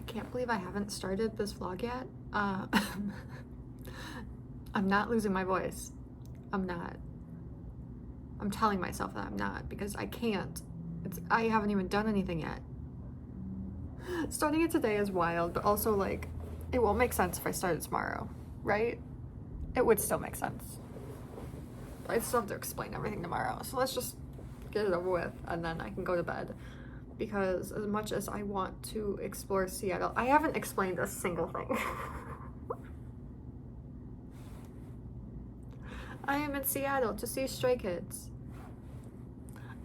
can't believe I haven't started this vlog yet. I'm not losing my voice. I'm not. I'm telling myself that I'm not because I can't. I haven't even done anything yet. Starting it today is wild, but also like it won't make sense if I started tomorrow, right? It would still make sense. I still have to explain everything tomorrow. So let's just get it over with and then I can go to bed. Because as much as I want to explore Seattle, I haven't explained a single thing. I am in Seattle to see Stray Kids.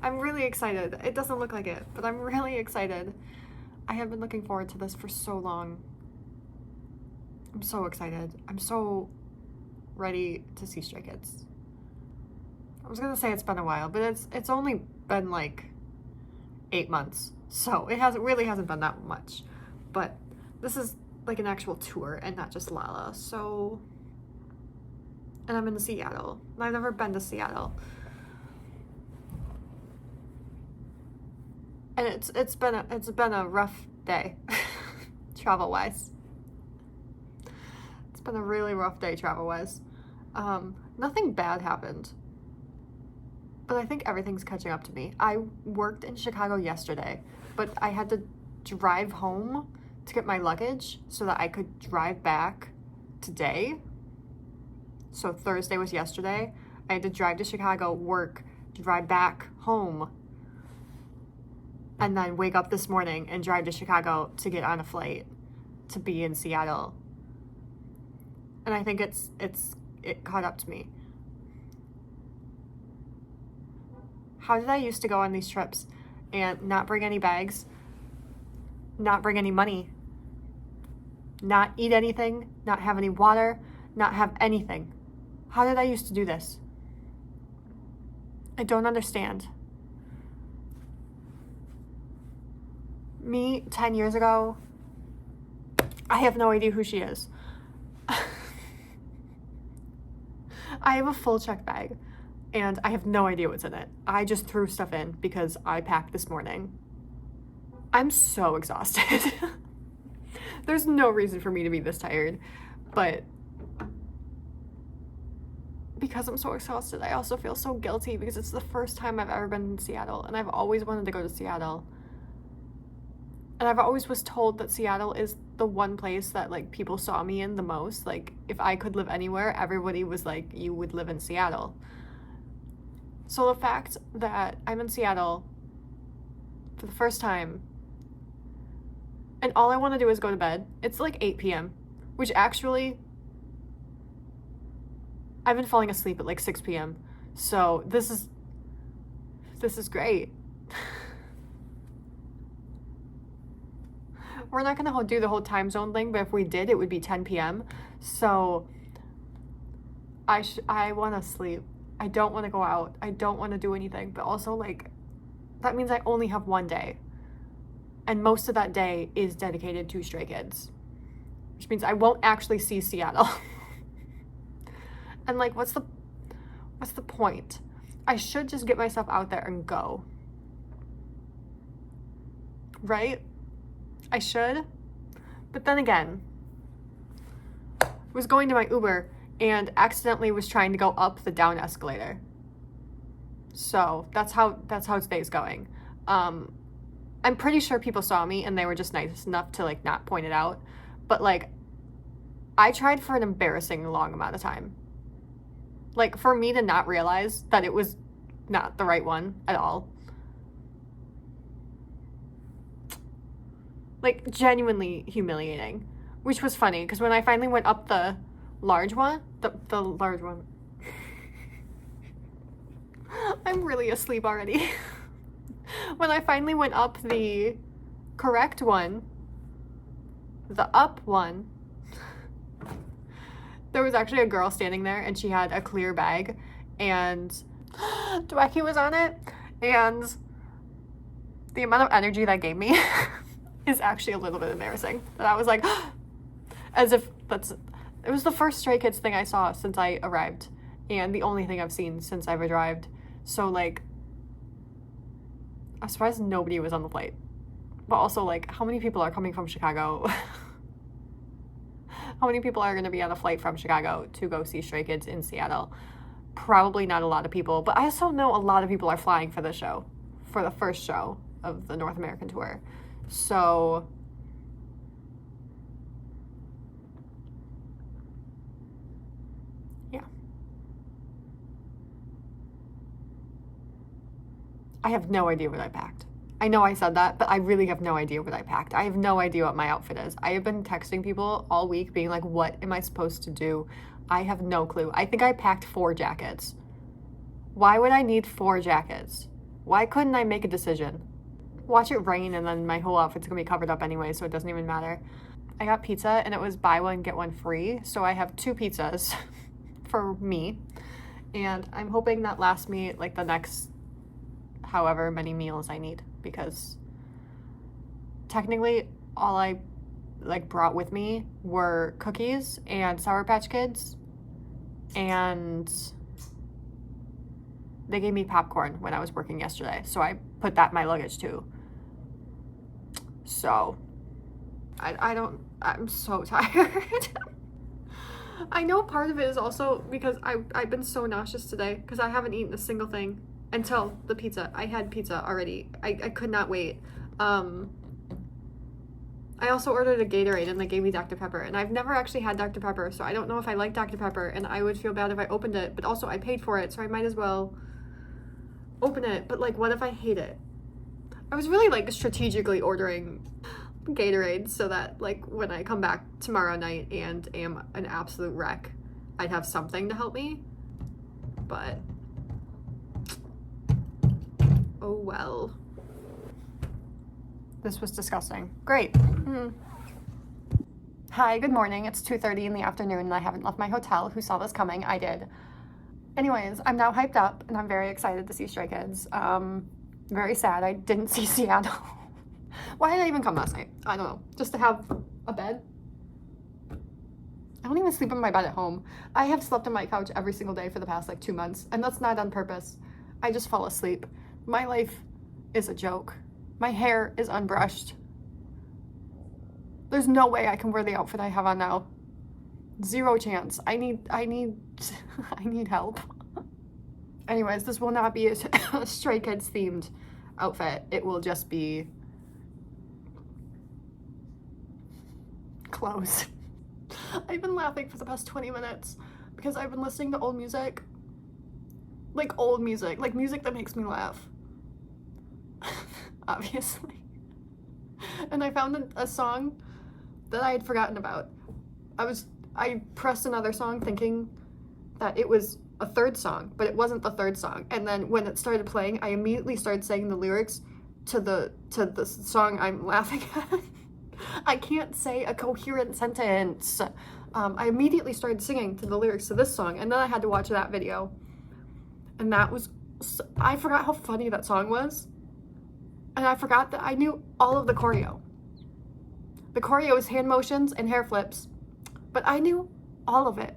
I'm really excited. It doesn't look like it, but I'm really excited. I have been looking forward to this for so long. I'm so excited. I'm so ready to see Stray Kids. I was gonna say it's been a while, but it's only been like 8 months, so it really hasn't been that much. But this is like an actual tour and not just Lala. So, and I'm in Seattle. I've never been to Seattle, and it's been a rough day, travel wise. It's been a really rough day travel wise. Nothing bad happened. But I think everything's catching up to me. I worked in Chicago yesterday, but I had to drive home to get my luggage so that I could drive back today. So Thursday was yesterday. I had to drive to Chicago, work, drive back home, and then wake up this morning and drive to Chicago to get on a flight to be in Seattle. And I think it caught up to me. How did I used to go on these trips and not bring any bags, not bring any money, not eat anything, not have any water, not have anything? How did I used to do this? I don't understand. Me 10 years ago, I have no idea who she is. I have a full check bag. And I have no idea what's in it. I just threw stuff in because I packed this morning. I'm so exhausted. There's no reason for me to be this tired, but because I'm so exhausted, I also feel so guilty because it's the first time I've ever been in Seattle, and I've always wanted to go to Seattle. And I've always was told that Seattle is the one place that like people saw me in the most. Like if I could live anywhere, everybody was like, you would live in Seattle. So the fact that I'm in Seattle for the first time and all I want to do is go to bed. It's like 8 p.m., which actually I've been falling asleep at like 6 p.m. So this is great. We're not going to do the whole time zone thing, but if we did, it would be 10 p.m. So I want to sleep. I don't want to go out. I don't want to do anything. But also, like, that means I only have one day. And most of that day is dedicated to Stray Kids. Which means I won't actually see Seattle. And, like, what's the point? I should just get myself out there and go. Right? I should. But then again, I was going to my Uber and accidentally was trying to go up the down escalator. So that's how today's going. I'm pretty sure people saw me and they were just nice enough to like not point it out. But like, I tried for an embarrassing long amount of time. Like for me to not realize that it was not the right one at all. Like genuinely humiliating, which was funny because when I finally went up the large one, the large one. I'm really asleep already. When I finally went up the correct one, the up one, there was actually a girl standing there and she had a clear bag and Dwecky was on it, and the amount of energy that gave me is actually a little bit embarrassing. But I was like, as if it was the first Stray Kids thing I saw since I arrived, and the only thing I've seen since I've arrived. So, like, I'm surprised nobody was on the flight. But also, like, how many people are coming from Chicago? How many people are going to be on a flight from Chicago to go see Stray Kids in Seattle? Probably not a lot of people, but I also know a lot of people are flying for the show, for the first show of the North American tour. So yeah. I have no idea what I packed. I know I said that, but I really have no idea what I packed. I have no idea what my outfit is. I have been texting people all week being like, what am I supposed to do? I have no clue. I think I packed 4 jackets. Why would I need 4 jackets? Why couldn't I make a decision? Watch it rain and then my whole outfit's gonna be covered up anyway, so it doesn't even matter. I got pizza and it was buy one, get one free. So I have 2 pizzas for me. And I'm hoping that lasts me like the next however many meals I need, because technically all I like brought with me were cookies and Sour Patch Kids, and they gave me popcorn when I was working yesterday, so I put that in my luggage too. So I'm so tired. I know part of it is also because I've been so nauseous today because I haven't eaten a single thing until the pizza. I had pizza already. I could not wait. I also ordered a Gatorade and they gave me Dr. Pepper, and I've never actually had Dr. Pepper, so I don't know if I like Dr. Pepper, and I would feel bad if I opened it, but also I paid for it, so I might as well open it. But like, what if I hate it? I was really like strategically ordering Gatorade so that like when I come back tomorrow night and am an absolute wreck, I'd have something to help me. But oh well. This was disgusting. Great. Hi, good morning. It's 2:30 in the afternoon and I haven't left my hotel. Who saw this coming? I did. Anyways, I'm now hyped up and I'm very excited to see Stray Kids. Very sad I didn't see Seattle. Why did I even come last night? I don't know. Just to have a bed? I don't even sleep in my bed at home. I have slept on my couch every single day for the past like 2 months, and that's not on purpose. I just fall asleep. My life is a joke. My hair is unbrushed. There's no way I can wear the outfit I have on now. Zero chance. I need help. Anyways, this will not be a Stray Kids themed outfit. It will just be clothes. I've been laughing for the past 20 minutes because I've been listening to old music. Like old music. Like music that makes me laugh. Obviously. And I found a song that I had forgotten about. I pressed another song thinking that it was a third song, but it wasn't the third song. And then when it started playing, I immediately started saying the lyrics to the song I'm laughing at. I can't say a coherent sentence. I immediately started singing to the lyrics to this song, and then I had to watch that video. And that was, I forgot how funny that song was. And I forgot that I knew all of the choreo. The choreo is hand motions and hair flips, but I knew all of it.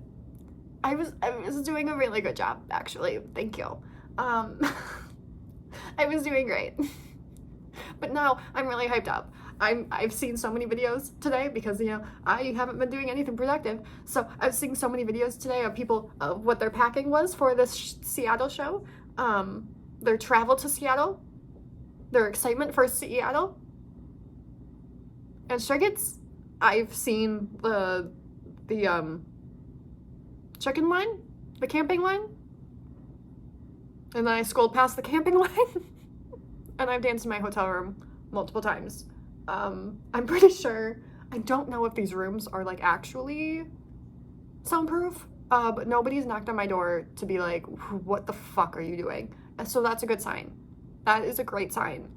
I was doing a really good job, actually. Thank you. I was doing great. But now I'm really hyped up. I've seen so many videos today because, you know, I haven't been doing anything productive. So I've seen so many videos today of people of what their packing was for this Seattle show. Their travel to Seattle. Their excitement for Seattle. And Stray Kids, I've seen the chicken line, the camping line. And then I scrolled past the camping line. And I've danced in my hotel room multiple times. I'm pretty sure, I don't know if these rooms are like actually soundproof, but nobody's knocked on my door to be like, what the fuck are you doing? And so that's a good sign. That is a great sign.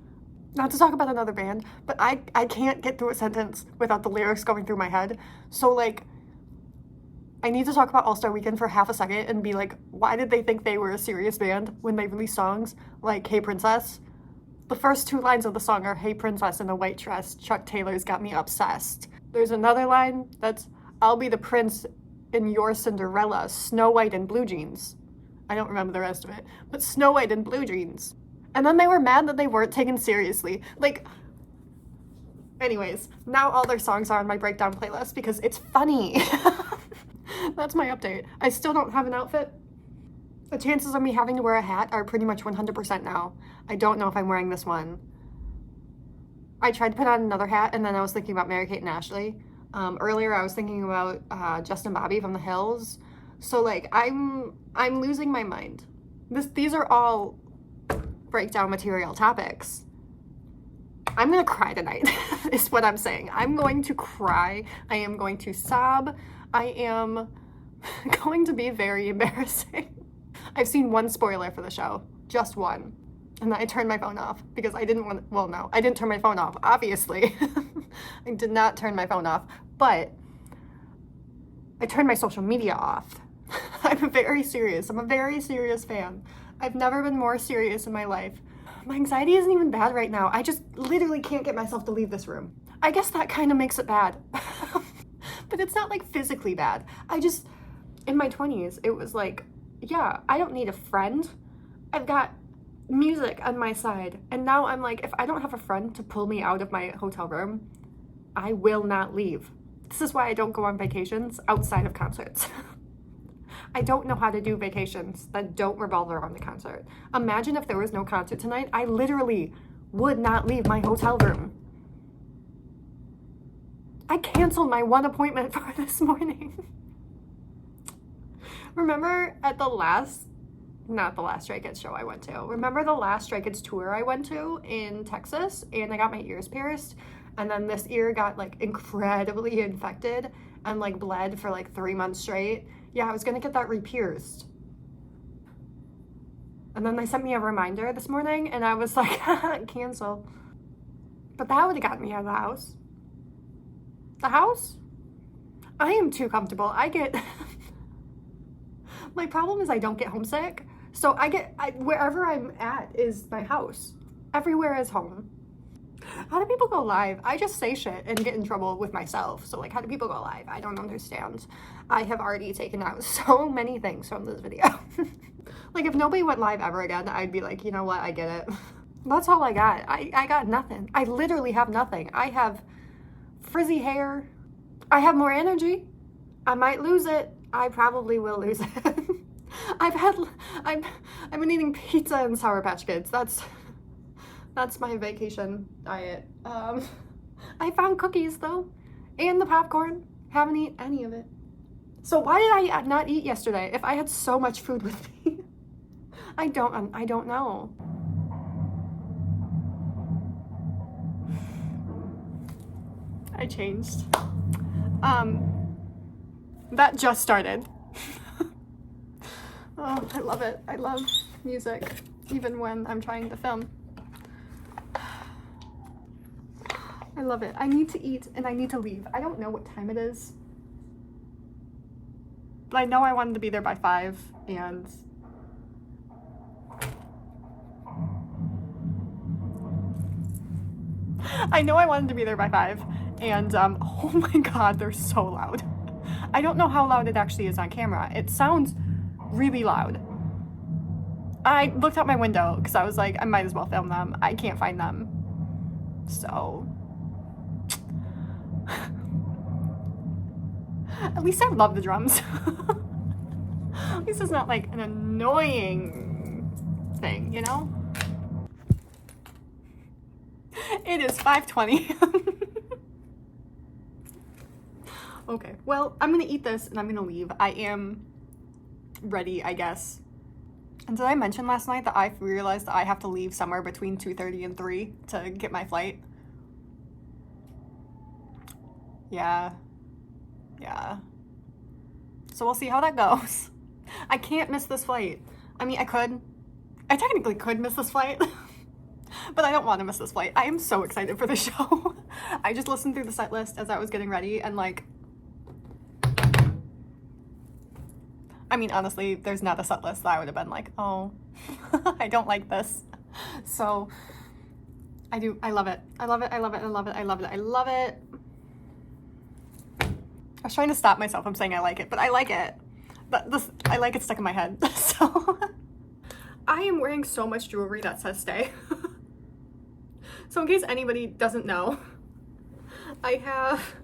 Not to talk about another band, but I can't get through a sentence without the lyrics going through my head. So like, I need to talk about All-Star Weekend for half a second and be like, why did they think they were a serious band when they released songs like Hey Princess? The first 2 lines of the song are, hey princess in a white dress, Chuck Taylor's got me obsessed. There's another line that's, I'll be the prince in your Cinderella, Snow White in blue jeans. I don't remember the rest of it, but Snow White in blue jeans. And then they were mad that they weren't taken seriously. Like, Anyways, now all their songs are on my breakdown playlist because it's funny. That's my update. I still don't have an outfit. The chances of me having to wear a hat are pretty much 100% now. I don't know if I'm wearing this one. I tried to put on another hat, and then I was thinking about Mary-Kate and Ashley. Earlier I was thinking about Justin Bobby from The Hills. So like I'm losing my mind. These are all breakdown material topics. I'm gonna cry tonight, is what I'm saying. I'm going to cry. I am going to sob. I am going to be very embarrassing. I've seen one spoiler for the show, just one. And then I turned my phone off because I didn't want, well, no, I didn't turn my phone off, obviously. I did not turn my phone off, but I turned my social media off. I'm very serious. I'm a very serious fan. I've never been more serious in my life. My anxiety isn't even bad right now. I just literally can't get myself to leave this room. I guess that kind of makes it bad. But it's not like physically bad. I just, in my 20s, it was like, yeah, I don't need a friend. I've got music on my side. And now I'm like, if I don't have a friend to pull me out of my hotel room, I will not leave. This is why I don't go on vacations outside of concerts. I don't know how to do vacations that don't revolve around the concert. Imagine if there was no concert tonight, I literally would not leave my hotel room. I canceled my one appointment for this morning. Remember at the last, not the last Stray Kids show I went to, remember the last Stray Kids tour I went to in Texas, and I got my ears pierced, and then this ear got like incredibly infected and like bled for like 3 months straight. Yeah, I was gonna get that re-pierced. And then they sent me a reminder this morning, and I was like, cancel. But that would have gotten me out of the house. The house? I am too comfortable. My problem is I don't get homesick. So wherever I'm at is my house. Everywhere is home. How do people go live? I just say shit and get in trouble with myself. So like, how do people go live? I don't understand. I have already taken out so many things from this video. Like if nobody went live ever again, I'd be like, you know what? I get it. That's all I got. I got nothing. I literally have nothing. I have frizzy hair. I have more energy. I might lose it. I probably will lose it. I've been eating pizza and Sour Patch Kids. That's my vacation diet. I found cookies though, and the popcorn. Haven't eaten any of it. So why did I not eat yesterday if I had so much food with me? I don't know. I changed. That just started. Oh, I love it. I love music, even when I'm trying to film. I love it. I need to eat and I need to leave. I don't know what time it is, but I know I wanted to be there by 5, and oh my god, they're so loud. I don't know how loud it actually is on camera. It sounds really loud. I looked out my window because I was like, I might as well film them. I can't find them. So at least I love the drums. At least it's not like an annoying thing, you know? It is 5:20. Okay, well, I'm gonna eat this and I'm gonna leave. I am ready, I guess. And did I mention last night that I realized that I have to leave somewhere between 2:30 and 3 to get my flight? Yeah. So we'll see how that goes. I can't miss this flight. I mean, I technically could miss this flight, but I don't want to miss this flight. I am so excited for the show. I just listened through the set list as I was getting ready, and like, I mean, honestly, there's not a set list that I would have been like, oh, I don't like this. So I love it. I love it. I was trying to stop myself from saying I like it, but I like it. But I like it stuck in my head. So I am wearing so much jewelry that says stay. So in case anybody doesn't know, I have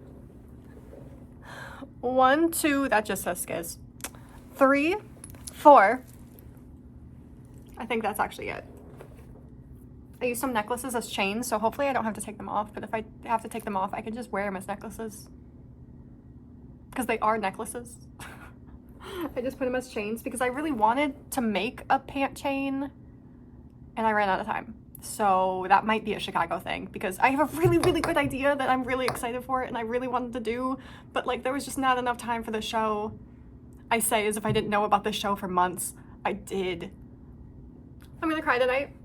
1, 2, that just says Skiz. 3, 4. I think that's actually it. I use some necklaces as chains, so hopefully I don't have to take them off, but if I have to take them off, I can just wear them as necklaces. Because they are necklaces. I just put them as chains because I really wanted to make a pant chain and I ran out of time. So that might be a Chicago thing because I have a really, really good idea that I'm really excited for it and I really wanted to do, but like there was just not enough time for the show. I say as if I didn't know about this show for months. I did. I'm gonna cry tonight,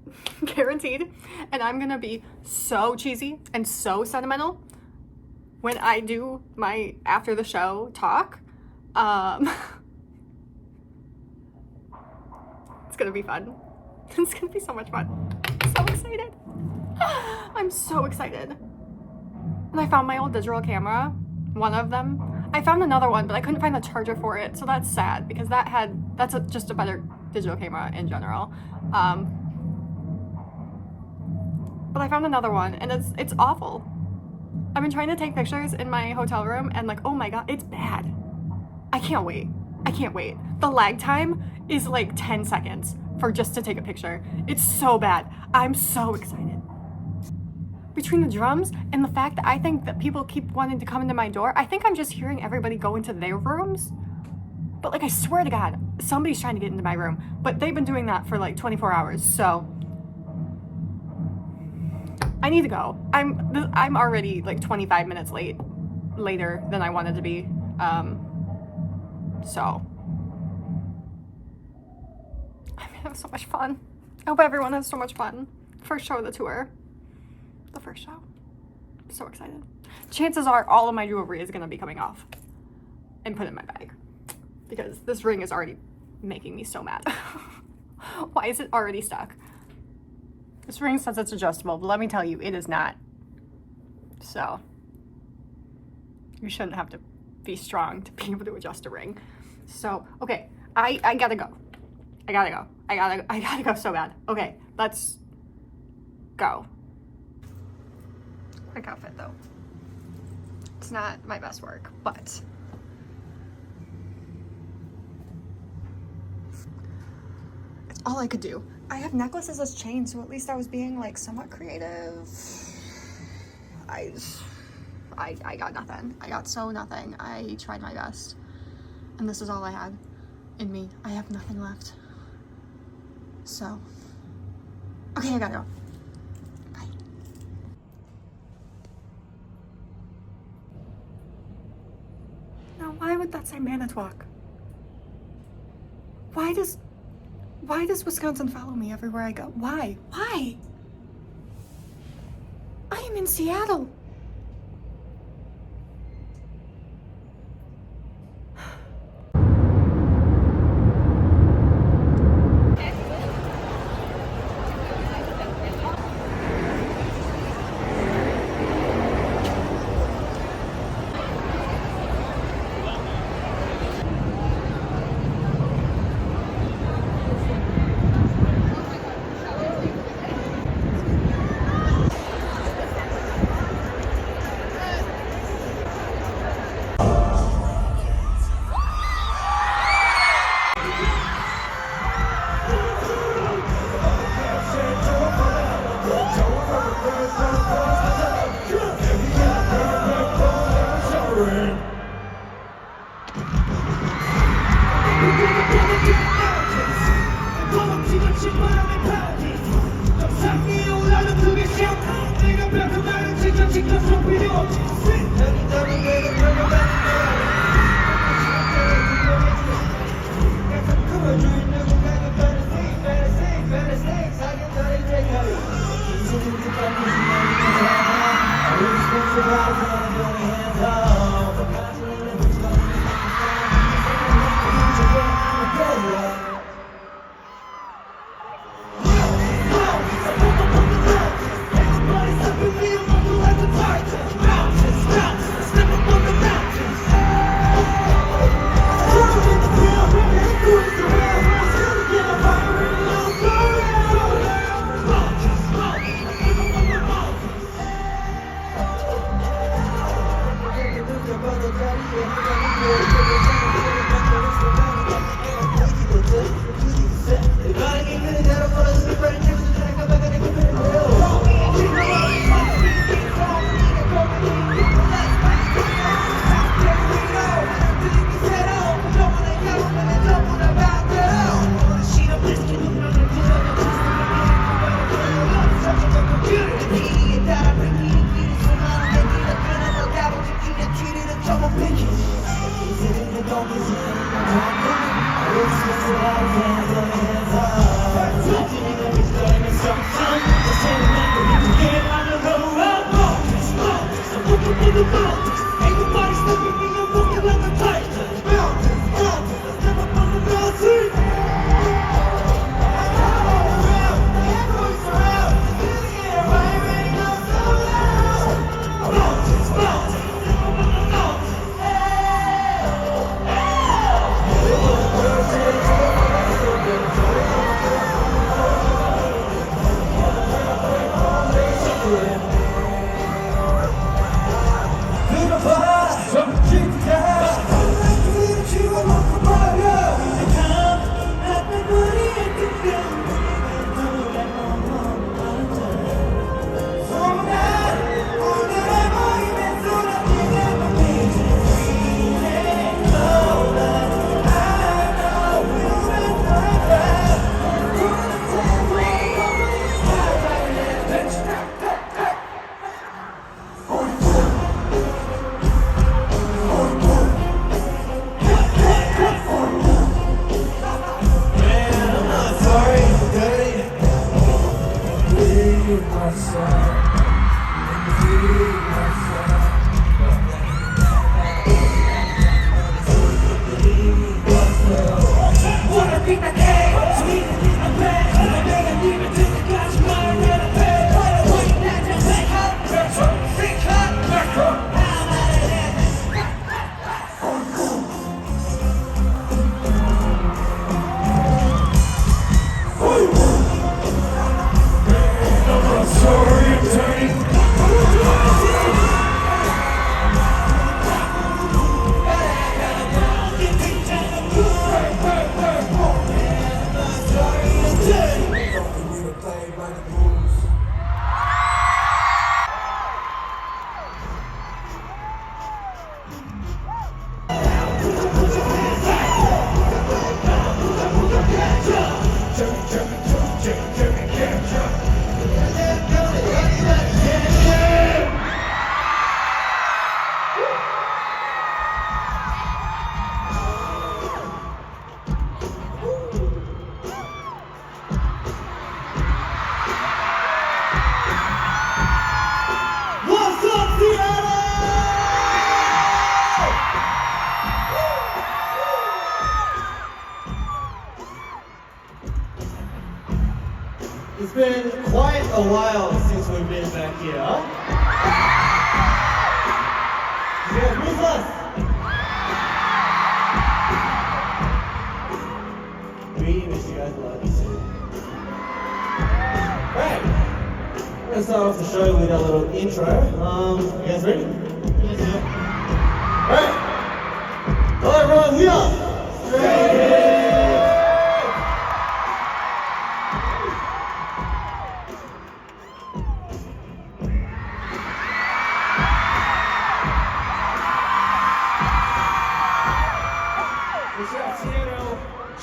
guaranteed. And I'm gonna be so cheesy and so sentimental when I do my after the show talk. It's gonna be fun. It's gonna be so much fun. I'm so excited. I'm so excited. And I found my old digital camera, one of them. I found another one, but I couldn't find the charger for it, so that's sad because that's just a better digital camera in general. But I found another one, and it's awful. I've been trying to take pictures in my hotel room, and like, oh my god, it's bad. I can't wait. I can't wait. The lag time is like 10 seconds for just to take a picture. It's so bad. I'm so excited. Between the drums and the fact that I think that people keep wanting to come into my door, I think I'm just hearing everybody go into their rooms. But like, I swear to God, somebody's trying to get into my room. But they've been doing that for like 24 hours, so I need to go. I'm already like 25 minutes later than I wanted to be. So I'm gonna have so much fun. I hope everyone has so much fun. First show of the tour. The first show. I'm so excited. Chances are all of my jewelry is gonna be coming off and put in my bag because this ring is already making me so mad. Why is it already stuck? This ring says it's adjustable, but let me tell you, it is not. So you shouldn't have to be strong to be able to adjust a ring. So, okay, I gotta go. I gotta go so bad. Okay, let's go. Quick outfit though. It's not my best work, but it's all I could do. I have necklaces as chains, so at least I was being like somewhat creative. I got nothing. I got so nothing. I tried my best. And this is all I had in me. I have nothing left. So, okay, I gotta go. Bye. Now, why would that say Manitowoc? Why does Wisconsin follow me everywhere I go? Why? Why? I am in Seattle. It's been quite a while since we've been back here. You guys miss us? We miss you guys a lot. Right. We're going to start off the show with a little intro. You guys ready? Yes, yeah. Right. Hello everyone, we are Stray Kids.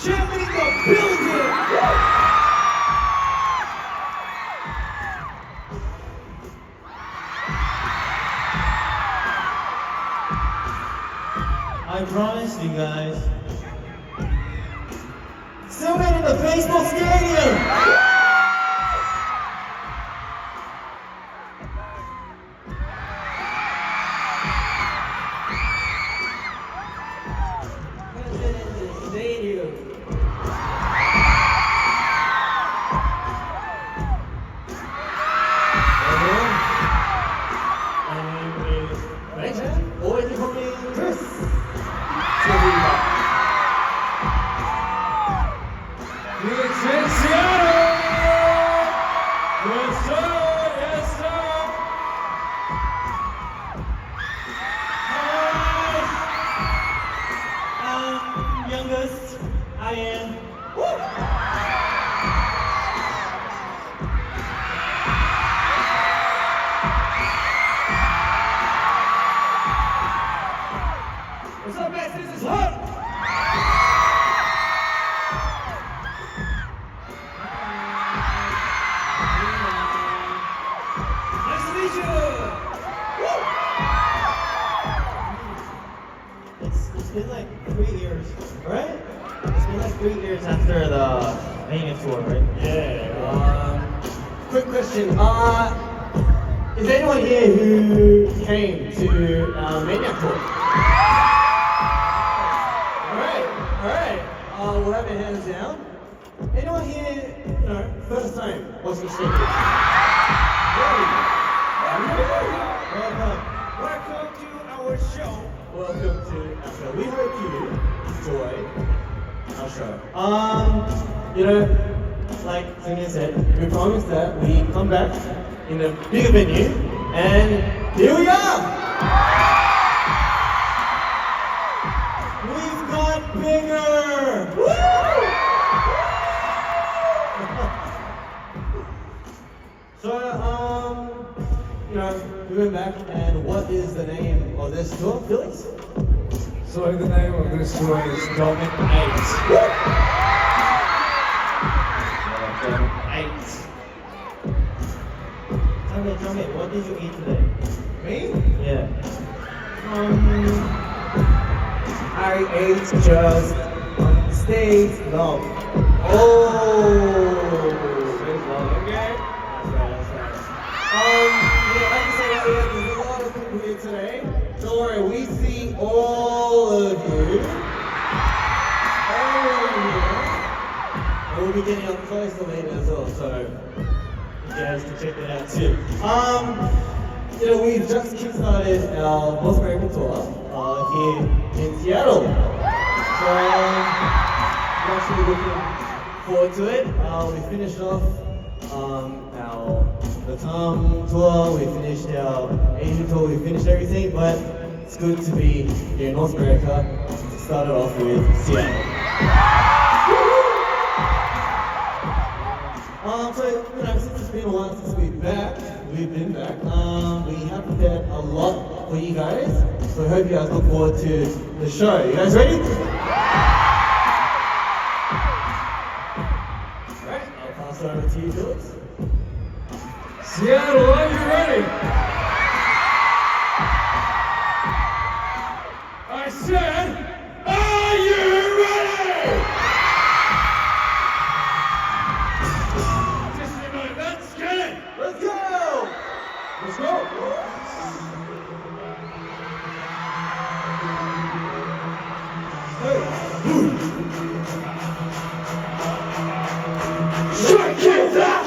Chilling in the building! I promised you guys. Stillman in the baseball stadium! It's been like 3 years, right? It's been like 3 years after the Mania tour, right? Yeah. Quick question. Is there anyone here who came to Mania tour? Alright. We'll have your hands down. Anyone here, first time watching Stray Kids? Welcome to our show. Welcome to our show. We hope you enjoy our show. Like Junior said, we promised that we come back in a bigger venue, and here we are! We've got bigger! Woo! So, we went back, and what is the name of this tour, Felix? So the name of this tour is Dominate. Tell me, what did you eat today? Me? Yeah. I ate just steak long. Okay. That's right. Like I said earlier, there's a lot of people here today. Don't worry, we see all of you. And we'll be getting up closer later as well, so you guys can check that out too. We've just kickstarted our North American tour here in Seattle. So we're actually looking forward to it. We finished off the Tom tour, we finished our Asian tour, we finished everything, but it's good to be here in North America. To start it off with Seattle. Since it's been a while since we've been back, we have prepared a lot for you guys, so I hope you guys look forward to the show. You guys ready? Alright, I'll pass it over to you, Felix. Seattle, are you ready? I said, are you ready? Just a minute, let's get it. Let's go! Let's go. Stray Kids out!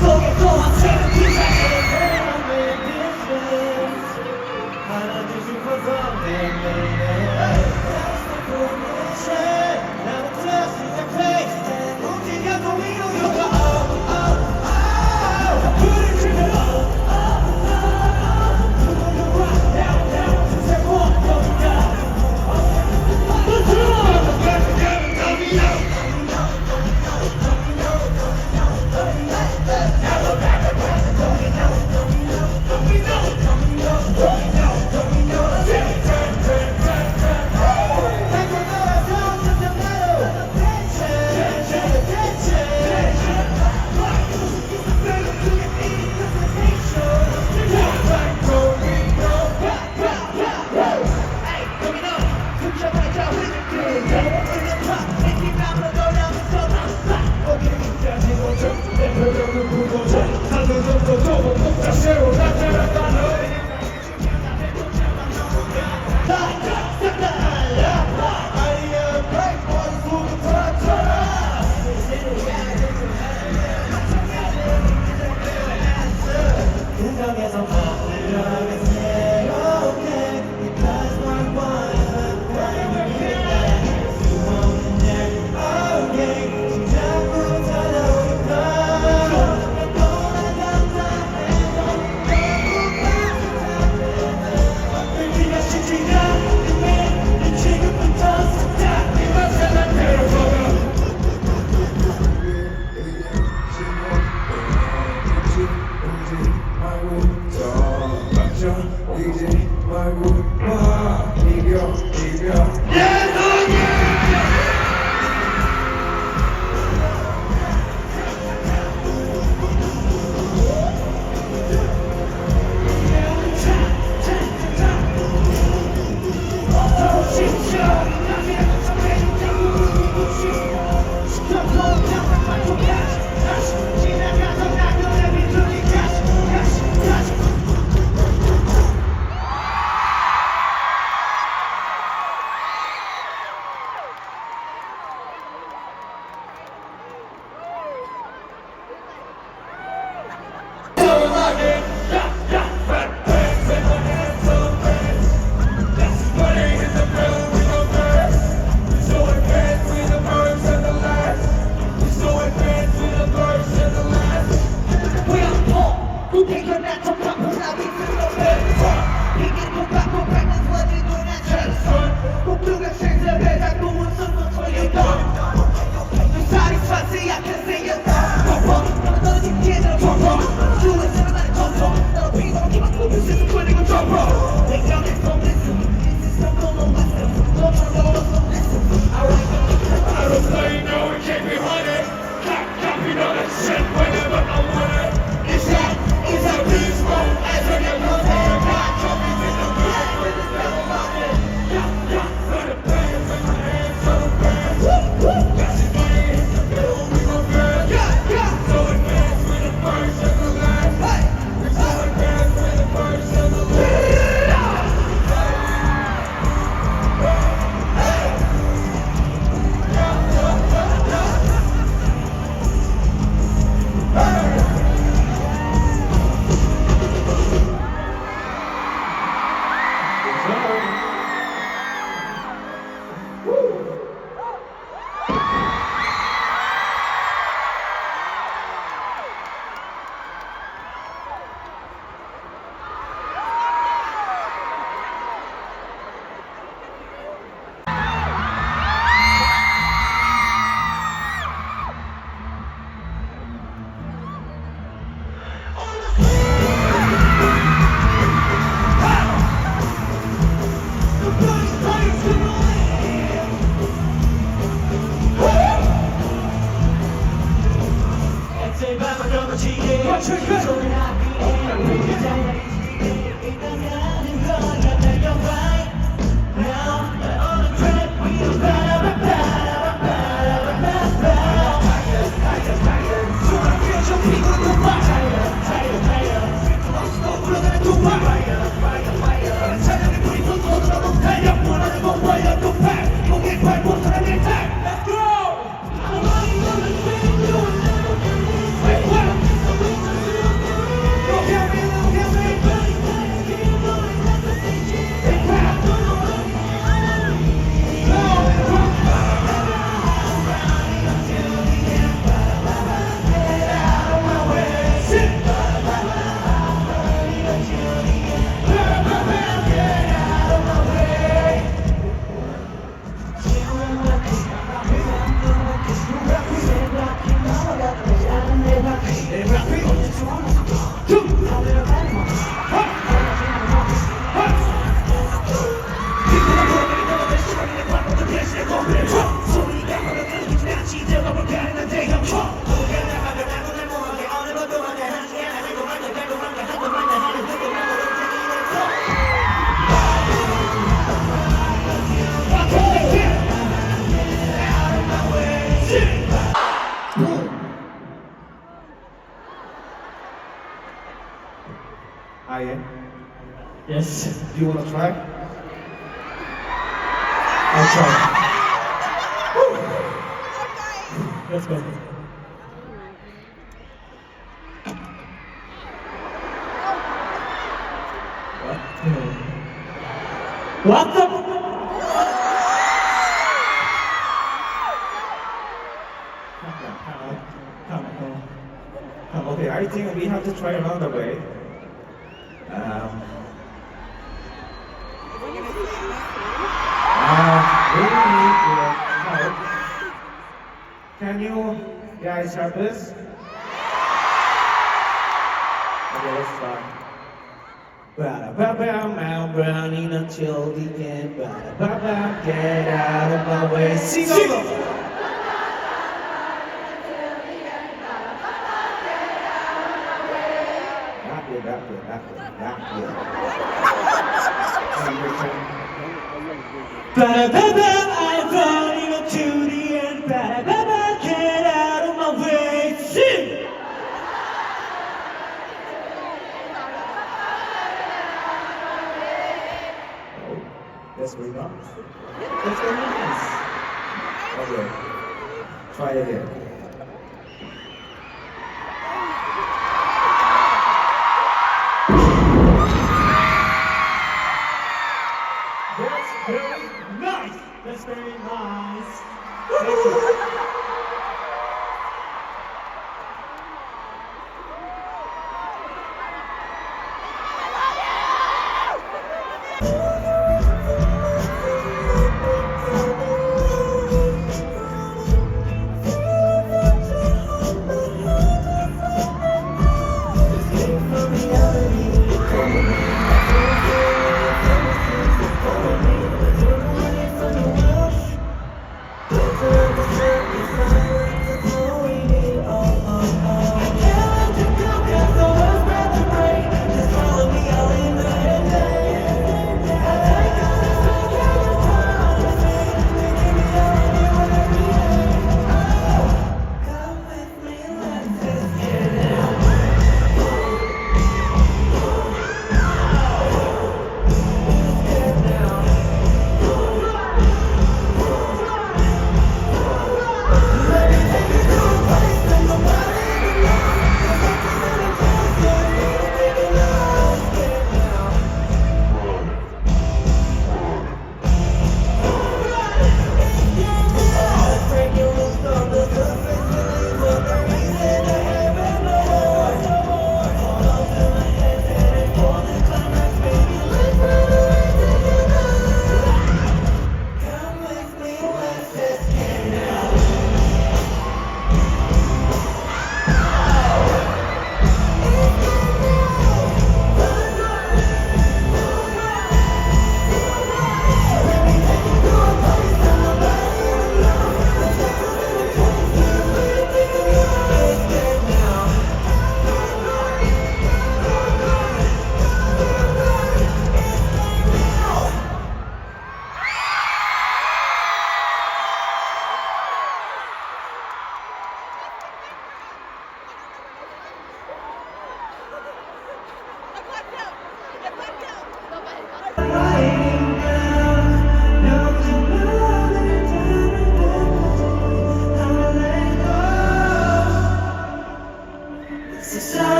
속에 또한 새로운 기사에 하나둘 싶어서 나부터 시작해 움직여도 위로 요가 불을 지펴 Let's go! Ryan. Yes. Do you want to try? I'll try. Woo. Let's go. What the? Come. Okay, I think we have to try another way. We need your help. Can you guys help us? Okay, let's try. Ba-da-ba-ba, I'm running until the end. Ba-da-ba-ba, get out of my way. Sing over! Not good. Ba-da-ba-ba, I'm running until the end. Ba-da-ba-ba, get out of my way. Sing! That's very nice. That's very nice. Okay. Try it again. That's very nice. That's very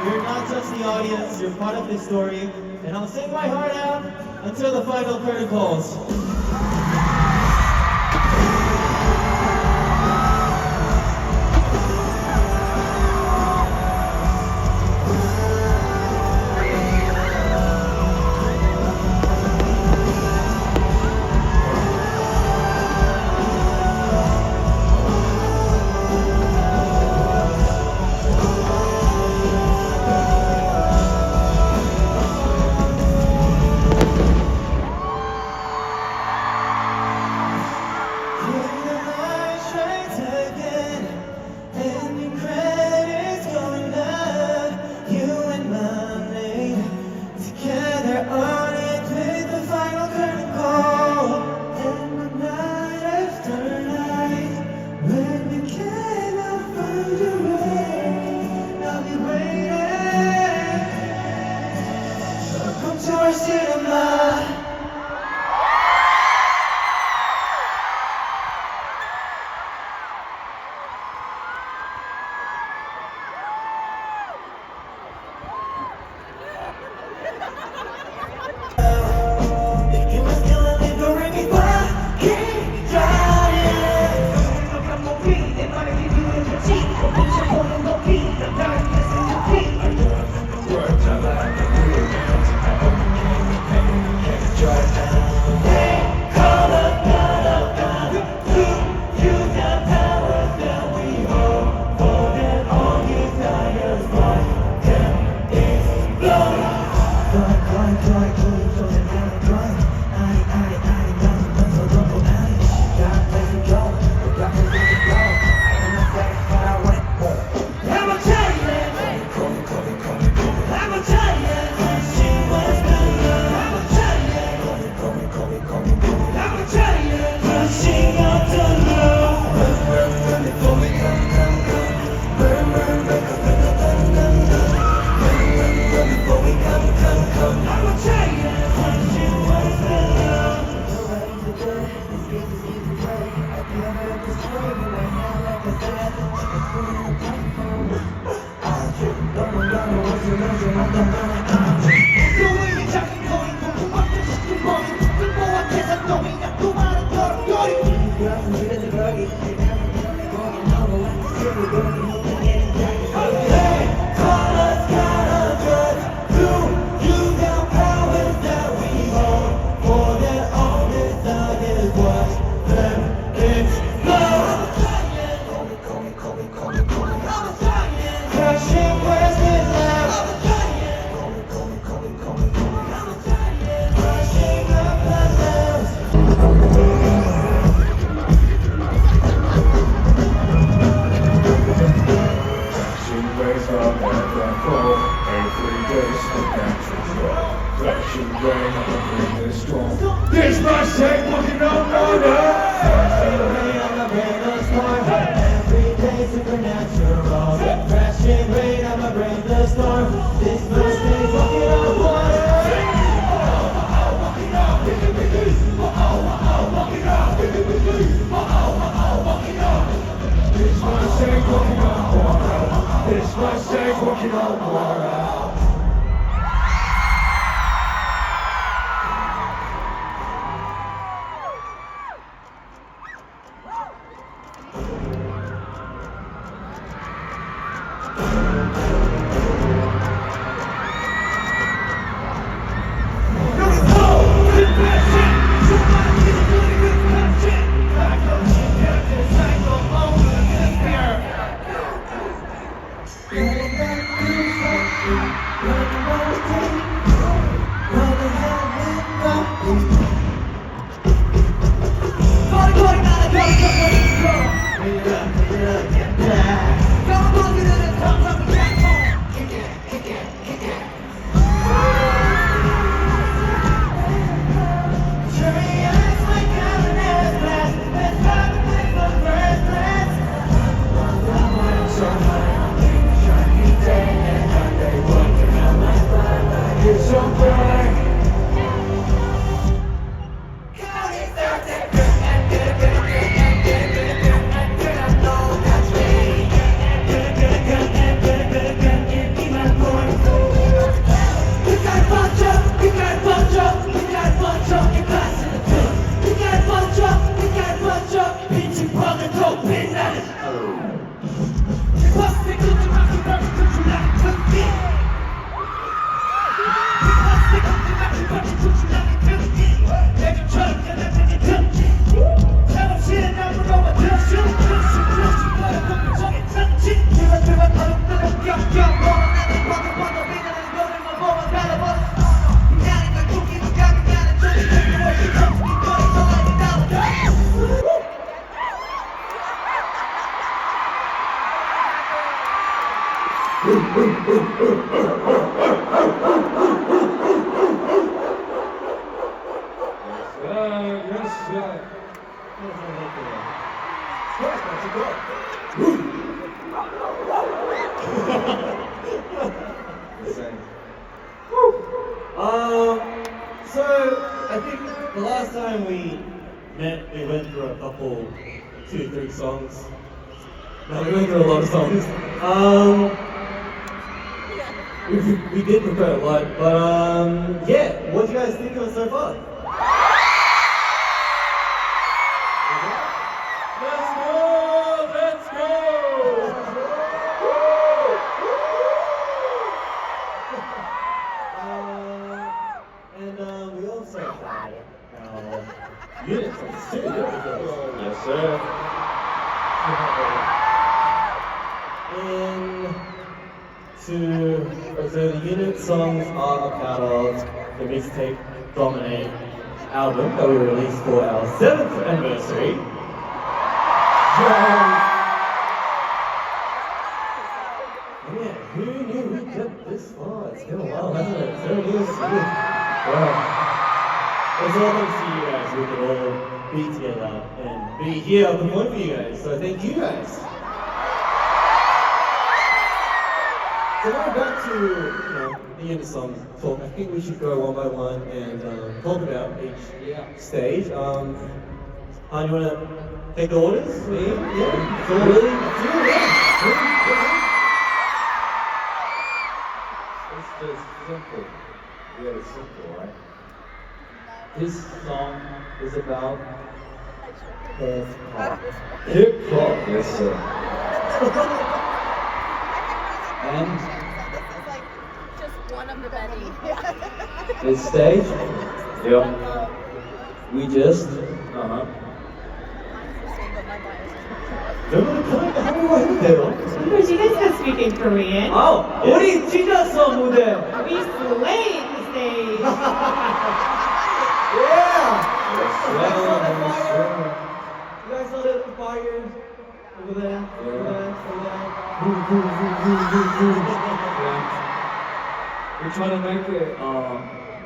You're not just the audience, you're part of this story. And I'll sing my heart out until the final curtain calls. This must take looking on order. Every day supernatural. Crashing rain, I'ma bring the storm. This must take walking on water. This must take walking on water. This must take walking on water. Yes, sir. So I think the last time we met, we went through a couple, 2-3 songs. No, we went through a lot of songs. We did prepare a lot, but yeah, what do you guys think of it so far? Let's go! Let's go! And we also had our units on the studio. Yes, sir. So the unit songs are a part of the mixtape Dominate album that we released for our 7th anniversary. Yeah, who knew we'd get this far? It's been a while, hasn't it? 7 years. Wow. It's all thanks to you guys. We could all be together and be here performing for you guys. So thank you guys. So going back to the unit song talk, I think we should go one by one and talk about each stage. You want to take the orders? Me? Yeah. So really? It's just simple. Yeah, it's simple, right? This song is about hip hop. Hip hop, yes sir. And just one of the many. this stage, yep. We just, But you guys can speak in Korean. 우리 찢었어 무대. We slayed the stage. Yeah. yes You sir. guys saw the fire? You guys saw the fire over there? Over there? We're trying to make it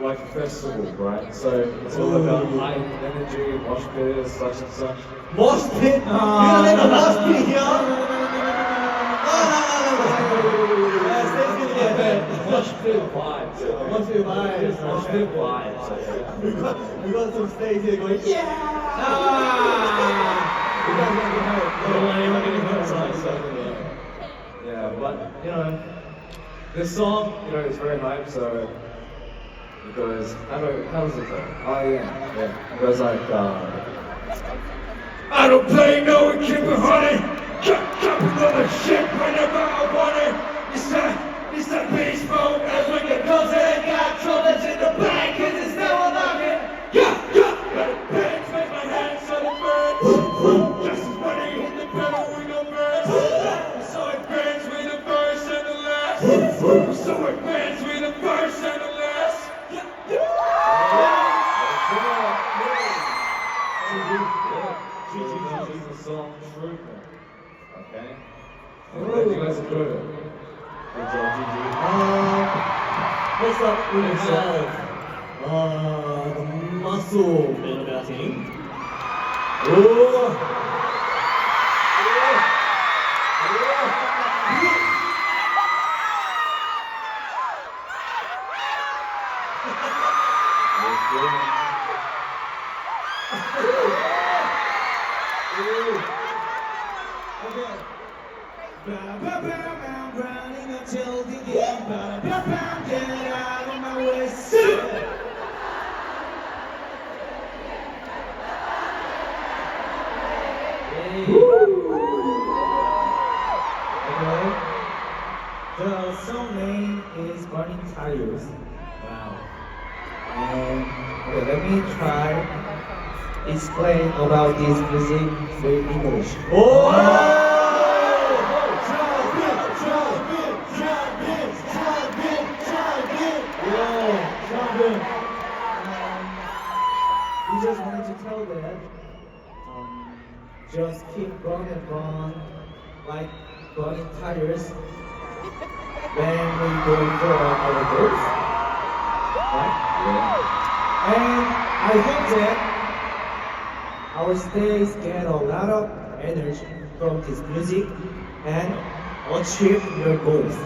like a festival, right? So it's all about high energy, mosh pit, such and such. Mosh pit? You're gonna make a mosh pit here? Mosh pit vibes. Mosh pit vibes. Mosh pit vibes. We got some stage here going, yeah! You guys gonna get hurt. Don't want anyone getting hurt, so yeah, but this song, is very hype. So it goes, how does it go? Oh yeah. It goes like, I don't play no and keep it honey. Chop another shit whenever I want it. It's that beast mode. As when it comes in, got troubles in the back, 'cause it's still alive. Yeah. Let it bangs, make my hands so it burns. Just as when they hit the pedal, we go burn. So it burns with the first and the last. So it burns with the first and the last. GG is the song Trooper. Okay? I'm glad you guys enjoyed it. Good job, GG. Next up, we have the muscle man of our team. Running until the end. Get out of my way. Okay. The song name is Burning Tires. Wow. And okay, let me try explain about this music with English. We just wanted to tell that just keep going and going like burning tires. when we go for our goals. Right? And I hope that our stays get a lot of energy from this music and achieve your goals.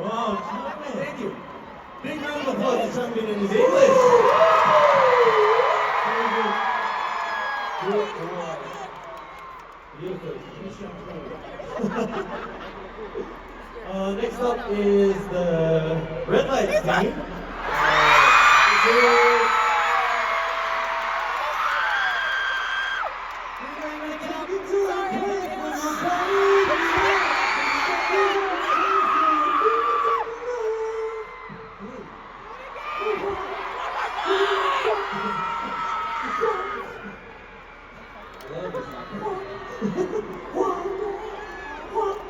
Wow, Changmin, thank you. Big round of applause to Changmin and his English. Very good. Beautiful. Next up is the red lights team.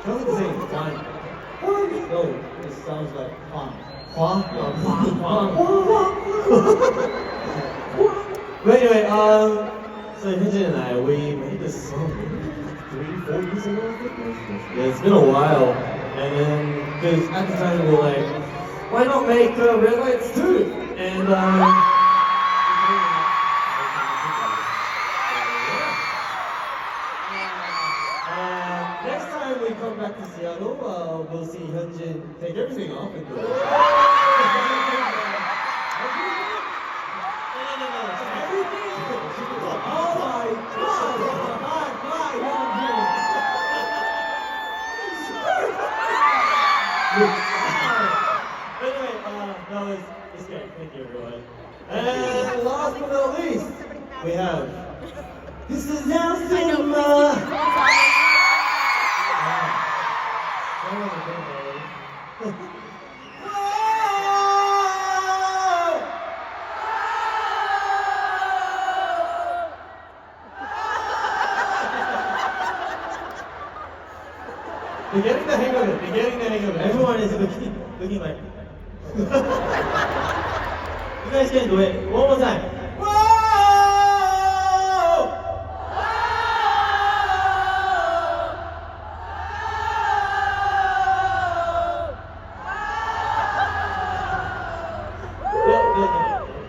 Come and sing. One. No, this sounds like Huang. Huang? But anyway, so Hyunjin and I, we made this song 3-4 years ago, I think. Yeah, it's been a while. And then, because at the time we were like, why not make red lights too? And next time we come back to Seattle, we'll see Hyunjin take everything off and do it. Oh my God! Anyway, no, it's great. Thank you, everyone. And last but not least, we have this is now Cinema. They're getting the hang of it. They're getting the hang of it. Everyone is looking like. You guys can do it. One more time. Whoa!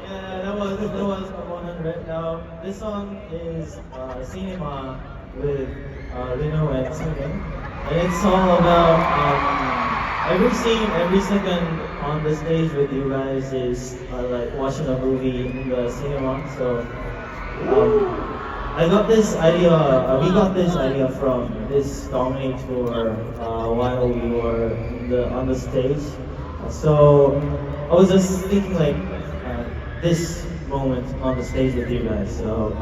Yeah, that was 100. Now this song is Cinema with Lino and Seungin. And it's all about every scene, every second on the stage with you guys is like watching a movie in the cinema. So I got this idea. We got this idea from this Dominic tour while we were on the stage. So I was just thinking like this moment on the stage with you guys. So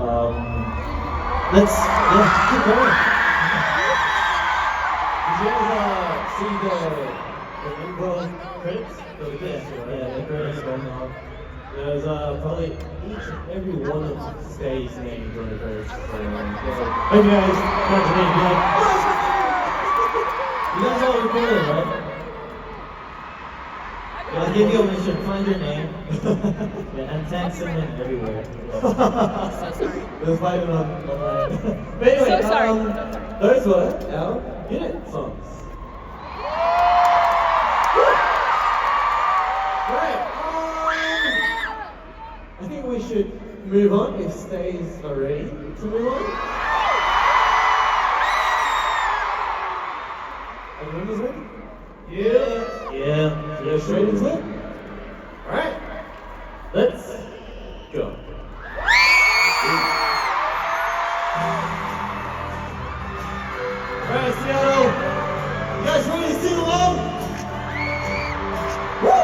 let's keep going. Did you guys see the intro credits? Yeah, the credits going on. There's probably each and every one of the stage names on the credits. So, hey guys, what's your name? You guys all recorded, right? Yeah, I'll give you a mission. Find your name. Yeah, and tag Seungin everywhere. So sorry. We'll find it online. But anyway, So sorry. those were our unit songs. Right. I think we should move on if stays are ready to move on. Everyone's ready? Yeah, straight into it? Alright, let's go. Alright, Seattle, you guys ready to sing along? Woo!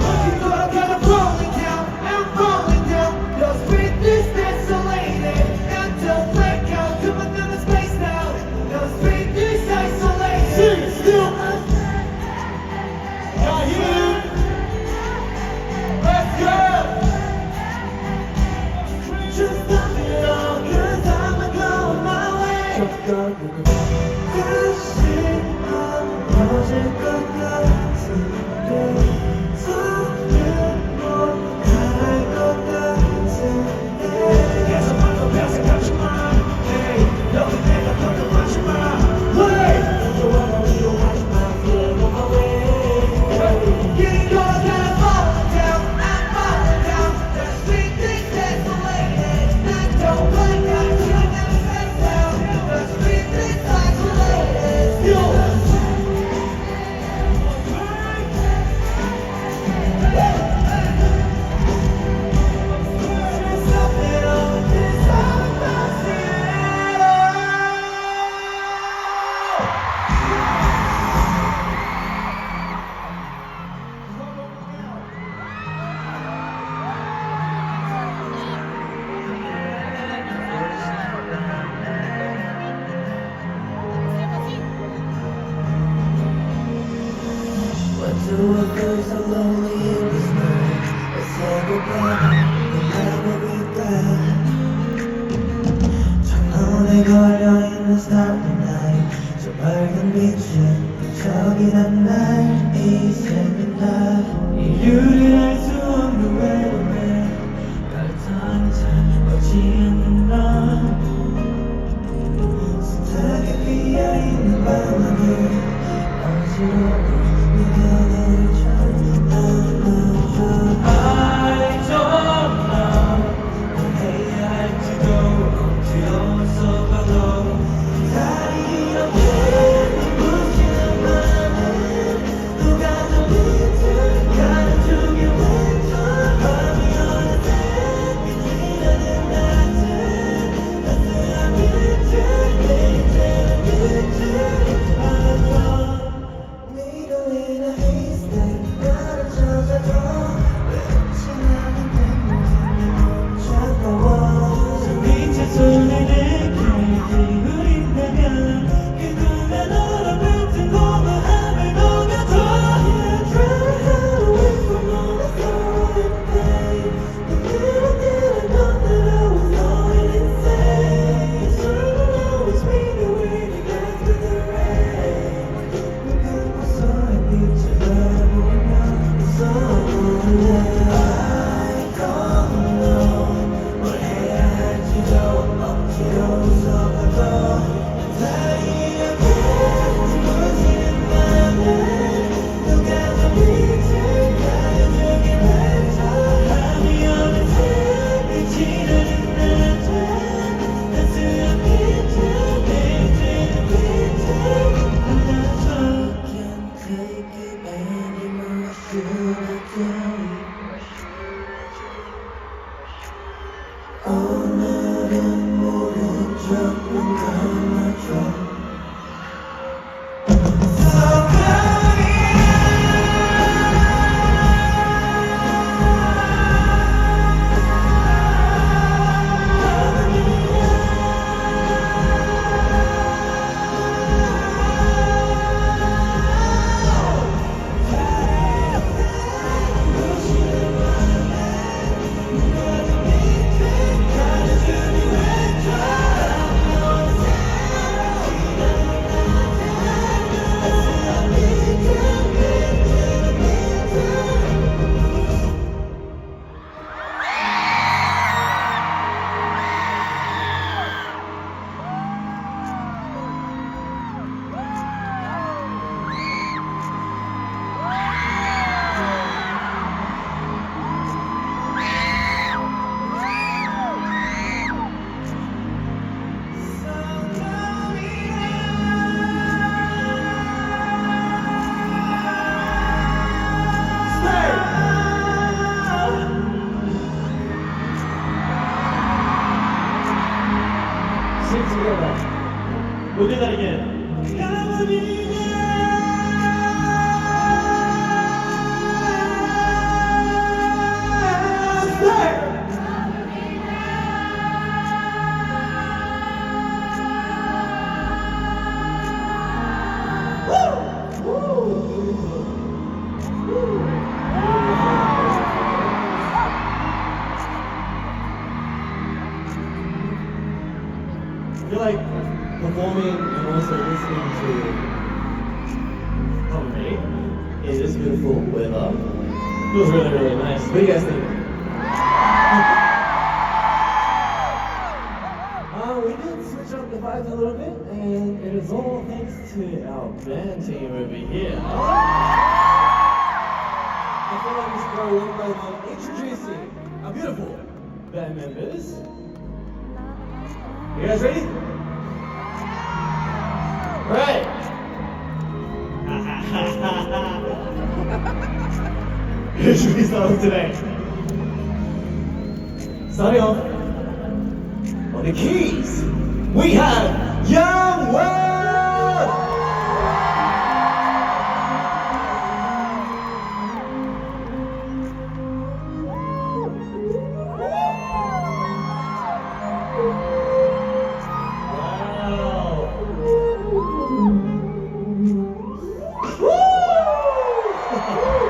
Looking for a kind of falling down, I'm falling down. Your spirit is desolated, and don't let go to another space now. Your spirit is isolated. Sing still. Got you. Let's go. Just let me know, 'cause I'm going my way. 다시 멀어질 것 같은데 손을 못 갈 것 같은데 계속 만도 뺏어가지만 I feel so lonely in this night. Let's say goodbye, we'll never be back. 창문에 걸려 있는 starry night. 저 밝은 빛은 저기란 날, 이 생긴 날. 이유를 알 수 없는 외로움에 따뜻한 참 오지 않는 날. 순하게 피어있는 밤하늘 어지러운 눈겨울을 안아줘. I don't know 뭘 해야 할지도 두려워서 봐도 달이 이렇게 눈부시는 밤에 누가 저 빛을 가려주길 외쳐. 밤이 어느새 빛이라는 낮에 따스한 빛을 Needle in a haystack, 나를 찾아줘. 외롭지 않은 내 몸을 차가워. 저 빛의 손을 내게 들고 있다면 그 꿈에 너랑 같은 고마움을 녹여줘. Yeah, try to hide away from all the sorrow and pain. But little did I know that I was going insane. It's gonna always be the way that goes with the rain. 눈부셔 빛을 바라보며 웃어볼래. I don't know 뭘 해야 할지도 억지로 웃어봐도 달이 이렇게 눈부시는 밤에 누가 저 빛을 가려주길 외쳐. 밤이 어느새 빛이라는 낮에 따스한 빛을 비치는 빛을 안아줘. Can't take it anymore. What should I do? 오늘은 모른 척 눈 감아줘. So Sing together. We'll do that again. I feel like performing and also listening to comedy in this beautiful weather feels really, really nice. What do you guys think? We did switch up the vibes a little bit, and it is all thanks to our band team over here. I feel like we should go one by one introducing our beautiful band members. You guys ready? Right. Who should we start with today? Starting off on the keys, we have Young World. Wow. Woo!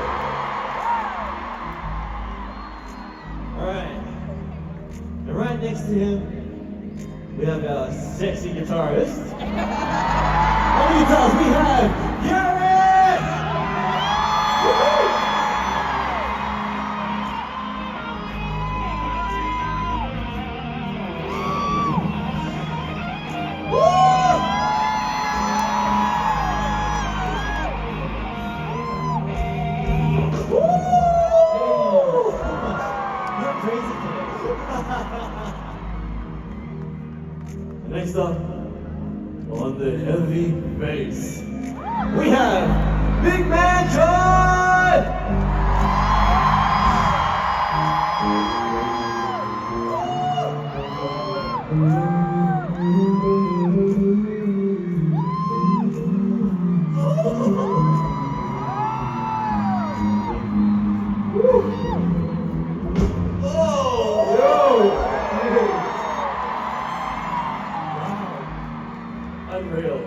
sexy guitarist. On the guitars, we have Garrett! You're crazy today. Next up, on the heavy bass, we have Big Man John!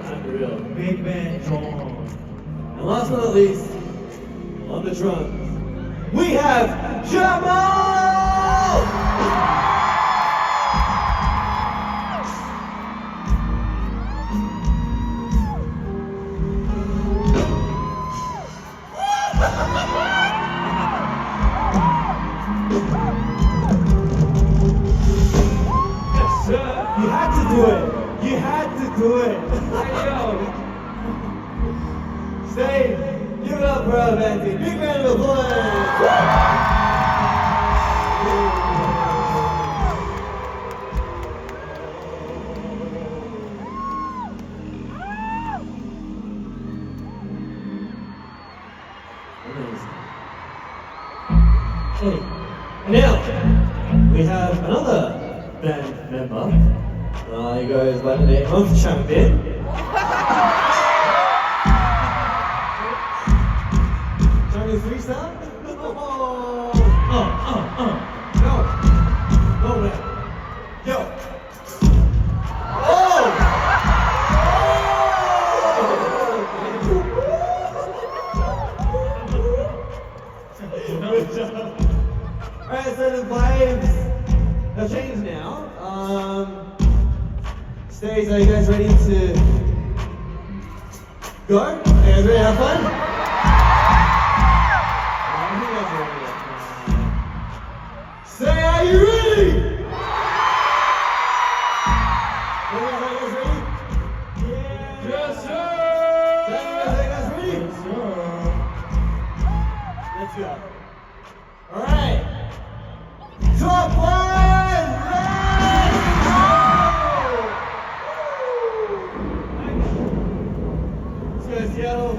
Unreal. Big Man John. And last but not least, on the drums, we have Jamal! Yes, sir. You had to do it. You had to do it. Stay. Give it up for our band team. Big round of applause. Okay. And now we have another band member. He goes by the name of Champion. Champion freestyle? No way. Yo. Alright, so the vibes have changed now. Stage, are you guys ready to go? Are you guys ready to have fun? I think you guys are ready. Say, are you ready? Are you guys ready? Yeah. Yes, sir. Are you guys ready? Yes, sir. Let's go. Alright. Top one, let's go! Let's go, Seattle.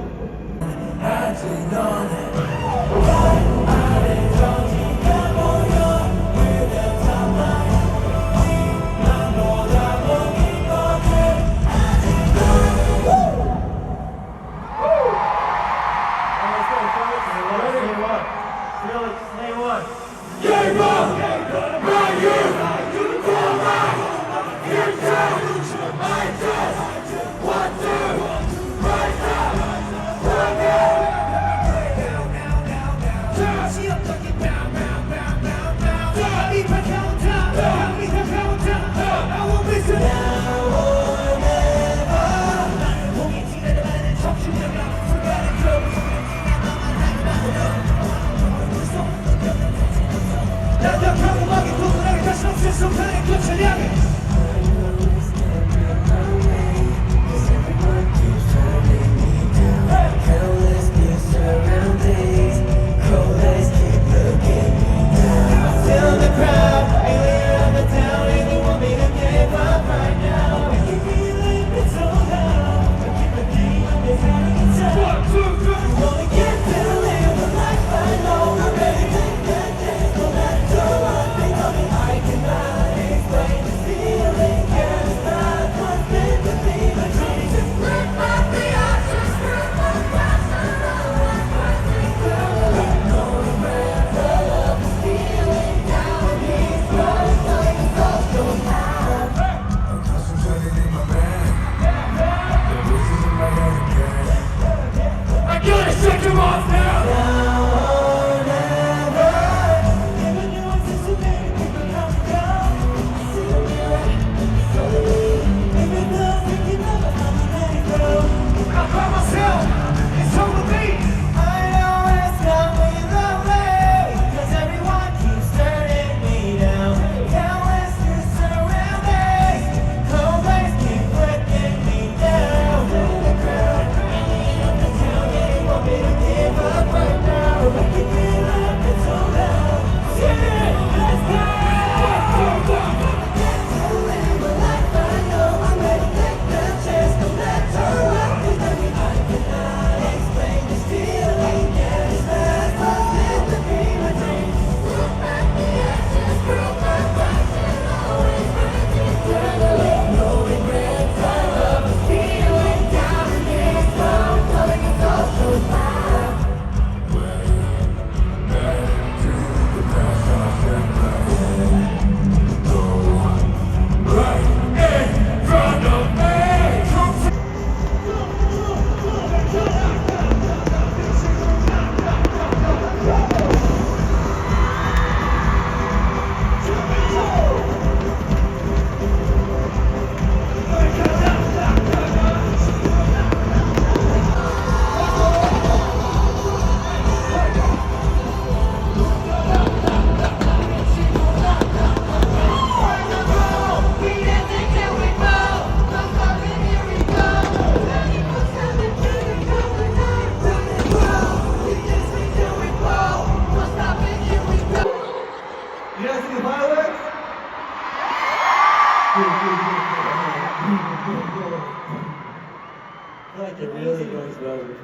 feel like it really goes well with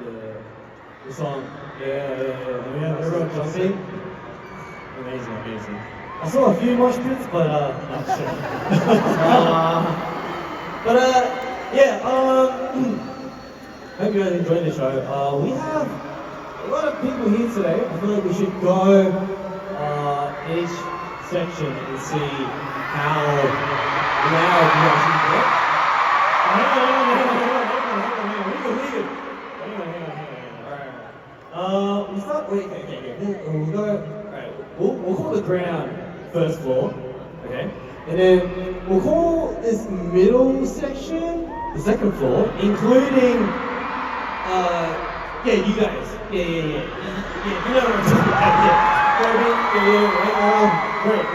the song. Yeah. Everyone jumping. Amazing. I saw a few mosh pits, but not sure. Hope you guys enjoyed the show. We have a lot of people here today. I feel like we should go each section and see how loud you actually get. Hang on. We start. Wait. We'll go. Alright. We'll call the ground first floor. Okay. And then we'll call this middle section the second floor, including. You guys. Yeah. You know what I'm talking about. Great.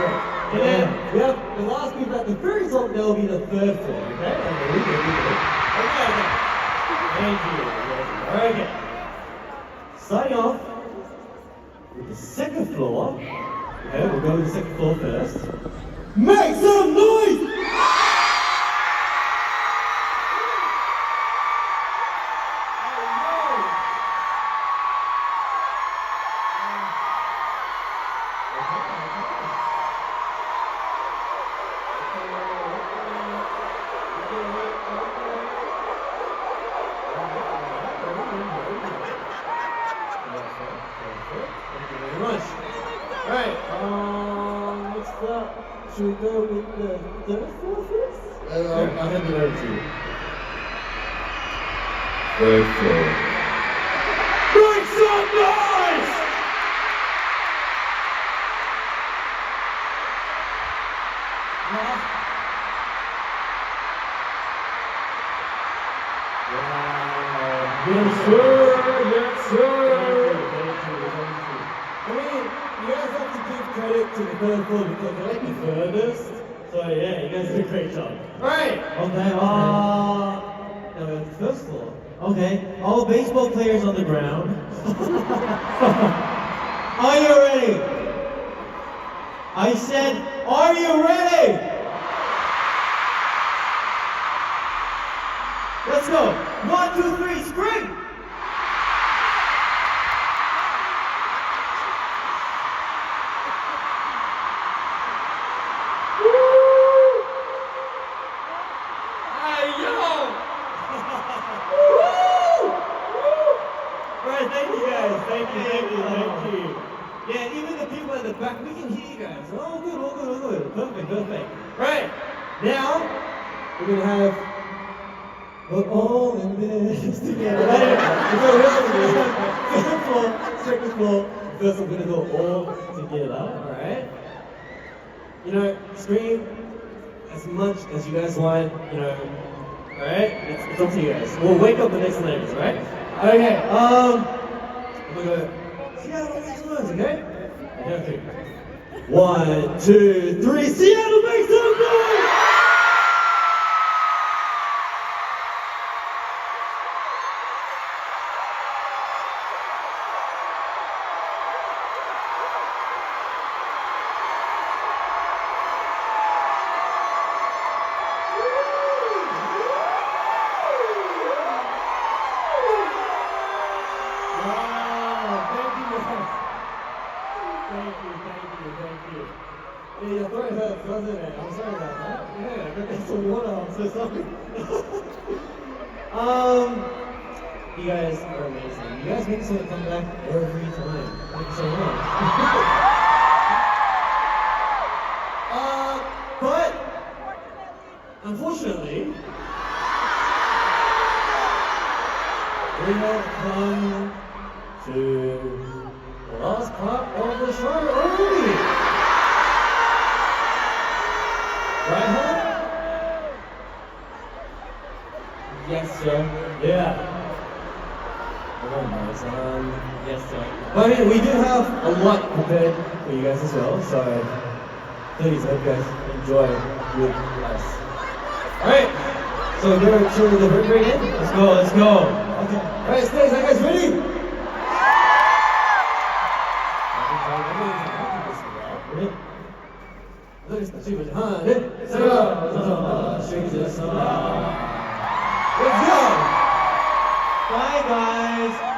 And then we have the last people at the very top, they'll be the third floor, okay? Okay. Thank you. Okay. Starting off with the second floor. Okay, we'll go with the second floor first. Make some noise! Should we go with the third floor first? I'll hand it over to you. Third floor. Make some noise! Yes, sir! I mean, you guys have to give credit to the third floor because they're like the furthest. So yeah, you guys did a great job. Alright! Okay. Now the first floor. Okay. All baseball players on the ground. Are you ready? I said, are you ready? Let's go. 1, 2, 3, scream! Alright, thank you guys. Thank you. Yeah, even the people at the back, we can hear you guys. All good. Perfect. Right, now we're gonna have we're all in this together. Second floor. First we're gonna go all together, alright? You know, scream as much as you guys want, you know, alright? It's up to you guys. We'll wake up the next letters, alright? Okay, I'm gonna go Seattle make some noise, okay? Okay. 1, 2, 3, Seattle make some noise! Thank you. Yeah, your throat hurts, doesn't it? I'm sorry about that. Yeah, go get some water, I'm so sorry. You guys are amazing. You guys make sure to come back every time. Thank you so much. But, unfortunately, we have come to the last part of the show already. Right, huh? Yes, sir. Yeah. Oh, nice. Yes, sir. But I mean, we do have a lot prepared for you guys as well, so please, hope you guys enjoy with us. Alright, so should we go to the break in? Let's go. Okay. Alright, Stays, are you guys ready? Let's go! Bye, guys.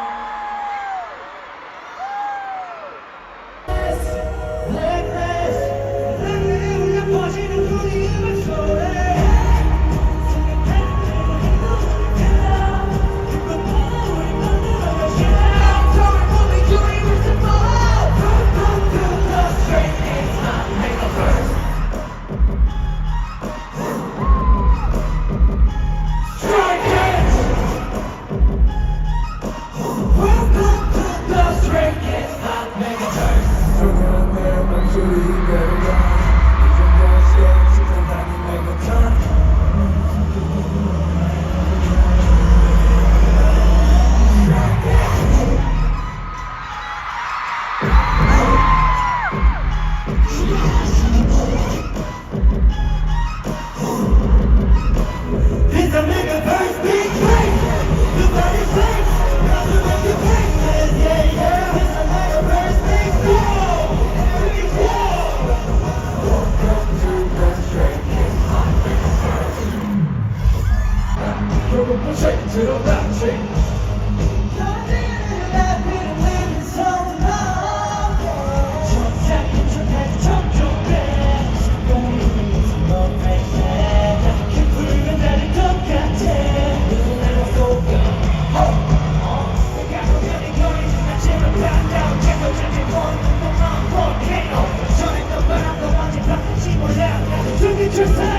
Just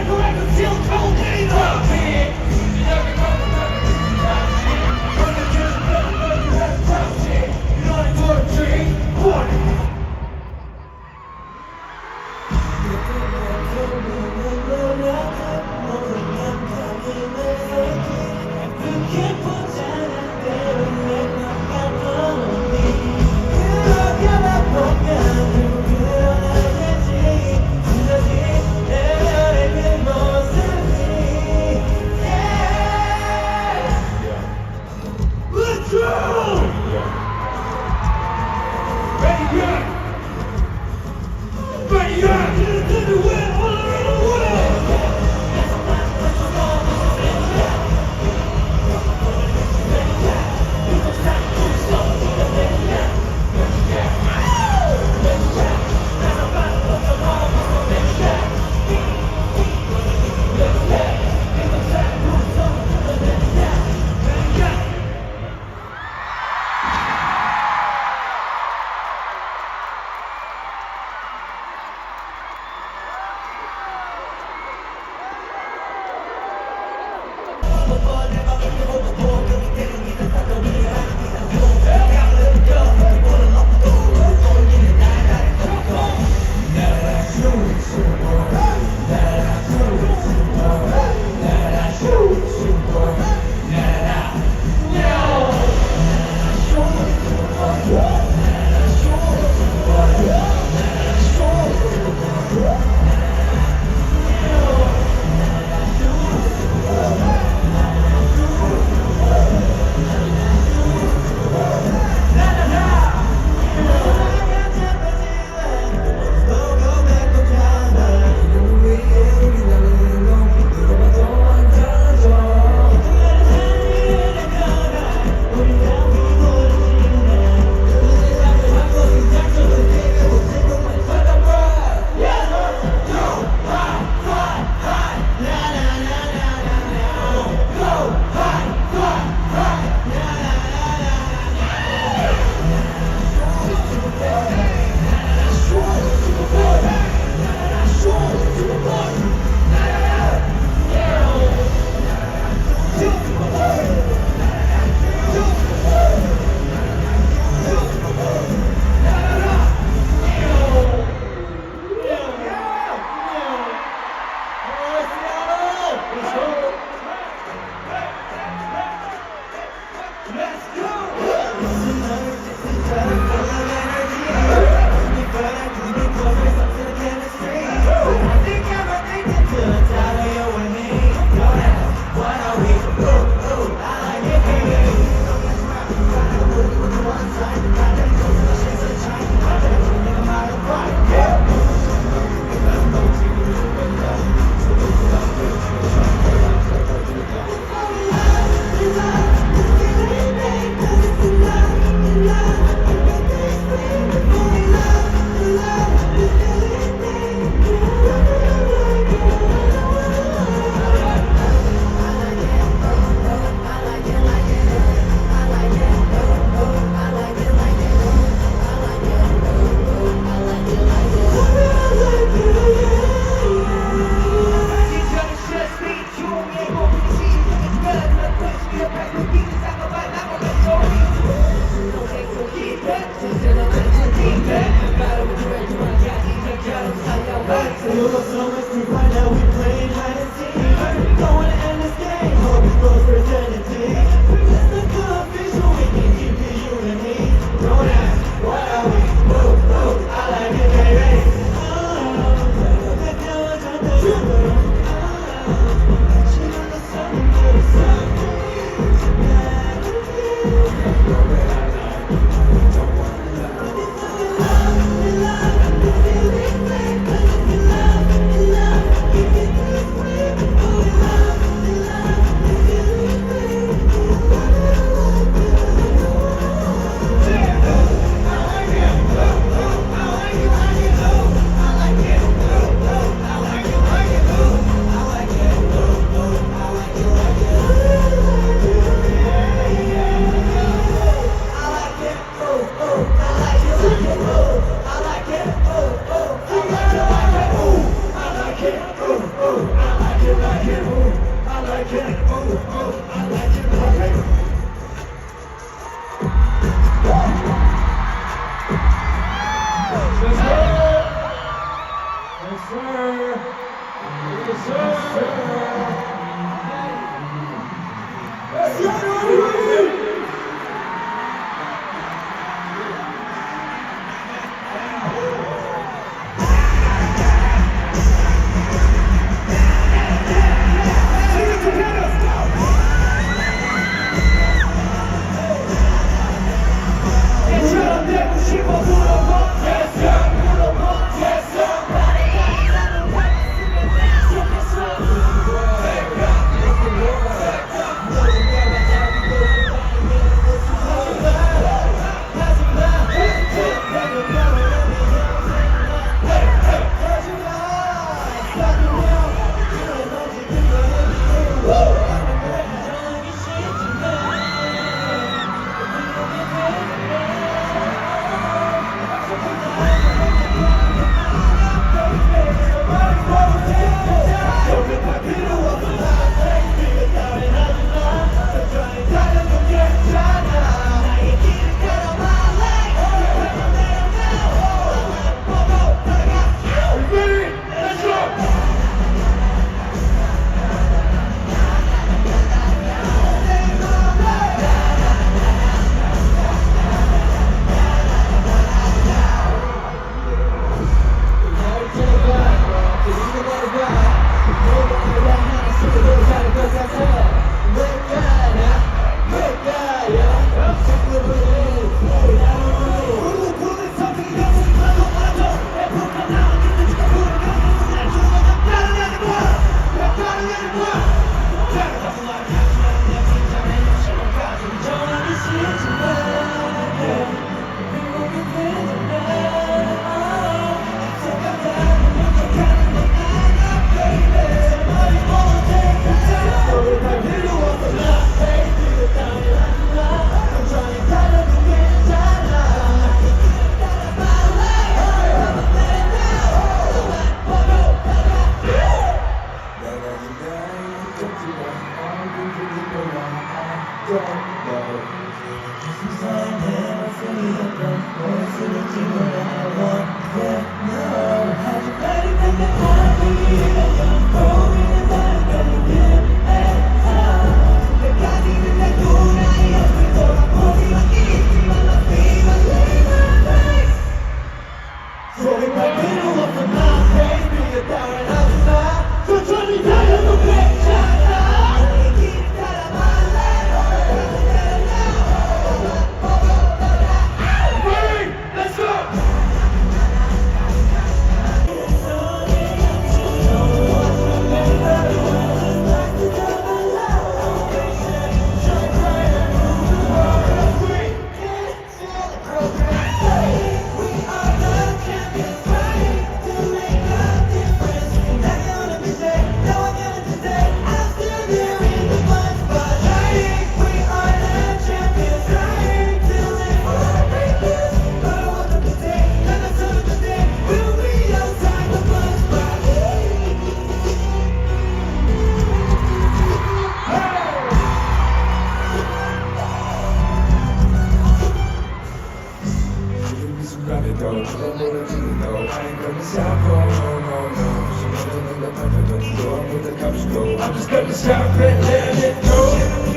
I'm just gonna stop and let it go.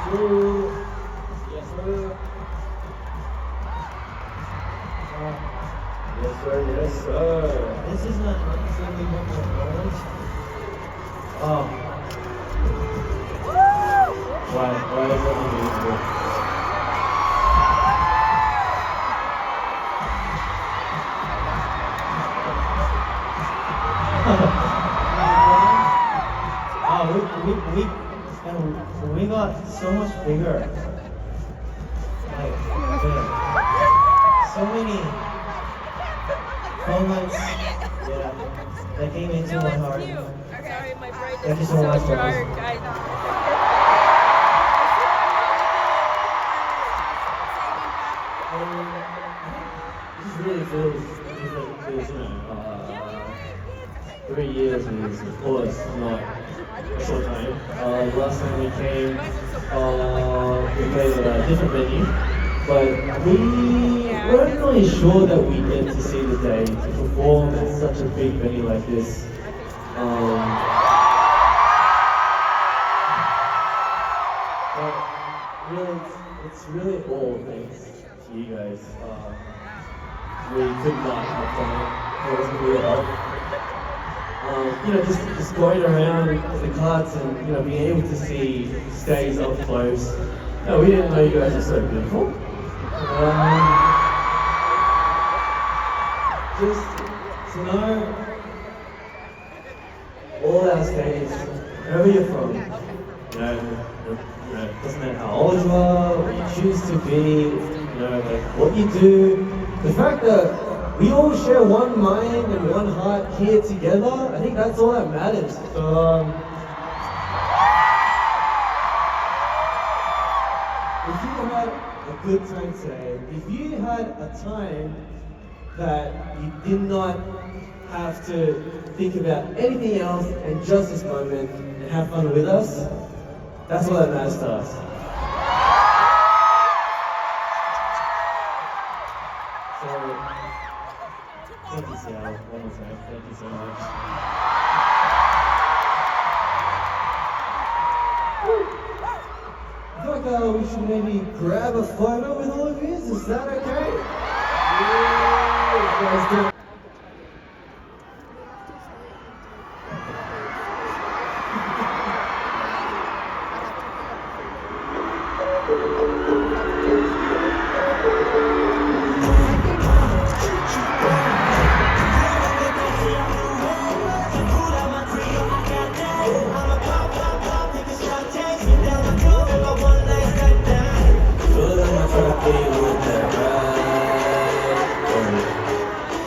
True. Yes, sir. Yes, sir. Yes, sir. This is not necessarily what my knowledge. Oh. Why is that unbelievable? We got so much bigger. Like, so many comments, yeah, that came into my heart. Sorry, my brain Thank you is so much, so guys. dark. This really feels like, you know, 3 years is, of course, not a short time. The last time we came, we played at a different venue, but we weren't really sure that we get to see the day to perform at such a big venue like this. But really, it's really all thanks to you guys. We could not have done it. It wasn't for your help. You know, just going around the carts and, you know, being able to see stays up close. No, we didn't know you guys were so beautiful. Just to know all our stays, wherever you're from, you know, it doesn't matter how old you are, what you choose to be, you know, like what you do. The fact that we all share one mind and one heart here together, I think that's all that matters. So, if you had a good time today, if you had a time that you did not have to think about anything else and just this moment and have fun with us, that's all that matters to us. So, thank you, Seattle, one more time. Thank you so much. I feel like we should maybe grab a photo with all of you. Is that okay? Yeah, guys, do it.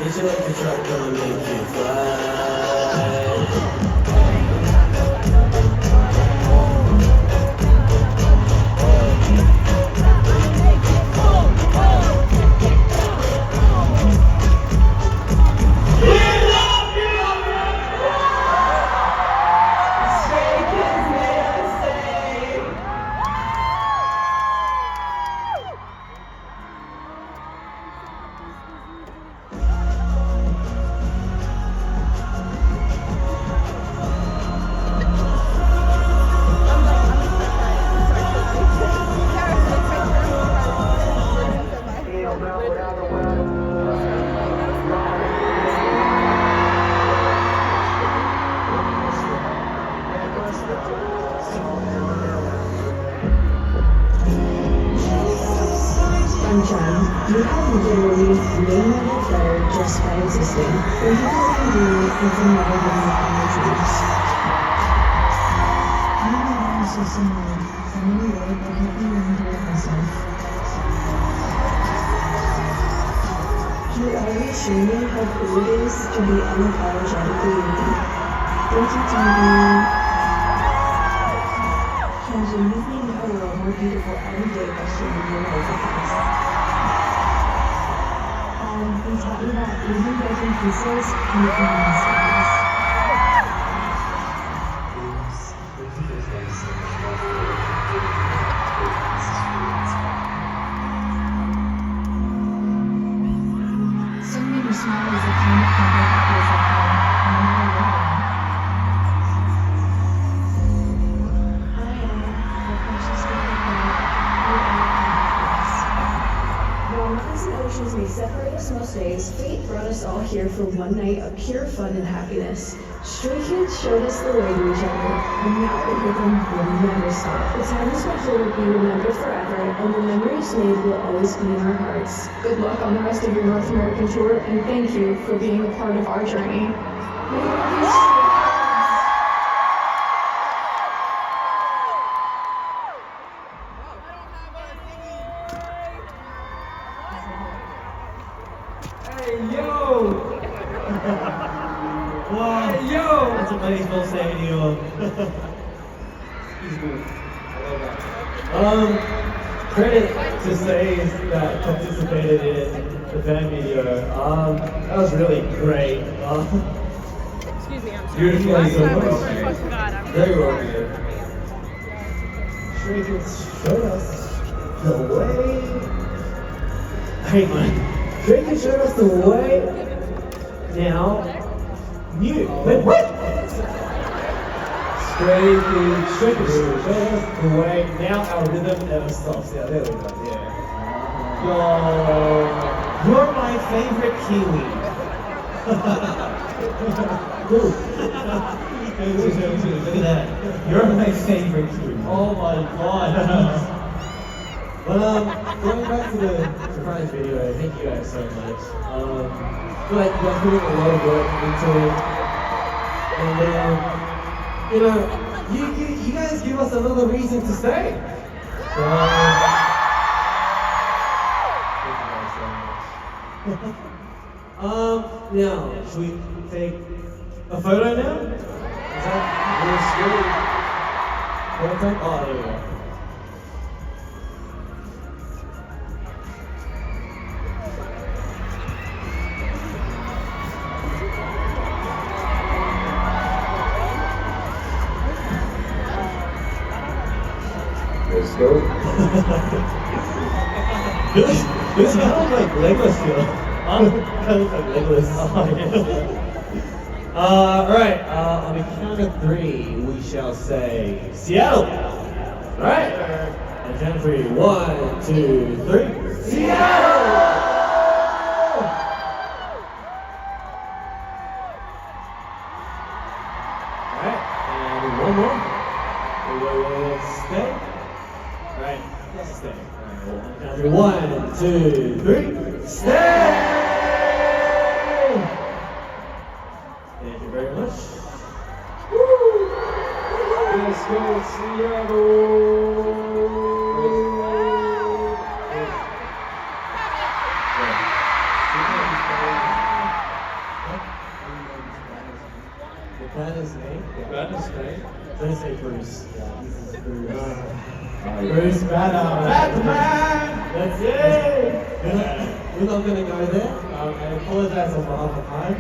Would you like to try to come and make you fly? Sunshine, you have literally made it better just by existing. What you can do is never give up on your dreams. I don't know why I'm so similar. I'm really worried about helping me learn to love myself. You always show me how cool it is to be unapologetically you. Don't you tell me how you make me know a world more beautiful every day by showing you your life. We taught you that even broken pieces can become masterpieces. So many smile is a kind of color that feels like home, no matter where you are. I am the precious little girl. guys, fate brought us all here for one night of pure fun and happiness. Stray Kids showed us the way to each other, and now the rhythm will never stop. The time we spent here will be remembered forever, and the memories made will always be in our hearts. Good luck on the rest of your North American tour, and thank you for being a part of our journey. May all these Hey yo! Wow, Hey yo! that's a baseball stadium. He's good. I love that. Credit to Says that participated in the fan video. That was really great. Excuse me, I'm sorry. Beautiful Last so time I much. forgot. I'm Very well done. Stray Kids showed us the way. Hey man, Stray Kids showed us the way. Now, new. Wait, what? Stray Kids Stray Kids showed us the way. Now our rhythm never stops. Yeah, there we go. Yeah. Yo, you're my favorite Kiwi. Ooh. Look at that. You're my favorite Kiwi. Oh my god. But going back to the surprise video, thank you guys so much. I feel like you guys put in a lot of work into it. And you know, you guys give us another reason to stay. So thank you guys so much. Now, should we take a photo now? Is that photo time? Oh, there we go. Let's go. This kind of like Legolas here. Kind of like Legolas. Alright, on the count of three, we shall say Seattle. Alright? And count of three. 1, 2, 3. Seattle! Alright, and one more. We'll stay. Alright, stay. Alright, count of three. 1, 2, 3. Stay! Thank you very much. Let's go, Seattle! The plan is name? Let me say Bruce. Yeah, this is Bruce. Bruce Banner. Batman! That's it! We're not gonna go there. I apologize on behalf of mine.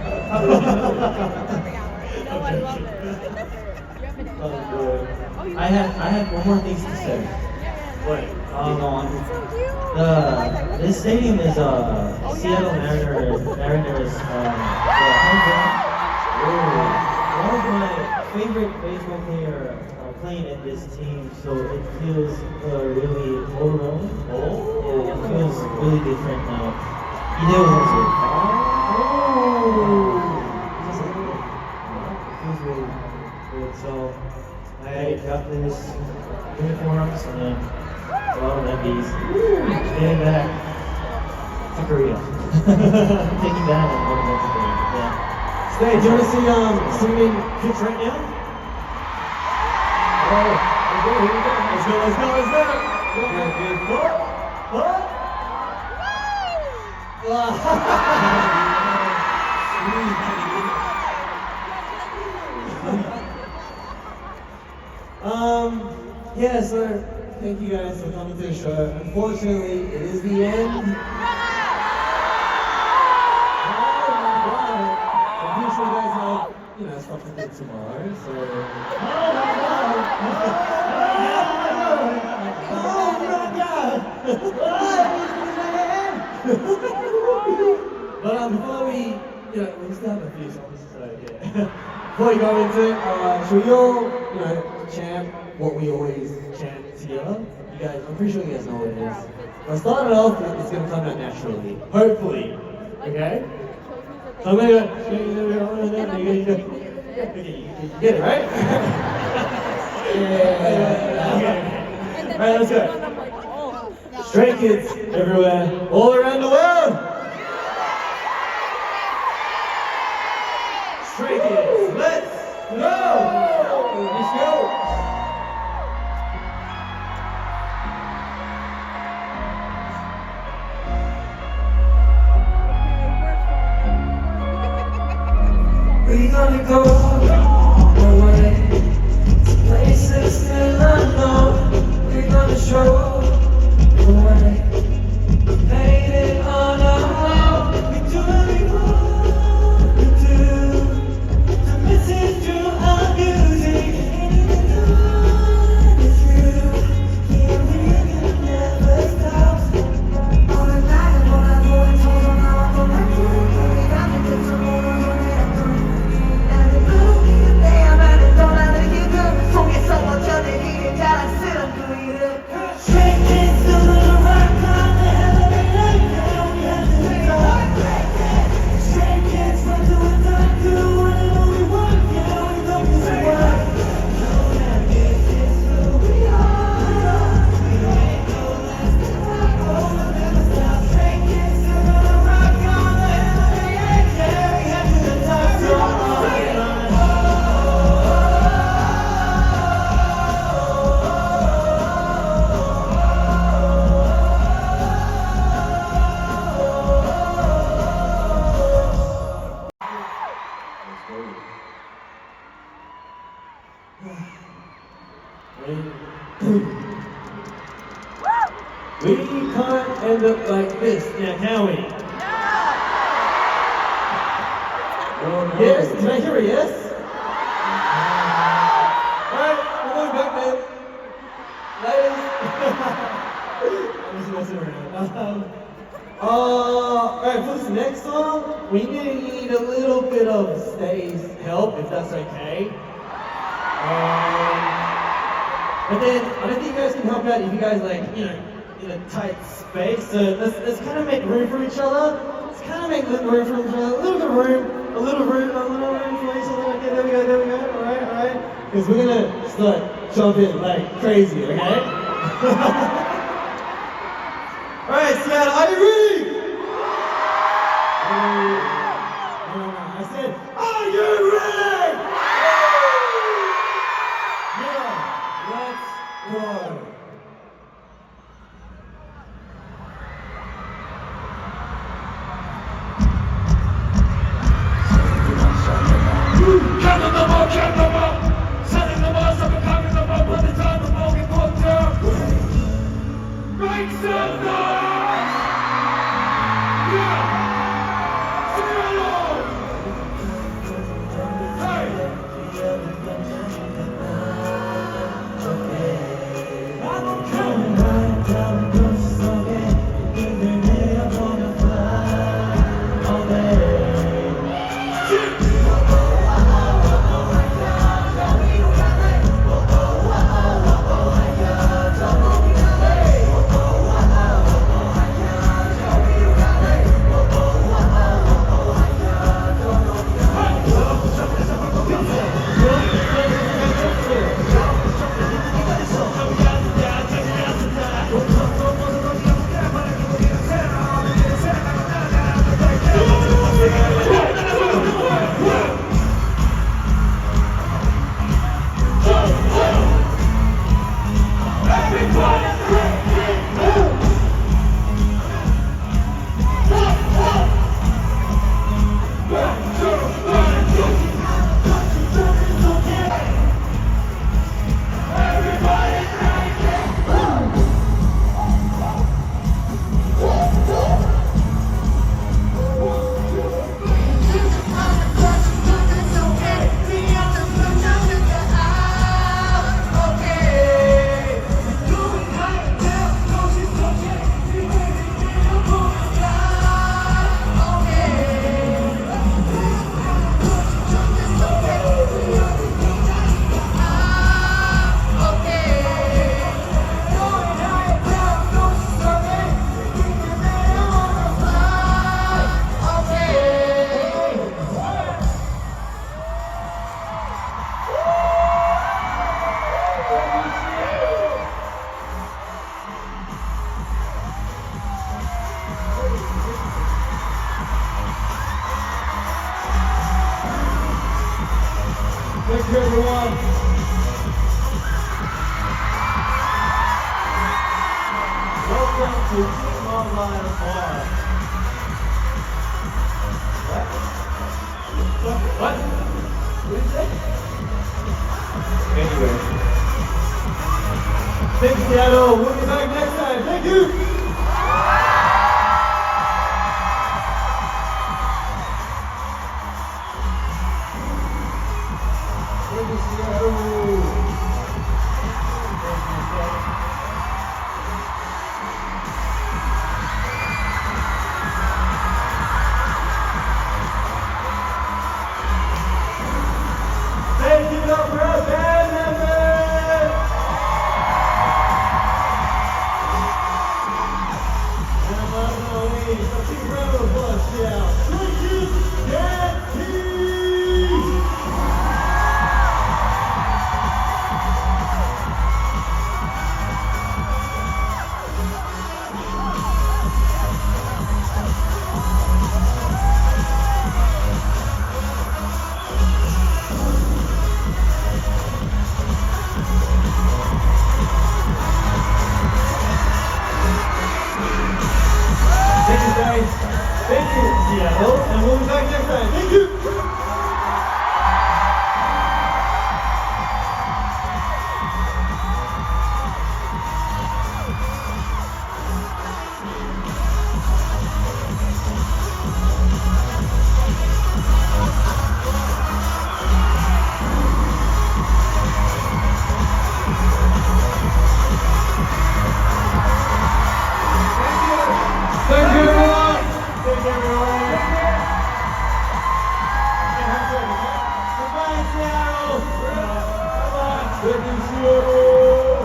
No, I love it. Oh, good. I had one more thing to say. What? This stadium is Seattle Mariners home ground. One of my favorite baseball player playing in this team, so it feels really overwhelming. Yeah, it feels really different now. Hideo Hoshi. It feels really good. So I got this uniforms and a lot of MVs. Getting back to Korea. Taking that and going back to Korea. Yeah. Stay, do you want to see swimming pitch right now? Oh, let's go, here we go. Let's go, let's go, let's go. Good, good. What? Yeah, so thank you guys for coming to the show. Unfortunately, it is the end. I'm pretty sure you guys have, stuff to do tomorrow, so. But before we still have a few songs, so yeah. Before we go into it, should we all, chant what we always chant together? You guys, I'm pretty sure you guys know what it is. I'll start it off, it's gonna come out naturally. Hopefully. Okay? So I'm gonna go. Okay, you get it, right? Yeah. Okay. Alright, let's go. Stray Kids everywhere, all around the world. Stray Kids, let's go! Let's go! We gonna go away to places still unknown. We gonna show away. Made it on our own. We do what we want to do. The message through our music. Anything on is true. Here we can never stop. All the night, all I go and told them how I'm gonna do. We got to get some more. We can't end up like this now, can we? Yes? Did I hear a yes? Alright, we're going back then. Ladies. I'm just messing around. Alright, for this next song, we need a little bit of stage help, if that's okay. But then, I don't think you guys can help out if you guys in a tight space. So let's kind of make room for each other. Let's kind of make room for each other. A little bit of room, a little room for each other. Okay, there we go. Alright. Because we're gonna start jumping like crazy, okay? Alright, Seattle, are you ready? I said, are you ready? Yeah, let's go. Count them all, setting them all, something coming them up, but the time the moment put down. Make some noise! Yeah! Sing along! Hey! I'm coming right down the coast again. Every day I'm gonna fly all day. to T-Mobile Bar. What? What did you say? Anyway. Thanks, Seattle. We'll be back next time. Thank you. Thank you for our band members! And last but not least, a big round of applause to our Stray Kids Dance Team! Thank you guys. Thank you, Seattle. And we'll be back next time. Thank you. Thank you, everyone. Thank you, everyone. Goodbye, Seattle. Bye-bye. Thank you, Seattle.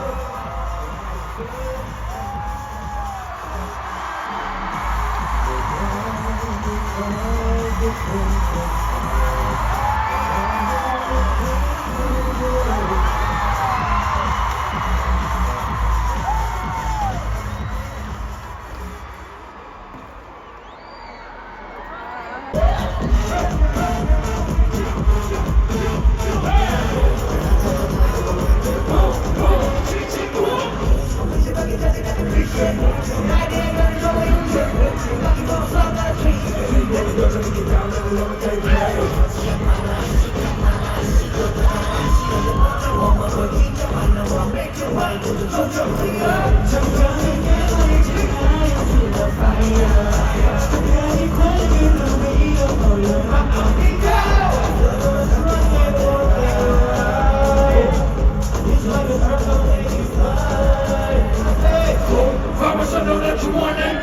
Vamos, I know that you want it.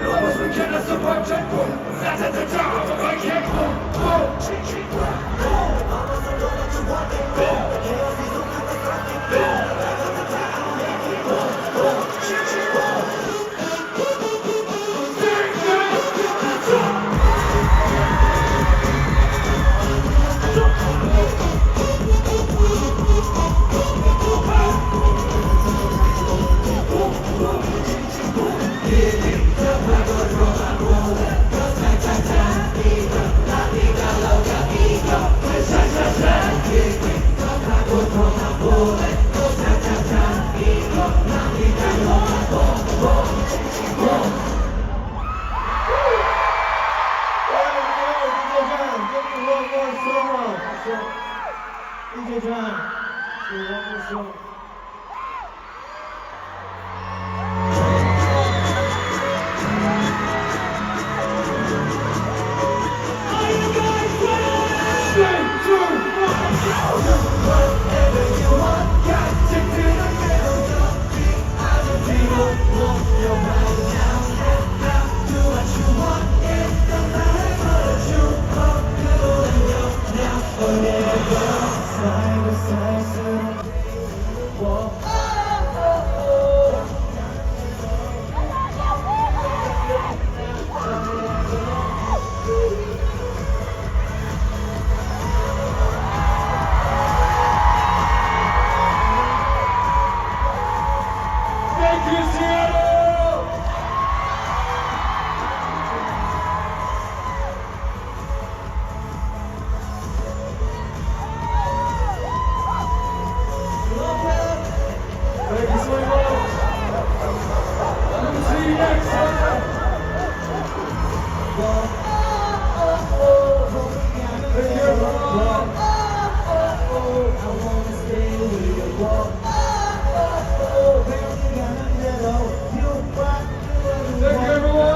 Vamos, we cannot survive. That's at the top of my cake. DJ John, do one more song. Are you guys ready? 3, 2, 1. Whatever you want, got to do the middle. Don't be out of people. Walk your body down. Do what you want. It don't matter what you want. Good and go now forever. Side by side, so walk. Thank you, Seattle! Thank you so much. See you next I wanna stay with you. 변해가는 대로 you rock, Thank you, everyone.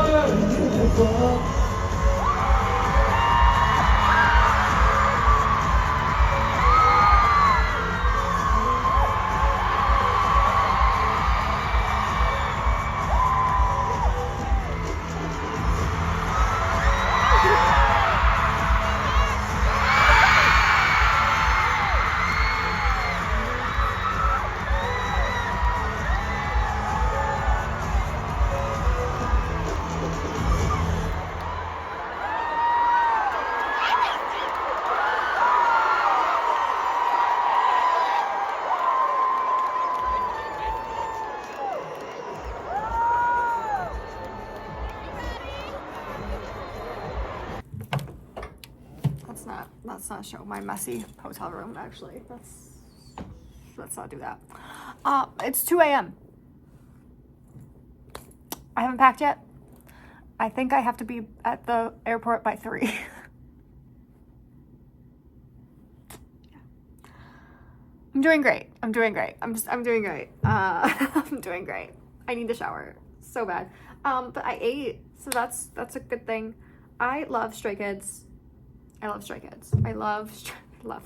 Let's not show my messy hotel room, actually. Let's not do that. It's 2 a.m. I haven't packed yet. I think I have to be at the airport by 3. I'm doing great. I'm doing great. I'm doing great. I'm doing great. I need to shower so bad. But I ate, so that's a good thing. I love Stray Kids. I love Stray Kids. I love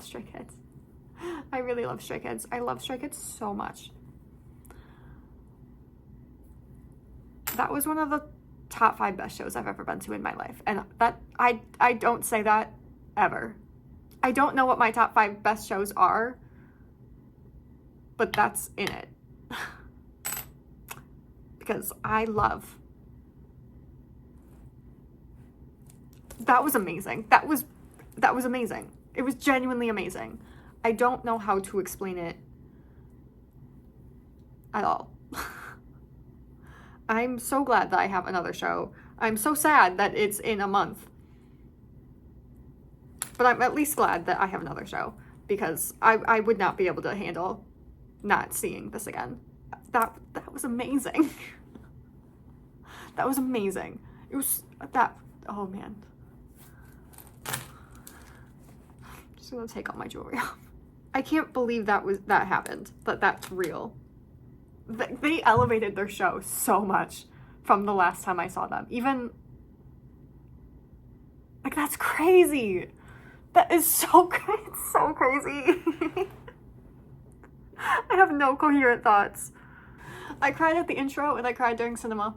Stray Kids. I really love Stray Kids. I love Stray Kids so much. That was one of the top 5 best shows I've ever been to in my life. And that I don't say that ever. I don't know what my top 5 best shows are, but that's in it. Because I love. That was amazing. That was amazing. It was genuinely amazing. I don't know how to explain it at all. I'm so glad that I have another show. I'm so sad that it's in a month. But I'm at least glad that I have another show, because I would not be able to handle not seeing this again. That was amazing. That was amazing. It was that, oh man. I'm just gonna take all my jewelry off. I can't believe that happened, but that's real. They elevated their show so much from the last time I saw them. Even, like, that's crazy. That is so crazy. I have no coherent thoughts. I cried at the intro and I cried during cinema.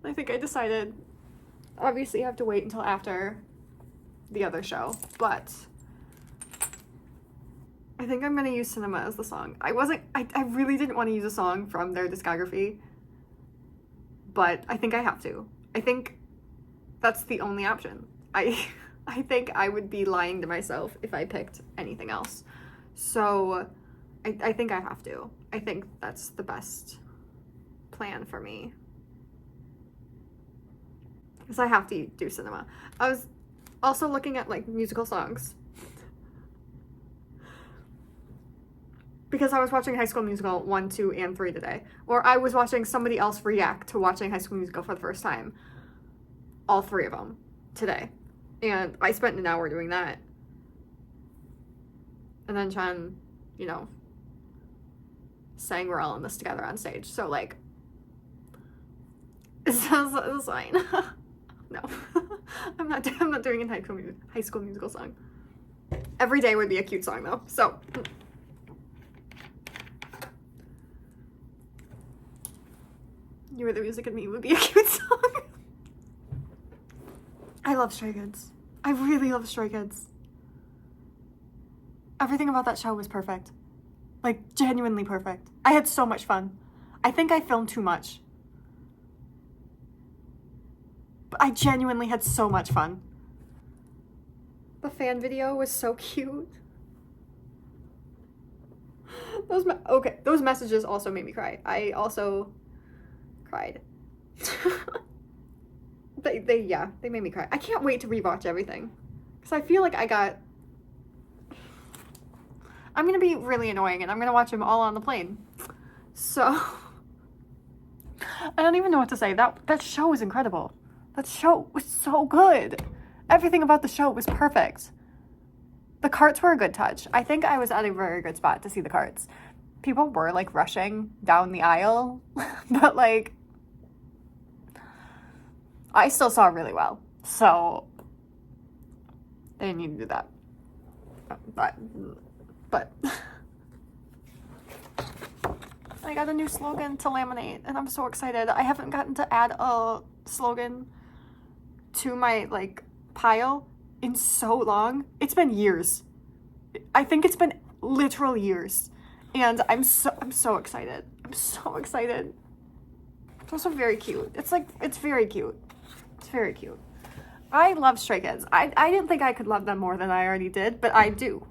I think I decided, obviously you have to wait until after the other show, but I think I'm gonna use Cinema as the song. I really didn't want to use a song from their discography, but I think I have to. I think that's the only option. I think I would be lying to myself if I picked anything else. So I think I have to. I think that's the best plan for me. Because I have to do Cinema. I was also looking at, like, musical songs. Because I was watching High School Musical 1, 2, and 3 today. Or I was watching somebody else react to watching High School Musical for the first time. All 3 of them today. And I spent an hour doing that. And then Chen, you know, sang We're All in This Together on stage. So, like, it's fine. No. I'm not doing a High School Musical song. Every day would be a cute song, though. So, You Were the Music and Me would be a cute song. I love Stray Kids. I really love Stray Kids. Everything about that show was perfect. Like, genuinely perfect. I had so much fun. I think I filmed too much. But I genuinely had so much fun. The fan video was so cute. Those messages also made me cry. I also cried. They made me cry. I can't wait to rewatch everything. Because I feel like I'm going to be really annoying and I'm going to watch them all on the plane. So, I don't even know what to say. That show was incredible. That show was so good. Everything about the show was perfect. The carts were a good touch. I think I was at a very good spot to see the carts. People were like rushing down the aisle, but like I still saw really well. So they didn't need to do that. But I got a new slogan to laminate and I'm so excited. I haven't gotten to add a slogan to my like pile in so long. It's been years. I think it's been literal years. And I'm so excited. I'm so excited. It's also very cute. It's very cute. It's very cute. I love Stray Kids. I didn't think I could love them more than I already did, but I do.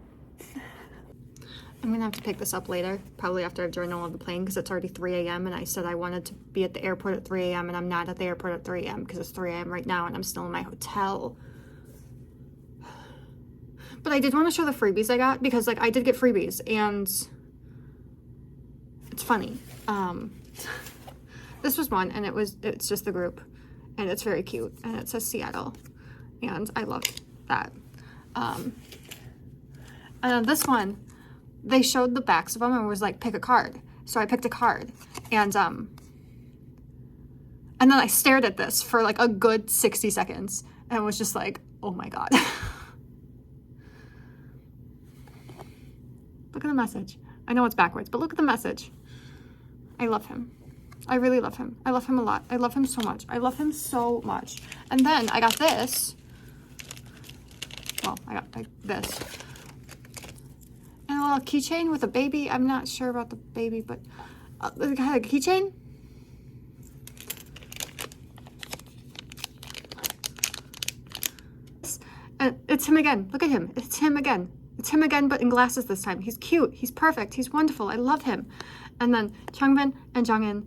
I'm gonna have to pick this up later, probably after I've journaled on the plane, because it's already 3 a.m. and I said I wanted to be at the airport at 3 a.m. and I'm not at the airport at 3 a.m. because it's 3 a.m. right now and I'm still in my hotel. But I did want to show the freebies I got, because like I did get freebies and it's funny. This was one and it's just the group and it's very cute and it says Seattle and I love that. And then this one, they showed the backs of them and was like, pick a card. So I picked a card and then I stared at this for like a good 60 seconds and was just like, oh my God. Look at the message. I know it's backwards, but look at the message. I love him. I really love him. I love him a lot. I love him so much. I love him so much. And then I got this. Well, I got like this. And a little keychain with a baby. I'm not sure about the baby, but it had a keychain. And it's him again. Look at him. It's him again. It's him again, but in glasses this time. He's cute. He's perfect. He's wonderful. I love him. And then Changbin and Jongin,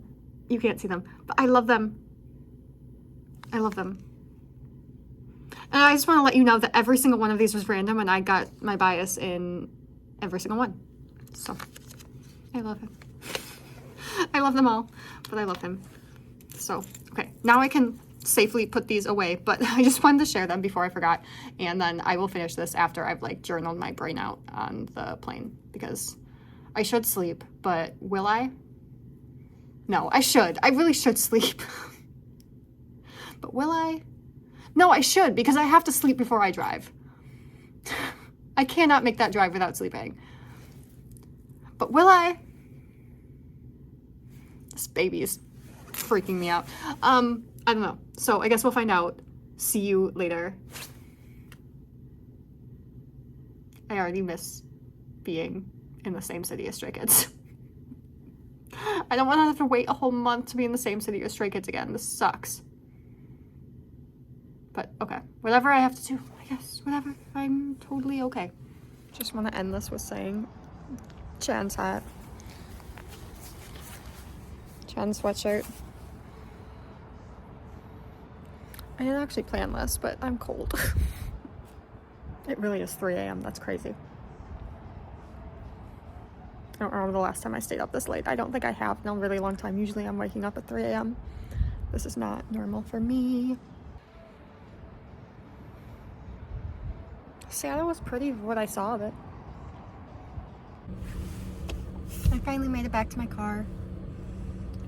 you can't see them, but I love them. I love them. And I just want to let you know that every single one of these was random and I got my bias in every single one. So, I love him. I love them all, but I love him. So, okay, now I can safely put these away, but I just wanted to share them before I forgot. And then I will finish this after I've like journaled my brain out on the plane, because I should sleep, but will I? No, I should. I really should sleep. But will I? No, I should, because I have to sleep before I drive. I cannot make that drive without sleeping. But will I? This baby is freaking me out. I don't know. So I guess we'll find out. See you later. I already miss being in the same city as Stray Kids. I don't want to have to wait a whole month to be in the same city as Stray Kids again. This sucks. But okay, whatever I have to do, I guess, whatever. I'm totally okay. Just want to end this with saying Chan's hat. Chan's sweatshirt. I didn't actually plan this, but I'm cold. It really is 3 a.m. That's crazy. I don't remember the last time I stayed up this late. I don't think I have in a really long time. Usually I'm waking up at 3 a.m. This is not normal for me. Seattle was pretty what I saw of it. I finally made it back to my car.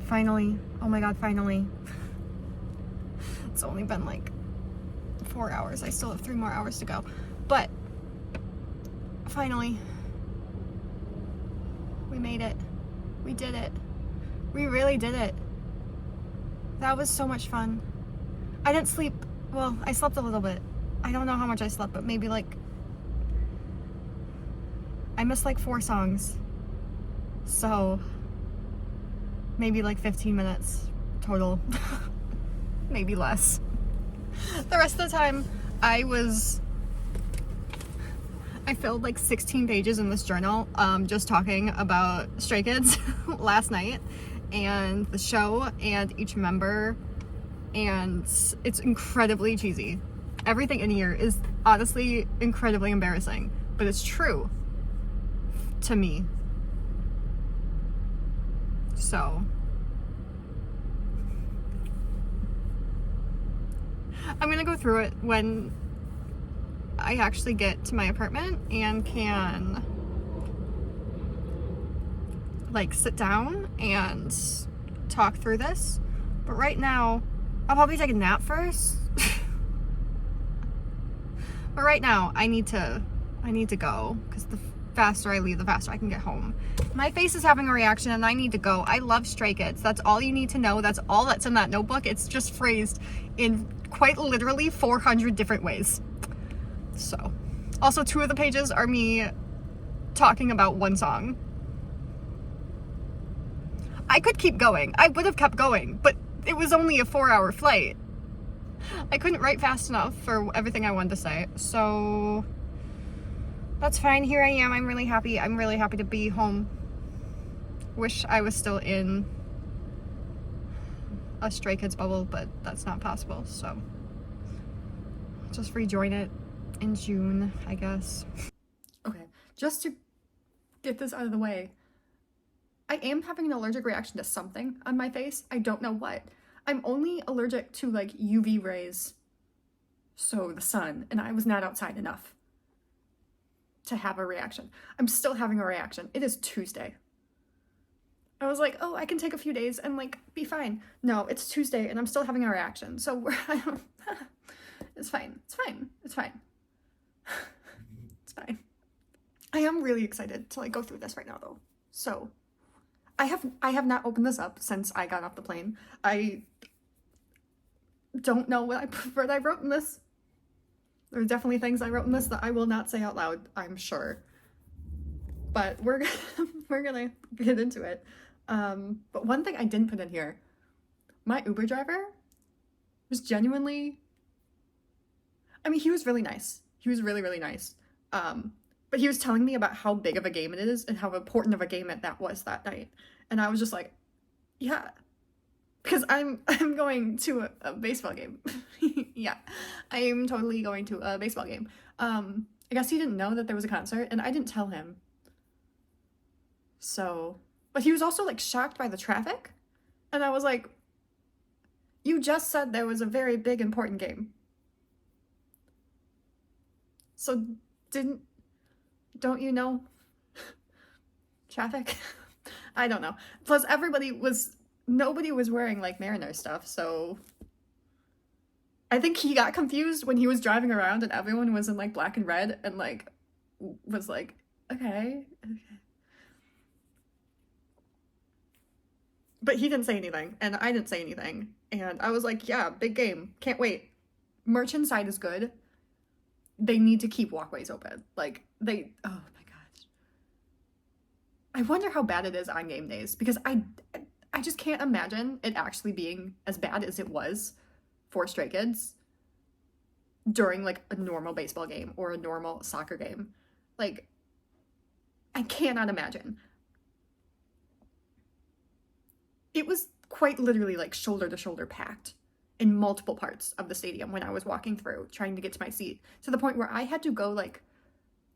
Finally. Oh my God, finally. It's only been like 4 hours. I still have 3 more hours to go. But finally, we made it. We did it. We really did it. That was so much fun. I didn't sleep. Well, I slept a little bit. I don't know how much I slept, but maybe like, I missed like 4 songs. So maybe like 15 minutes total. Maybe less. The rest of the time I filled like 16 pages in this journal just talking about Stray Kids last night and the show and each member, and it's incredibly cheesy. Everything in here is honestly incredibly embarrassing, but it's true to me. So I'm gonna go through it when I actually get to my apartment and can like sit down and talk through this. But right now, I'll probably take a nap first. But right now, I need to go because the faster I leave, the faster I can get home. My face is having a reaction and I need to go. I love Stray Kids. That's all you need to know. That's all that's in that notebook. It's just phrased in quite literally 400 different ways. So, also 2 of the pages are me talking about one song. I could keep going. I would have kept going, but it was only a 4-hour flight. I couldn't write fast enough for everything I wanted to say, so that's fine. Here I am. I'm really happy. I'm really happy to be home. Wish I was still in a Stray Kids bubble, but that's not possible, so just rejoin it in June, I guess. Okay, just to get this out of the way, I am having an allergic reaction to something on my face. I don't know what. I'm only allergic to like UV rays, so the sun, and I was not outside enough to have a reaction. I'm still having a reaction. It is Tuesday. I was like, oh, I can take a few days and like be fine. No, it's Tuesday and I'm still having a reaction. So it's fine. It's fine. It's fine. It's fine. I am really excited to like go through this right now though. So I have not opened this up since I got off the plane. I don't know what I wrote in this. There are definitely things I wrote in this that I will not say out loud, I'm sure. But we're gonna get into it. But one thing I didn't put in here, my Uber driver was genuinely, I mean, he was really nice. He was really, really nice. But he was telling me about how big of a game it is and how important of a game that was that night. And I was just like, yeah, because I'm going to a baseball game. Yeah, I am totally going to a baseball game. I guess he didn't know that there was a concert and I didn't tell him. So, but he was also like shocked by the traffic. And I was like, you just said there was a very big important game. So don't you know traffic? I don't know. Plus nobody was wearing like Mariner stuff, so I think he got confused when he was driving around and everyone was in like black and red and like was like, okay. But he didn't say anything and I didn't say anything and I was like, yeah, big game, can't wait. Merch inside is good. They need to keep walkways open. Like oh my gosh. I wonder how bad it is on game days because I just can't imagine it actually being as bad as it was for Stray Kids during like a normal baseball game or a normal soccer game. Like, I cannot imagine. It was quite literally like shoulder to shoulder packed in multiple parts of the stadium when I was walking through trying to get to my seat, to the point where I had to go like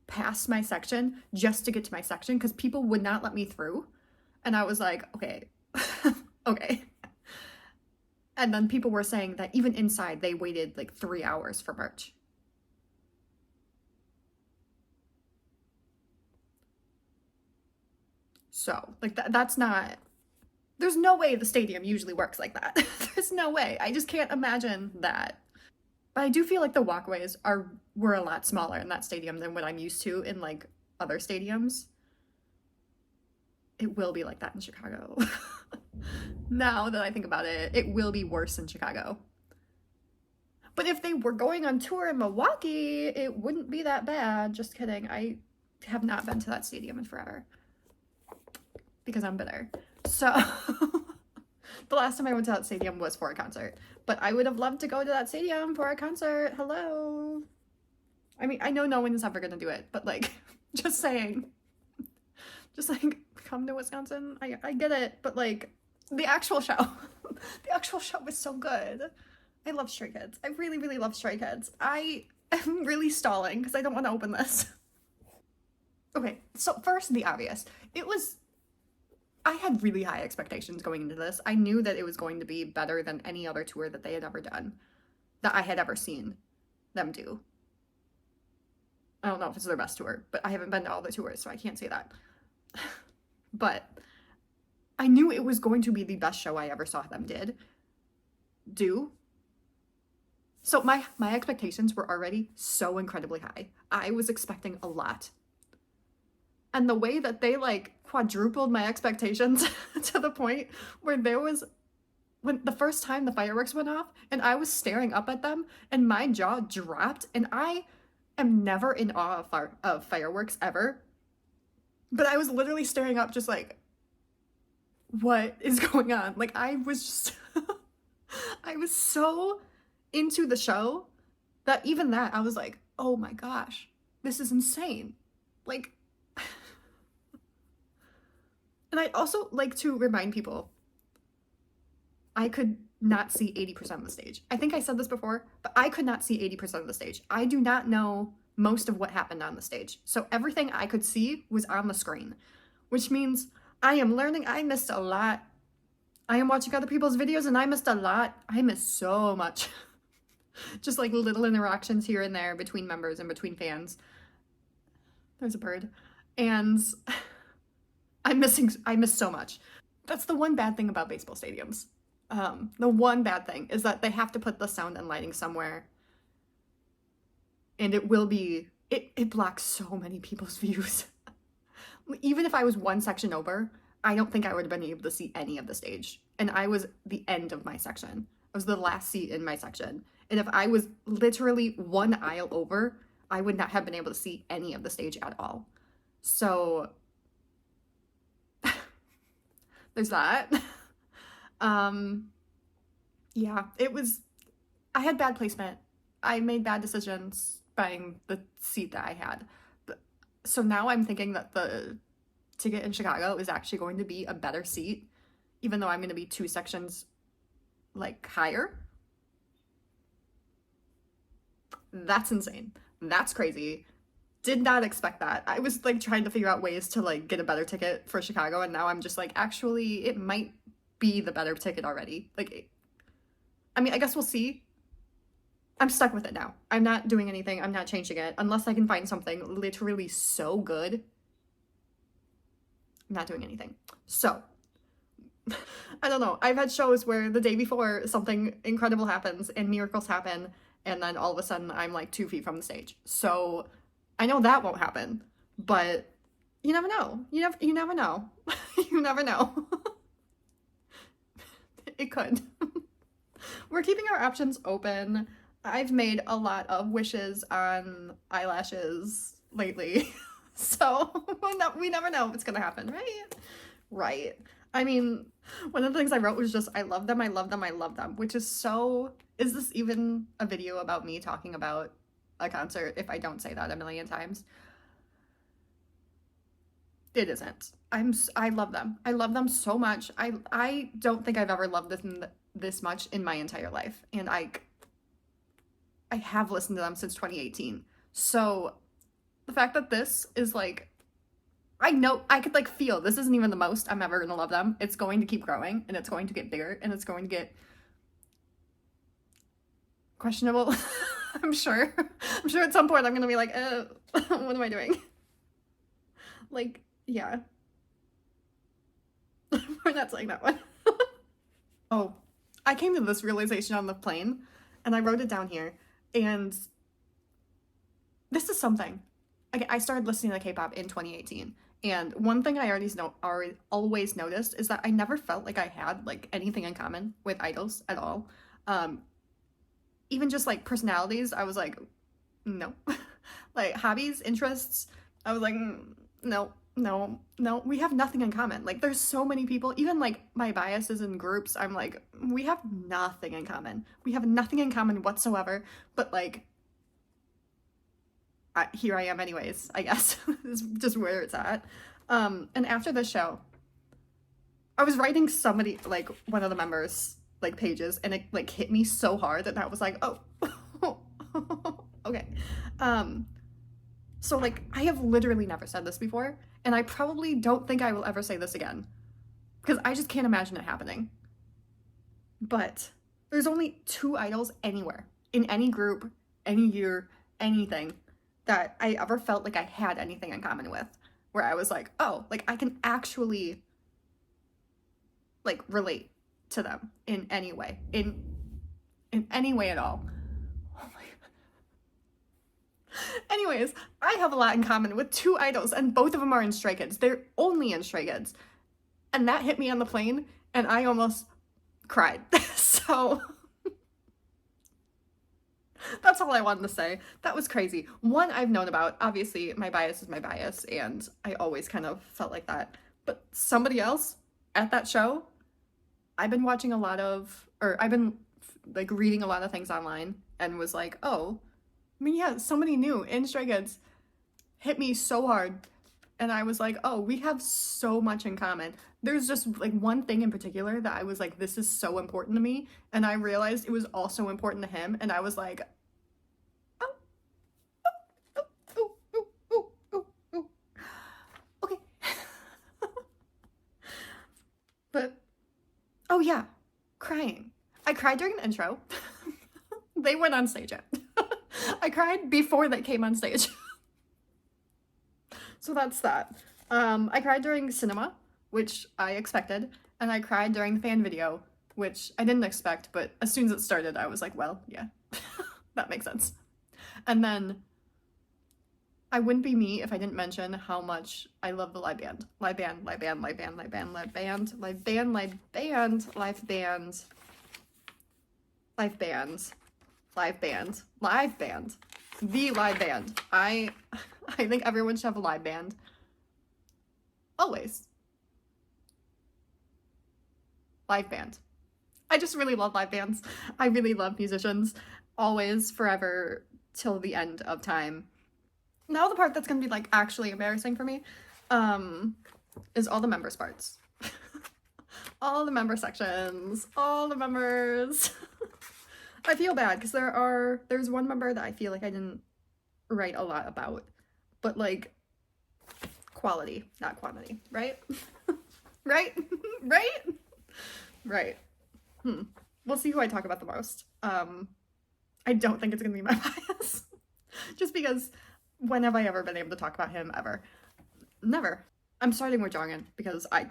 past my section just to get to my section because people would not let me through. And I was like, okay, okay. And then people were saying that even inside they waited like 3 hours for merch. So like that's not, there's no way the stadium usually works like that. There's no way. I just can't imagine that. But I do feel like the walkways were a lot smaller in that stadium than what I'm used to in like other stadiums. It will be like that in Chicago. Now that I think about it, it will be worse in Chicago. But if they were going on tour in Milwaukee, it wouldn't be that bad. Just kidding. I have not been to that stadium in forever because I'm bitter. So the last time I went to that stadium was for a concert, but I would have loved to go to that stadium for a concert. Hello. I mean, I know no one is ever going to do it, but like, just saying, just like come to Wisconsin. I get it, but like the actual show, the actual show was so good. I love Stray Kids. I really, really love Stray Kids. I am really stalling because I don't want to open this. Okay, so first, the obvious. I had really high expectations going into this. I knew that it was going to be better than any other tour that they had ever done. that I had ever seen them do. I don't know if it's their best tour, but I haven't been to all the tours, so I can't say that. But I knew it was going to be the best show I ever saw them do. So my expectations were already so incredibly high. I was expecting a lot. And the way that they like quadrupled my expectations to the point where when the first time the fireworks went off and I was staring up at them and my jaw dropped, and I am never in awe of fireworks ever. But I was literally staring up just like, what is going on? Like I was just, I was so into the show that even that I was like, oh my gosh, this is insane. Like, and I'd also like to remind people, I could not see 80% of the stage. I think I said this before, but I could not see 80% of the stage. I do not know most of what happened on the stage. So everything I could see was on the screen, which means I am learning. I missed a lot. I am watching other people's videos and I missed a lot. I missed so much. Just like little interactions here and there between members and between fans. There's a bird. And I miss so much. That's the one bad thing about baseball stadiums. The one bad thing is that they have to put the sound and lighting somewhere. And it blocks so many people's views. Even if I was one section over, I don't think I would have been able to see any of the stage. And I was the end of my section. I was the last seat in my section. And if I was literally one aisle over, I would not have been able to see any of the stage at all. So there's that. Yeah, I had bad placement. I made bad decisions buying the seat that I had. So now I'm thinking that the ticket in Chicago is actually going to be a better seat, even though I'm going to be 2 sections like higher. That's insane. That's crazy. Did not expect that. I was like trying to figure out ways to like get a better ticket for Chicago, and now I'm just like, actually, it might be the better ticket already. Like, I mean, I guess we'll see. I'm stuck with it now. I'm not doing anything. I'm not changing it unless I can find something literally so good. I'm not doing anything. So, I don't know. I've had shows where the day before something incredible happens and miracles happen, and then all of a sudden I'm like 2 feet from the stage. So I know that won't happen, but you never know. You never know. You never know. It could. We're keeping our options open. I've made a lot of wishes on eyelashes lately. So we never know if it's gonna happen, right? Right. I mean, one of the things I wrote was just, I love them, I love them, I love them, which is so, is this even a video about me talking about a concert if I don't say that a million times? It isn't. I love them. I love them so much. I don't think I've ever loved this much in my entire life. And I have listened to them since 2018. So the fact that this is like, I know, I could like feel this isn't even the most I'm ever gonna love them. It's going to keep growing and it's going to get bigger and it's going to get questionable. I'm sure at some point I'm gonna be like, what am I doing? Like, yeah. We're not saying that one. Oh, I came to this realization on the plane and I wrote it down here, and this is something. I started listening to K-pop in 2018, and one thing I always noticed is that I never felt like I had like anything in common with idols at all. Even just like personalities, I was like, no. Like hobbies, interests, I was like, no, we have nothing in common. Like there's so many people, even like my biases in groups, I'm like, we have nothing in common. We have nothing in common whatsoever, but like, here I am anyways, I guess. Is just where it's at. And after the show, I was writing somebody, like one of the members, like pages, and it like hit me so hard that I was like, oh, okay. So like, I have literally never said this before, and I probably don't think I will ever say this again, because I just can't imagine it happening. But there's only 2 idols anywhere in any group, any year, anything that I ever felt like I had anything in common with, where I was like, oh, like I can actually like relate to them in any way, in any way at all. Oh my god. Anyways, I have a lot in common with 2 idols, and both of them are in Stray Kids. They're only in Stray Kids. And that hit me on the plane, and I almost cried. So that's all I wanted to say. That was crazy. One I've known about. Obviously, my bias is my bias, and I always kind of felt like that. But somebody else at that show, I've been watching a lot of, or I've been like reading a lot of things online, and was like, oh, I mean, yeah, somebody new in Stray Kids hit me so hard. And I was like, oh, we have so much in common. There's just like one thing in particular that I was like, this is so important to me. And I realized it was also important to him. And I was like, oh, oh, oh, oh, oh, oh, oh. Okay. But, oh yeah, crying. I cried during the intro. They went on stage yet. I cried before they came on stage. So that's that. I cried during cinema, which I expected, and I cried during the fan video, which I didn't expect, but as soon as it started, I was like, well, yeah, that makes sense. And then I wouldn't be me if I didn't mention how much I love the live band. Live band, live band, live band, live band, live band, live band, live band, live band, live band, live band, live band, the live band. I think everyone should have a live band. Always. Live band. I just really love live bands. I really love musicians. Always, forever, till the end of time. Now the part that's gonna be like actually embarrassing for me is all the members parts. All the member sections, all the members. I feel bad because there's one member that I feel like I didn't write a lot about, but like quality, not quantity, right? Right? Right? Right. We'll see who I talk about the most. I don't think it's gonna be my bias. Just because when have I ever been able to talk about him ever? Never. I'm starting with Jongin because I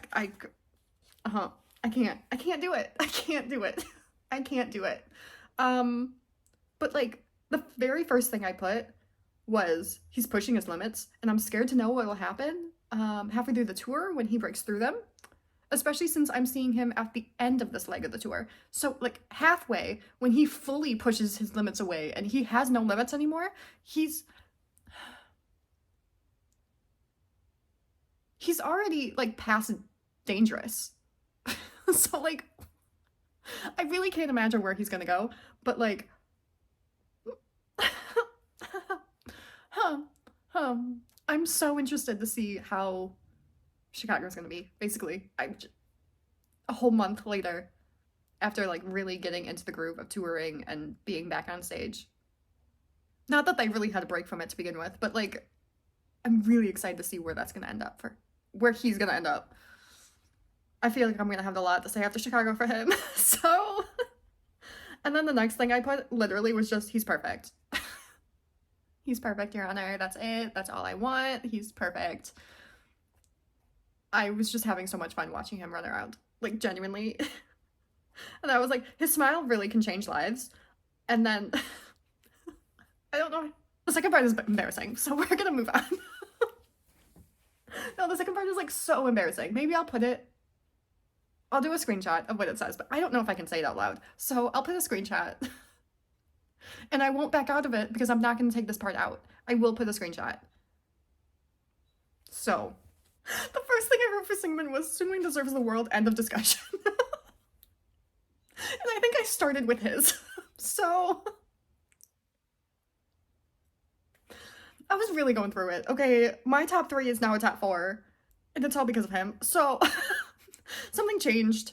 can't do it. I can't do it. I can't do it. But like the very first thing I put was he's pushing his limits, and I'm scared to know what will happen halfway through the tour when he breaks through them, especially since I'm seeing him at the end of this leg of the tour. So like halfway, when he fully pushes his limits away and he has no limits anymore, he's already like past dangerous. So like I really can't imagine where he's gonna go, but like I'm so interested to see how Chicago's gonna be. Basically, a whole month later, after like really getting into the groove of touring and being back on stage. Not that they really had a break from it to begin with, but like I'm really excited to see where that's gonna end up, for where he's gonna end up. I feel like I'm gonna have a lot to say after Chicago for him. So, and then the next thing I put literally was just, he's perfect. He's perfect, Your Honor. That's it. That's all I want. He's perfect. I was just having so much fun watching him run around, like genuinely. And I was like, his smile really can change lives. And then, I don't know. The second part is embarrassing, so we're gonna move on. No, the second part is like so embarrassing. Maybe I'll do a screenshot of what it says, but I don't know if I can say it out loud. So I'll put a screenshot. And I won't back out of it because I'm not going to take this part out. I will put a screenshot. So, the first thing I wrote for Seungmin was, Seungmin deserves the world, end of discussion. And I think I started with his. So, I was really going through it. Okay, my top 3 is now a top 4. And it's all because of him. So, something changed.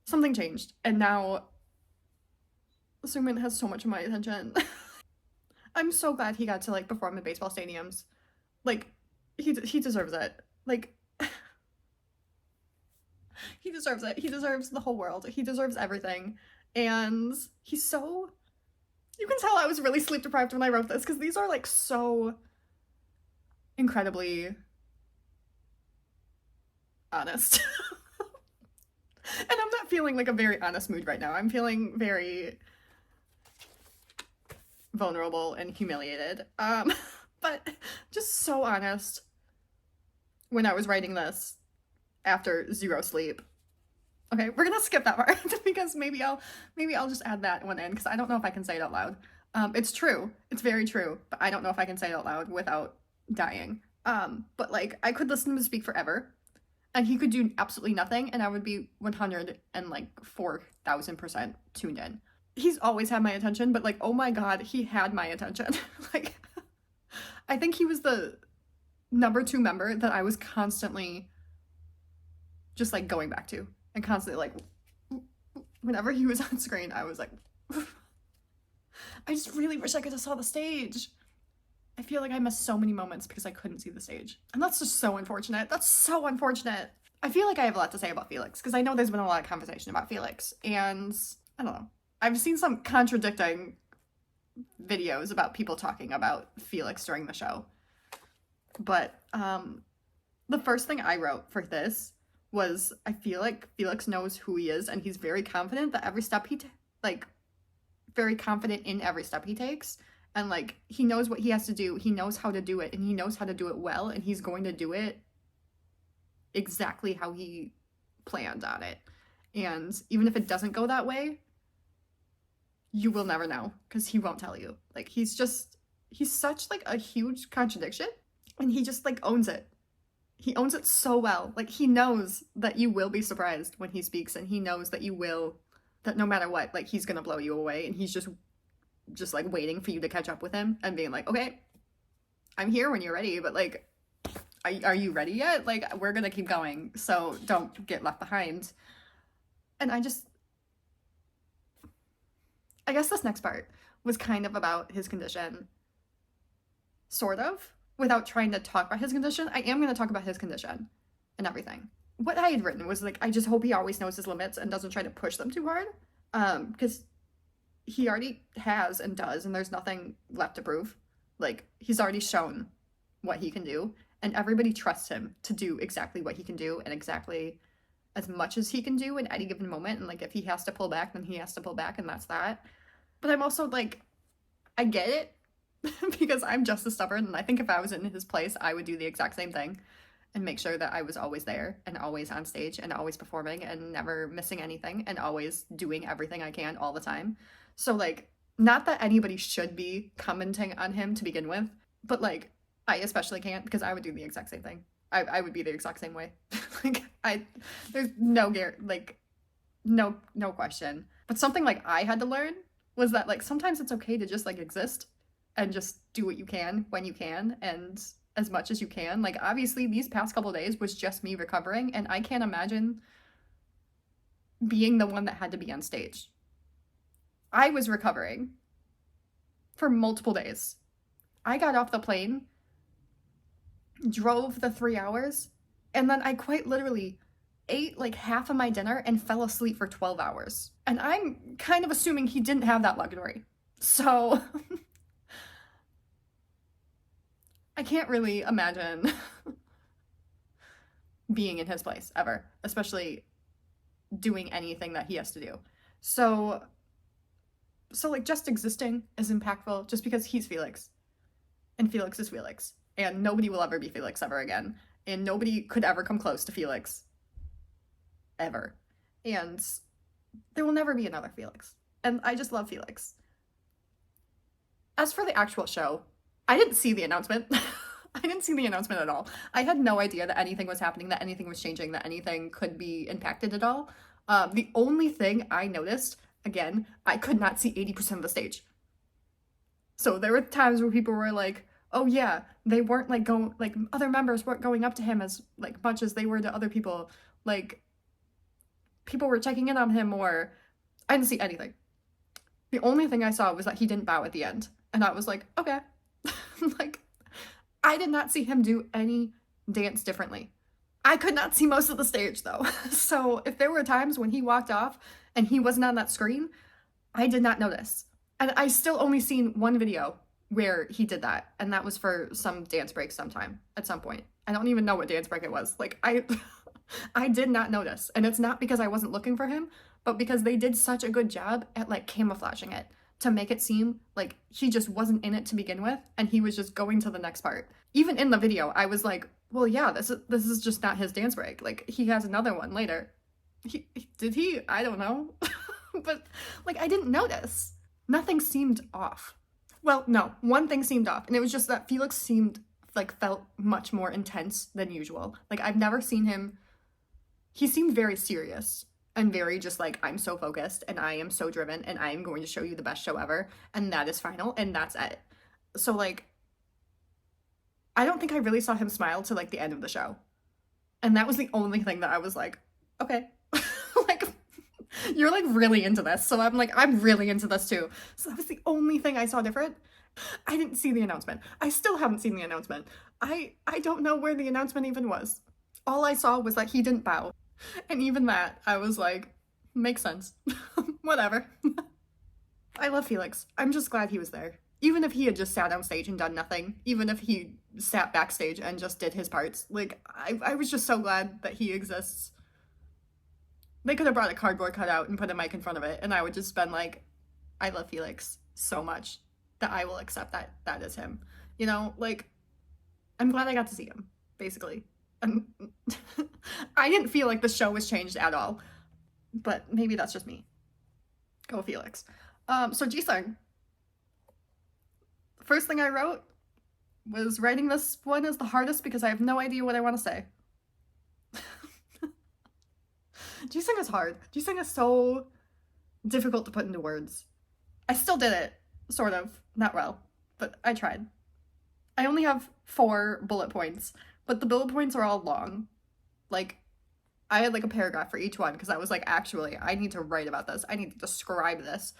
Something changed. And now Seungmin has so much of my attention. I'm so glad he got to like perform in baseball stadiums. Like, he deserves it. Like, he deserves it. He deserves the whole world. He deserves everything. And he's so, you can tell I was really sleep deprived when I wrote this because these are like so incredibly honest. And I'm not feeling like a very honest mood right now. I'm feeling very vulnerable and humiliated. But just so honest when I was writing this after 0 sleep. Okay, we're gonna skip that part because maybe I'll just add that one in because I don't know if I can say it out loud. It's true. It's very true, but I don't know if I can say it out loud without dying. But like I could listen to him speak forever and he could do absolutely nothing and I would be 104,000% tuned in. He's always had my attention, but like, oh my God, he had my attention. Like, I think he was the number 2 member that I was constantly just like going back to and constantly like, whenever he was on screen, I was like, I just really wish I could have saw the stage. I feel like I missed so many moments because I couldn't see the stage. And that's just so unfortunate. That's so unfortunate. I feel like I have a lot to say about Felix because I know there's been a lot of conversation about Felix and I don't know. I've seen some contradicting videos about people talking about Felix during the show. But the first thing I wrote for this was I feel like Felix knows who he is and he's very confident that every step very confident in every step he takes. And like he knows what he has to do. He knows how to do it and he knows how to do it well and he's going to do it exactly how he planned on it. And even if it doesn't go that way, you will never know because he won't tell you. Like he's such like a huge contradiction and he just like owns it. He owns it so well. Like he knows that you will be surprised when he speaks and he knows that that no matter what, like he's gonna blow you away and he's just like waiting for you to catch up with him and being like, okay, I'm here when you're ready, but like, are you ready yet? Like we're gonna keep going, so don't get left behind. And I guess this next part was kind of about his condition, sort of, without trying to talk about his condition. I am going to talk about his condition and everything. What I had written was like, I just hope he always knows his limits and doesn't try to push them too hard, because he already has and does, and there's nothing left to prove. Like, he's already shown what he can do, and everybody trusts him to do exactly what he can do and exactly as much as he can do in any given moment. And like, if he has to pull back, then he has to pull back, and that's that. But I'm also like, I get it because I'm just as stubborn, and I think if I was in his place, I would do the exact same thing and make sure that I was always there and always on stage and always performing and never missing anything and always doing everything I can all the time. So like, not that anybody should be commenting on him to begin with, but like, I especially can't because I would do the exact same thing. I would be the exact same way. Like, there's no question. But something like I had to learn was that like sometimes it's okay to just like exist and just do what you can when you can and as much as you can. Like, obviously these past couple days was just me recovering, and I can't imagine being the one that had to be on stage. I was recovering for multiple days. I got off the plane, drove the 3 hours, and then I quite literally ate like half of my dinner and fell asleep for 12 hours. And I'm kind of assuming he didn't have that luxury. So I can't really imagine being in his place ever, especially doing anything that he has to do. So like, just existing is impactful just because he's Felix and Felix is Felix, and nobody will ever be Felix ever again, and nobody could ever come close to Felix ever, and there will never be another Felix, and I just love Felix. As for the actual show, I didn't see the announcement. I didn't see the announcement at all. I had no idea that anything was happening, that anything was changing, that anything could be impacted at all. The only thing I noticed, again, I could not see 80% of the stage. So there were times where people were like, oh yeah, they weren't like going, like other members weren't going up to him as like much as they were to other people. Like, people were checking in on him more. I didn't see anything. The only thing I saw was that he didn't bow at the end. And I was like, okay. Like, I did not see him do any dance differently. I could not see most of the stage though. So if there were times when he walked off and he wasn't on that screen, I did not notice. And I still only seen one video where he did that, and that was for some dance break sometime at some point. I don't even know what dance break it was. Like, I did not notice. And it's not because I wasn't looking for him, but because they did such a good job at like camouflaging it to make it seem like he just wasn't in it to begin with, and he was just going to the next part. Even in the video, I was like, well, yeah, this is just not his dance break. Like, he has another one later. Did he? I don't know. But like, I didn't notice. Nothing seemed off. Well, no, one thing seemed off, and it was just that Felix felt much more intense than usual. Like, I've never seen him. He seemed very serious and very just like, I'm so focused and I am so driven and I am going to show you the best show ever, and that is final, and that's it. So like, I don't think I really saw him smile to like the end of the show. And that was the only thing that I was like, okay. Like, you're like really into this. So I'm like, I'm really into this too. So that was the only thing I saw different. I didn't see the announcement. I still haven't seen the announcement. I don't know where the announcement even was. All I saw was that he didn't bow. And even that, I was like, makes sense. Whatever. I love Felix. I'm just glad he was there. Even if he had just sat on stage and done nothing, even if he sat backstage and just did his parts, like, I was just so glad that he exists. They could have brought a cardboard cutout and put a mic in front of it, and I would just been like, I love Felix so much that I will accept that that is him. You know, like, I'm glad I got to see him, basically. And I didn't feel like the show was changed at all, but maybe that's just me. Go Felix. So Jisung. First thing I wrote was writing this one is the hardest because I have no idea what I want to say. Jisung is hard. Jisung is so difficult to put into words. I still did it, sort of. Not well, but I tried. I only have 4 bullet points, but the bullet points are all long. Like, I had like a paragraph for each one because I was like, actually, I need to write about this. I need to describe this.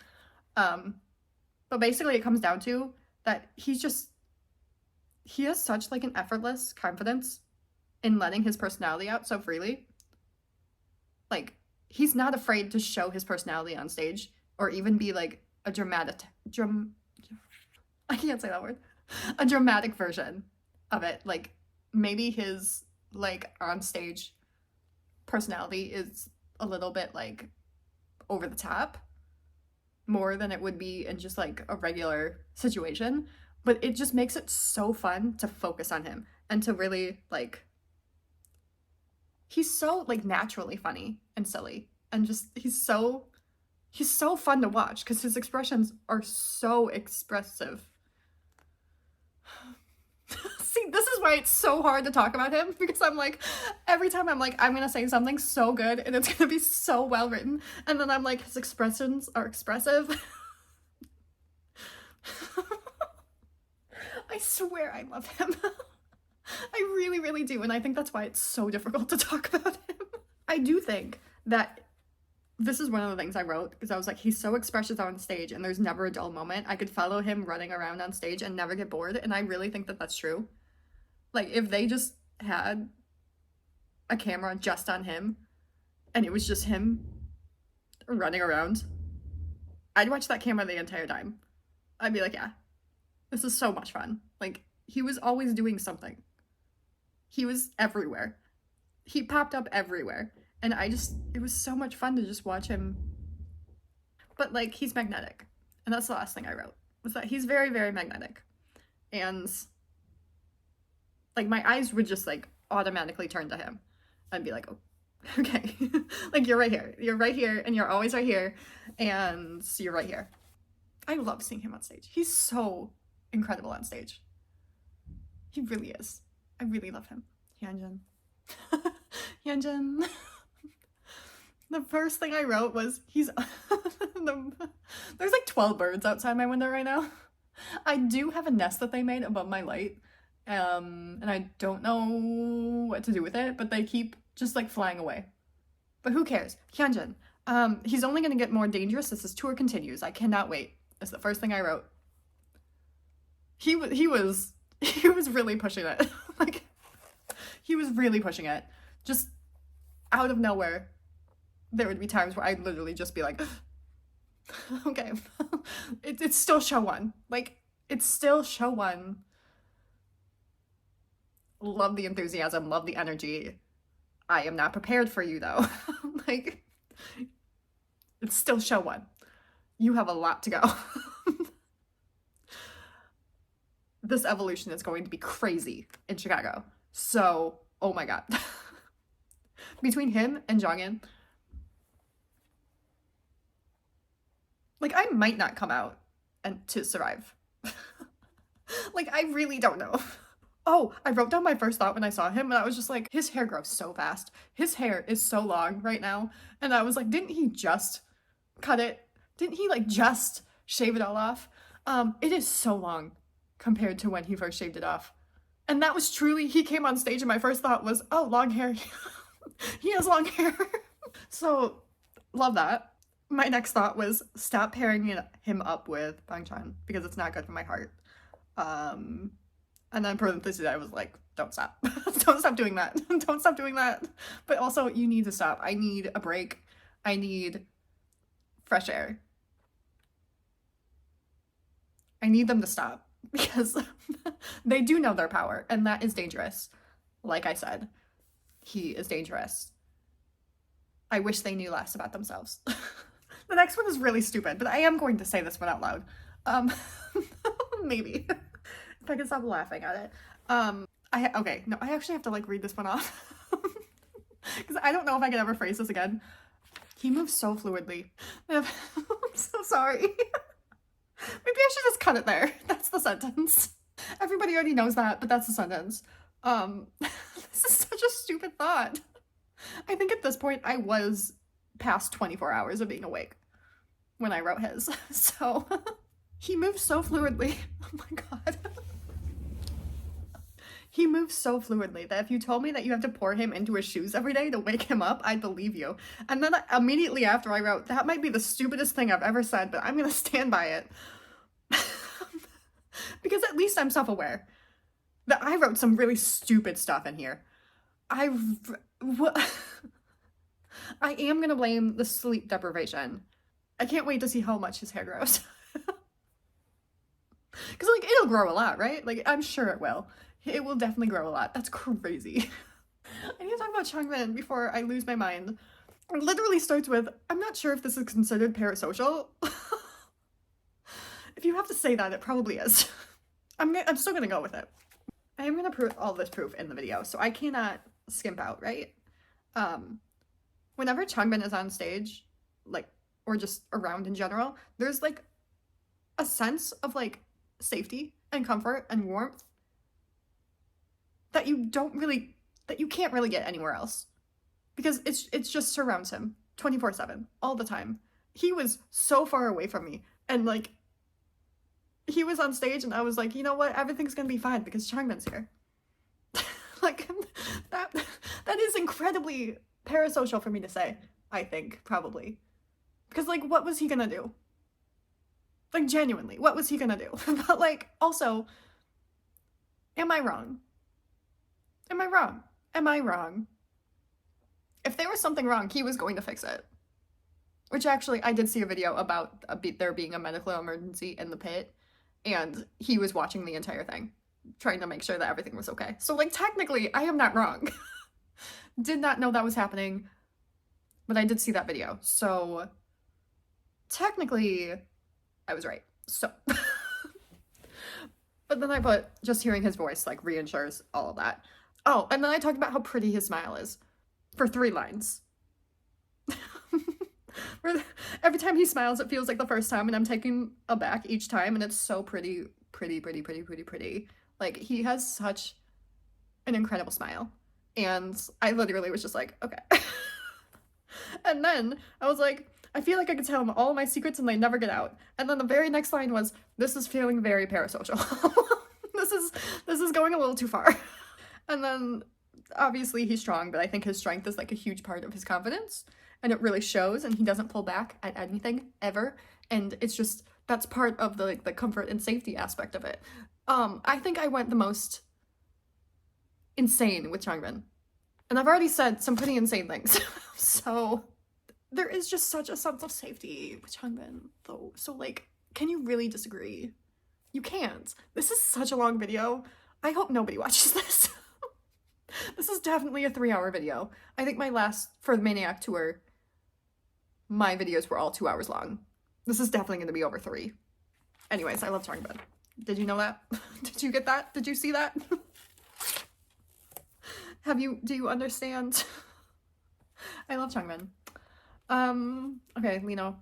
But basically it comes down to that he has such like an effortless confidence in letting his personality out so freely. Like, he's not afraid to show his personality on stage or even be like a I can't say that word. A dramatic version of it. Like, maybe his like on stage personality is a little bit like over the top more than it would be in just like a regular situation, but it just makes it so fun to focus on him and to really like, he's so like naturally funny and silly, and just he's so fun to watch because his expressions are so expressive. See, this is why it's so hard to talk about him, because I'm like, every time I'm like, I'm gonna say something so good and it's gonna be so well written, and then I'm like, his expressions are expressive. I swear I love him. I really, really do, and I think that's why it's so difficult to talk about him. I do think that this is one of the things I wrote, because I was like, he's so expressive on stage and there's never a dull moment. I could follow him running around on stage and never get bored, and I really think that that's true. Like, if they just had a camera just on him and it was just him running around, I'd watch that camera the entire time. I'd be like, yeah, this is so much fun. Like, he was always doing something. He was everywhere. He popped up everywhere. And it was so much fun to just watch him. But like, he's magnetic. And that's the last thing I wrote, was that he's very, very magnetic. And like, my eyes would just like automatically turn to him and be like, oh, okay. Like, you're right here, and you're always right here, and you're right here. I love seeing him on stage. He's so incredible on stage. He really is. I really love him. Hyunjin. Hyunjin. The first thing I wrote was, there's like 12 birds outside my window right now. I do have a nest that they made above my light, and I don't know what to do with it, but they keep just like flying away. But who cares? Hyunjin. He's only gonna get more dangerous as his tour continues. I cannot wait. That's the first thing I wrote. He was really pushing it. Like, he was really pushing it. Just out of nowhere, there would be times where I'd literally just be like, Okay. It's still show one. Like, it's still show one. Love the enthusiasm, love the energy. I am not prepared for you though. Like, it's still show one. You have a lot to go. This evolution is going to be crazy in Chicago. So, oh my god. Between him and Jongin, like, I might not come out and to survive. Like, I really don't know. Oh, I wrote down my first thought when I saw him, and I was just like, his hair grows so fast. His hair is so long right now. And I was like, didn't he just cut it? Didn't he, like, just shave it all off? It is so long compared to when he first shaved it off. And that was truly, he came on stage and my first thought was, oh, long hair. He has long hair. So, love that. My next thought was, stop pairing him up with Bang Chan because it's not good for my heart. And then parentheses, I was like, don't stop. Don't stop doing that. Don't stop doing that. But also, you need to stop. I need a break. I need fresh air. I need them to stop because they do know their power, and that is dangerous. Like I said, he is dangerous. I wish they knew less about themselves. The next one is really stupid, but I am going to say this one out loud. Maybe. If I can stop laughing at it. Okay, no, I actually have to, like, read this one off. Because I don't know if I can ever phrase this again. He moves so fluidly. I'm so sorry. Maybe I should just cut it there. That's the sentence. Everybody already knows that, but that's the sentence. This is such a stupid thought. I think at this point I was past 24 hours of being awake when I wrote his. So, he moves so fluidly. Oh my god. He moves so fluidly that if you told me that you have to pour him into his shoes every day to wake him up, I'd believe you. And then immediately after I wrote, that might be the stupidest thing I've ever said, but I'm gonna stand by it. Because at least I'm self-aware that I wrote some really stupid stuff in here. I am gonna blame the sleep deprivation. I can't wait to see how much his hair grows. Because, like, it'll grow a lot, right? Like, I'm sure it will. It will definitely grow a lot. That's crazy. I need to talk about Changbin before I lose my mind. It literally starts with, I'm not sure if this is considered parasocial. If you have to say that, it probably is. I'm still gonna go with it. I am gonna put all this proof in the video, so I cannot skimp out, right? Whenever Changbin is on stage, like, or just around in general, there's, like, a sense of, like, safety and comfort and warmth that you can't really get anywhere else. Because it's just surrounds him 24/7, all the time. He was so far away from me, and, like, he was on stage and I was like, you know what, everything's gonna be fine because Changbin's here. Like, that is incredibly parasocial for me to say, I think, probably. Because, like, what was he gonna do? Like, genuinely, what was he gonna do? But, like, also, am I wrong? Am I wrong? Am I wrong? If there was something wrong, he was going to fix it. Which, actually, I did see a video about there being a medical emergency in the pit, and he was watching the entire thing, trying to make sure that everything was okay. So, like, technically, I am not wrong. Did not know that was happening, but I did see that video. So, technically, I was right. So. But then I put, just hearing his voice, like, reinsures all of that. Oh, and then I talked about how pretty his smile is. For 3 lines. Every time he smiles, it feels like the first time, and I'm taken aback each time, and it's so pretty. Like, he has such an incredible smile. And I literally was just like, okay. And then I was like, I feel like I could tell him all my secrets and they never get out. And then the very next line was, this is feeling very parasocial. This is going a little too far. And then, obviously, he's strong, but I think his strength is, like, a huge part of his confidence. And it really shows, and he doesn't pull back at anything, ever. And it's just, that's part of the, like, the comfort and safety aspect of it. I think I went the most insane with Changbin. And I've already said some pretty insane things. So, there is just such a sense of safety with Changbin, though. So, like, can you really disagree? You can't. This is such a long video. I hope nobody watches this. This is definitely a 3-hour video. I think for the Maniac tour, my videos were all 2 hours long. This is definitely going to be over 3. Anyways, I love Changbin. Did you know that? Did you get that? Did you see that? Do you understand? I love Changbin. Okay, Lino.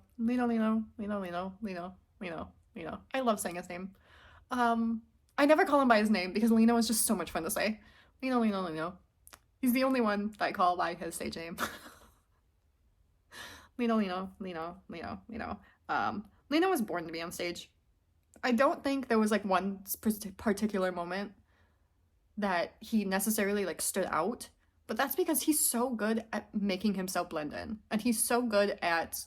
I love saying his name. I never call him by his name because Lino is just so much fun to say. Lino. He's the only one that I call by his stage name. Lino. Lino was born to be on stage. I don't think there was like one particular moment that he necessarily like stood out, but that's because he's so good at making himself blend in, and he's so good at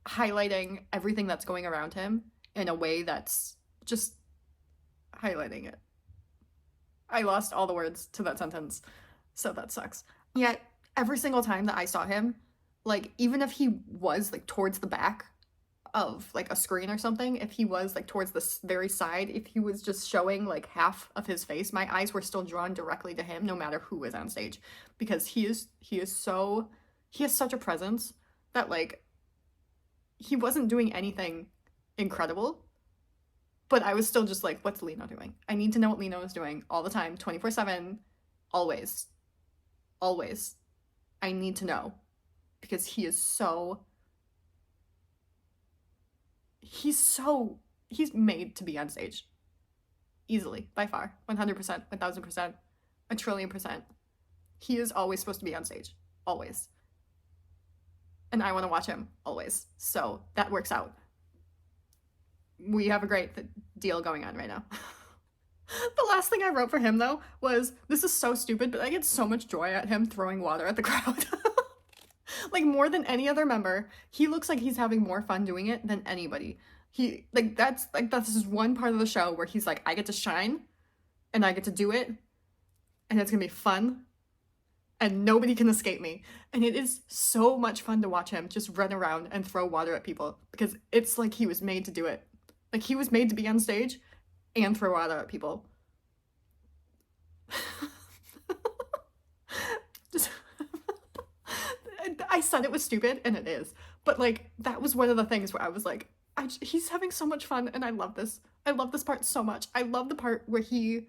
highlighting everything that's going around him in a way that's just highlighting it. I lost all the words to that sentence, so that sucks. Yet every single time that I saw him, like, even if he was like towards the back of like a screen or something, if he was like towards the very side, if he was just showing like half of his face, my eyes were still drawn directly to him no matter who was on stage, because he has such a presence that, like, he wasn't doing anything incredible, but I was still just like, what's Lino doing? I need to know what Lino is doing all the time, 24/7, always. I need to know, because he's made to be on stage. Easily, by far, 100%, 1000%, 1,000,000,000,000%. He is always supposed to be on stage, always. And I want to watch him, always. So that works out. We have a great deal going on right now. The last thing I wrote for him, though, was, this is so stupid, but I get so much joy at him throwing water at the crowd. Like, more than any other member, he looks like he's having more fun doing it than anybody. That's just one part of the show where he's like, I get to shine, and I get to do it, and it's gonna be fun, and nobody can escape me. And it is so much fun to watch him just run around and throw water at people, because it's like he was made to do it. Like, he was made to be on stage and throw water at people. I said it was stupid, and it is. But, like, that was one of the things where I was like, he's having so much fun, and I love this. I love this part so much. I love the part where he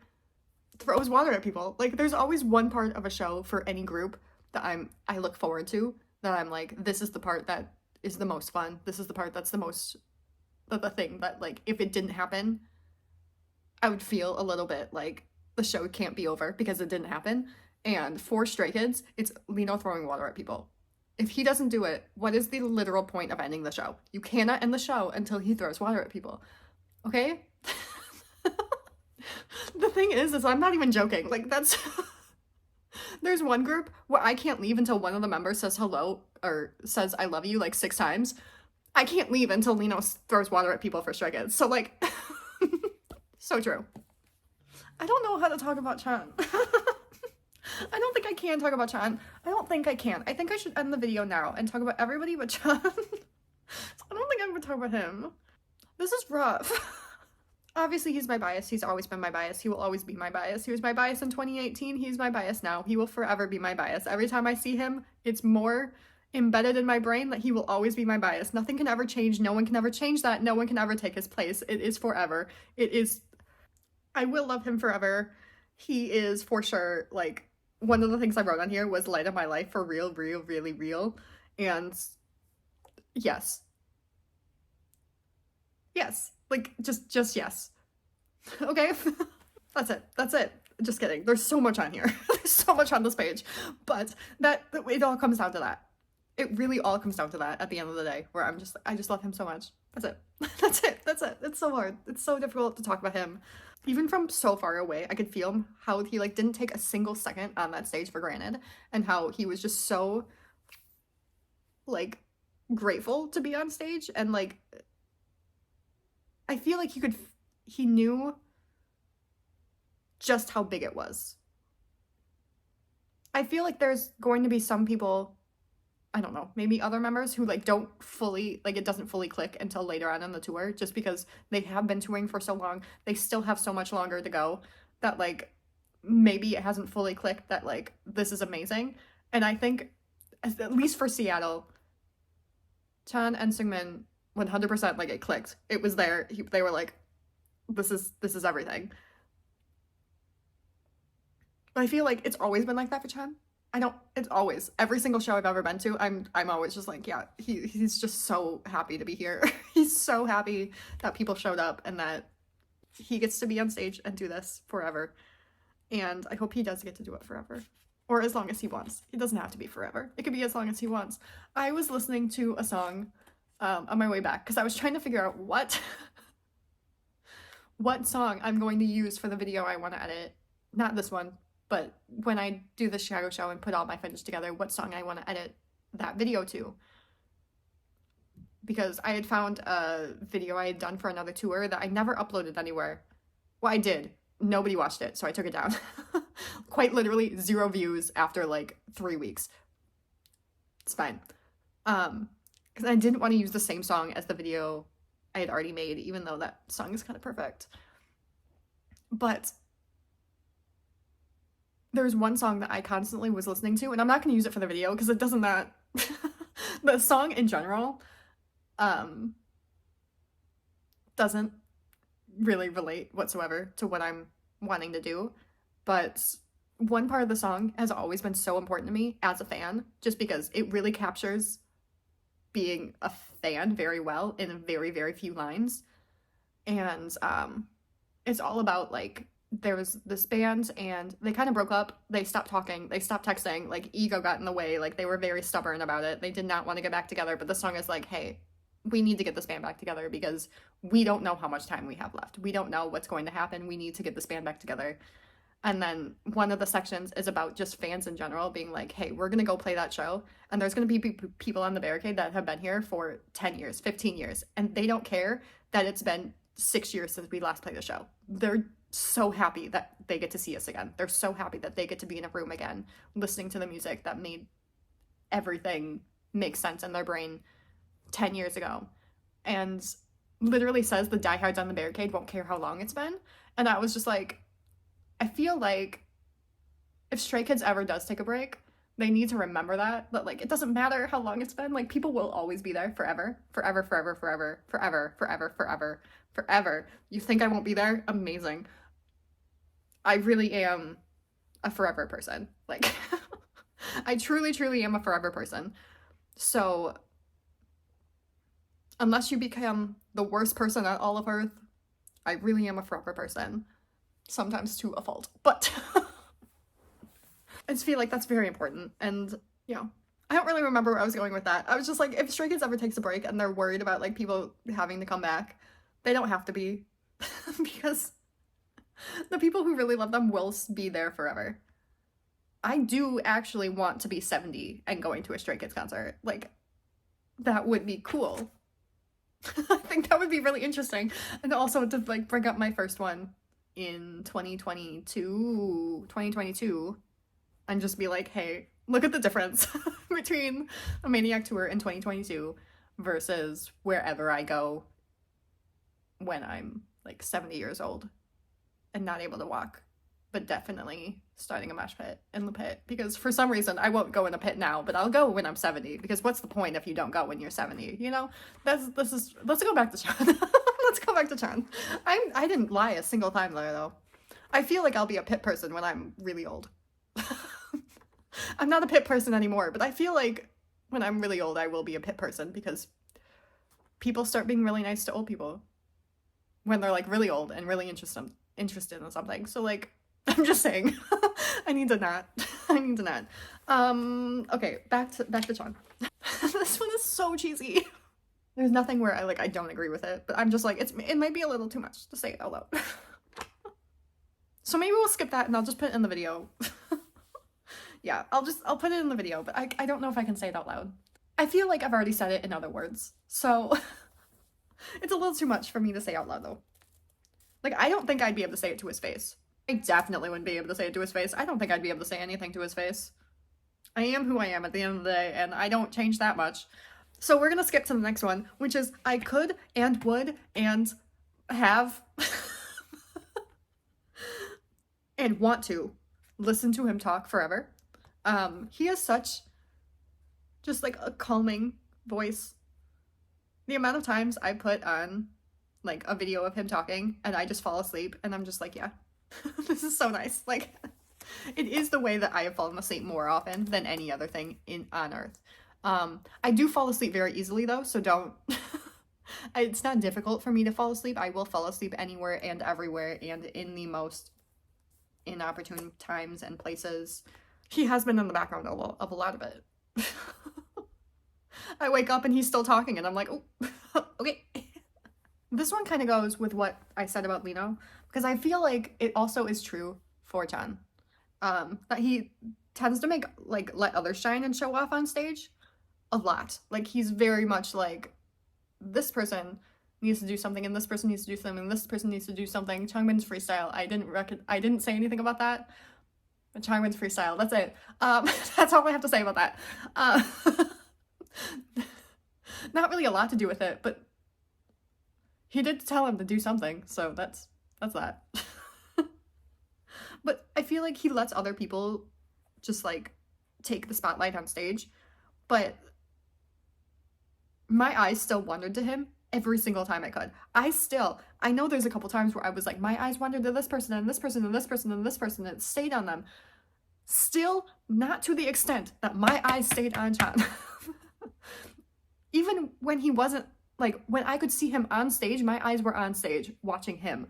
throws water at people. Like, there's always one part of a show for any group that I look forward to, that I'm like, this is the part that is the most fun. This is the part that's the thing that, like, if it didn't happen, I would feel a little bit like the show can't be over because it didn't happen. And for Stray Kids, it's Lino throwing water at people. If he doesn't do it, what is the literal point of ending the show? You cannot end the show until he throws water at people. Okay? The thing is I'm not even joking. Like, that's... There's one group where I can't leave until one of the members says hello or says I love you like 6 times. I can't leave until Lino throws water at people for Stray Kids. So, like, so true. I don't know how to talk about Chan. I don't think I can talk about Chan. I don't think I can. I think I should end the video now and talk about everybody but Chan. I don't think I'm gonna talk about him. This is rough. Obviously, he's my bias. He's always been my bias. He will always be my bias. He was my bias in 2018. He's my bias now. He will forever be my bias. Every time I see him, it's more embedded in my brain that he will always be my bias. Nothing can ever change. No one can ever change that. No one can ever take his place. It is forever. It is... I will love him forever. He is, for sure, like... One of the things I wrote on here was light of my life, for real, really real. And yes. Yes. Like, just yes. Okay? That's it. Just kidding. There's so much on here. There's so much on this page. But it all comes down to that. It really all comes down to that at the end of the day, where I just love him so much. That's it. That's it. It's so hard. It's so difficult to talk about him. Even from so far away, I could feel how he, like, didn't take a single second on that stage for granted, and how he was just so, like, grateful to be on stage, and, like, I feel like he knew just how big it was. I feel like there's going to be some people I don't know, maybe other members who like don't fully, like it doesn't fully click until later on in the tour, just because they have been touring for so long. They still have so much longer to go that like maybe it hasn't fully clicked that like this is amazing. And I think at least for Seattle, Chan and Seungmin 100% like it clicked. It was there. They were like, this is everything. But I feel like it's always been like that for Chan. It's always, every single show I've ever been to, I'm always just like, yeah, he's just so happy to be here. He's so happy that people showed up and that he gets to be on stage and do this forever. And I hope he does get to do it forever. Or as long as he wants. It doesn't have to be forever. It could be as long as he wants. I was listening to a song on my way back because I was trying to figure out what song I'm going to use for the video I want to edit. Not this one, but when I do the Chicago show and put all my footage together, what song I want to edit that video to. Because I had found a video I had done for another tour that I never uploaded anywhere. Well, I did. Nobody watched it, so I took it down. Quite literally 0 views after like 3 weeks. It's fine. Because I didn't want to use the same song as the video I had already made, even though that song is kind of perfect. But there's one song that I constantly was listening to, and I'm not going to use it for the video because it doesn't that the song in general doesn't really relate whatsoever to what I'm wanting to do. But one part of the song has always been so important to me as a fan, just because it really captures being a fan very well in very, very few lines. And it's all about like, there was this band and they kind of broke up. They stopped talking. They stopped texting. Like ego got in the way. Like they were very stubborn about it. They did not want to get back together. But the song is like, hey, we need to get this band back together because we don't know how much time we have left. We don't know what's going to happen. We need to get this band back together. And then one of the sections is about just fans in general being like, hey, we're going to go play that show. And there's going to be people on the barricade that have been here for 10 years, 15 years. And they don't care that it's been 6 years since we last played the show. They're so happy that they get to see us again. They're so happy that they get to be in a room again, listening to the music that made everything make sense in their brain 10 years ago. And literally says the diehards on the barricade won't care how long it's been. And I was just like, I feel like if Stray Kids ever does take a break, they need to remember that like it doesn't matter how long it's been, like people will always be there forever, forever, forever, forever, forever, forever, forever, forever. You think I won't be there? Amazing. I really am a forever person. Like I truly, truly am a forever person. So unless you become the worst person on all of Earth, I really am a forever person. Sometimes to a fault, but I just feel like that's very important. And yeah, I don't really remember where I was going with that. I was just like, if Stray Kids ever takes a break and they're worried about like people having to come back, they don't have to be because the people who really love them will be there forever. I do actually want to be 70 and going to a Stray Kids concert. Like, that would be cool. I think that would be really interesting. And also to like bring up my first one in 2022 and just be like, hey, look at the difference between a Maniac tour in 2022 versus wherever I go when I'm like 70 years old and not able to walk, but definitely starting a mosh pit in the pit, because for some reason I won't go in a pit now, but I'll go when I'm 70, because what's the point if you don't go when you're 70, you know? Let's go back to Chan. Let's go back to Chan. I didn't lie a single time there though. I feel like I'll be a pit person when I'm really old. I'm not a pit person anymore, but I feel like when I'm really old I will be a pit person, because people start being really nice to old people when they're like really old and really interested in something. So like, I'm just saying, I need to not. Okay, back to Chan. This one is so cheesy. There's nothing where I don't agree with it, but I'm just like, it might be a little too much to say it out loud. So maybe we'll skip that and I'll just put it in the video. Yeah, I'll put it in the video, but I don't know if I can say it out loud. I feel like I've already said it in other words, so it's a little too much for me to say out loud though. Like, I don't think I'd be able to say it to his face. I definitely wouldn't be able to say it to his face. I don't think I'd be able to say anything to his face. I am who I am at the end of the day, and I don't change that much. So we're gonna skip to the next one, which is I could and would and have and want to listen to him talk forever. He has such just like a calming voice. The amount of times I put on like a video of him talking and I just fall asleep and I'm just like, yeah, this is so nice. Like, it is the way that I have fallen asleep more often than any other thing on earth. I do fall asleep very easily though, so don't it's not difficult for me to fall asleep. I will fall asleep anywhere and everywhere and in the most inopportune times and places. He has been in the background of a lot of it. I wake up and he's still talking and I'm like, oh, okay. This one kind of goes with what I said about Lino, because I feel like it also is true for Chan. That he tends to let others shine and show off on stage a lot. Like, he's very much like, this person needs to do something and this person needs to do something and this person needs to do something. Changbin's freestyle, I didn't say anything about that. But Changbin's freestyle, that's it. That's all I have to say about that. Not really a lot to do with it, but he did tell him to do something, so that's that. But I feel like he lets other people just like take the spotlight on stage, but my eyes still wandered to him every single time I could. I know there's a couple times where I was like, my eyes wandered to this person and this person and this person and this person and it stayed on them. Still not to the extent that my eyes stayed on Chan. Even when he wasn't, like, when I could see him on stage, my eyes were on stage watching him.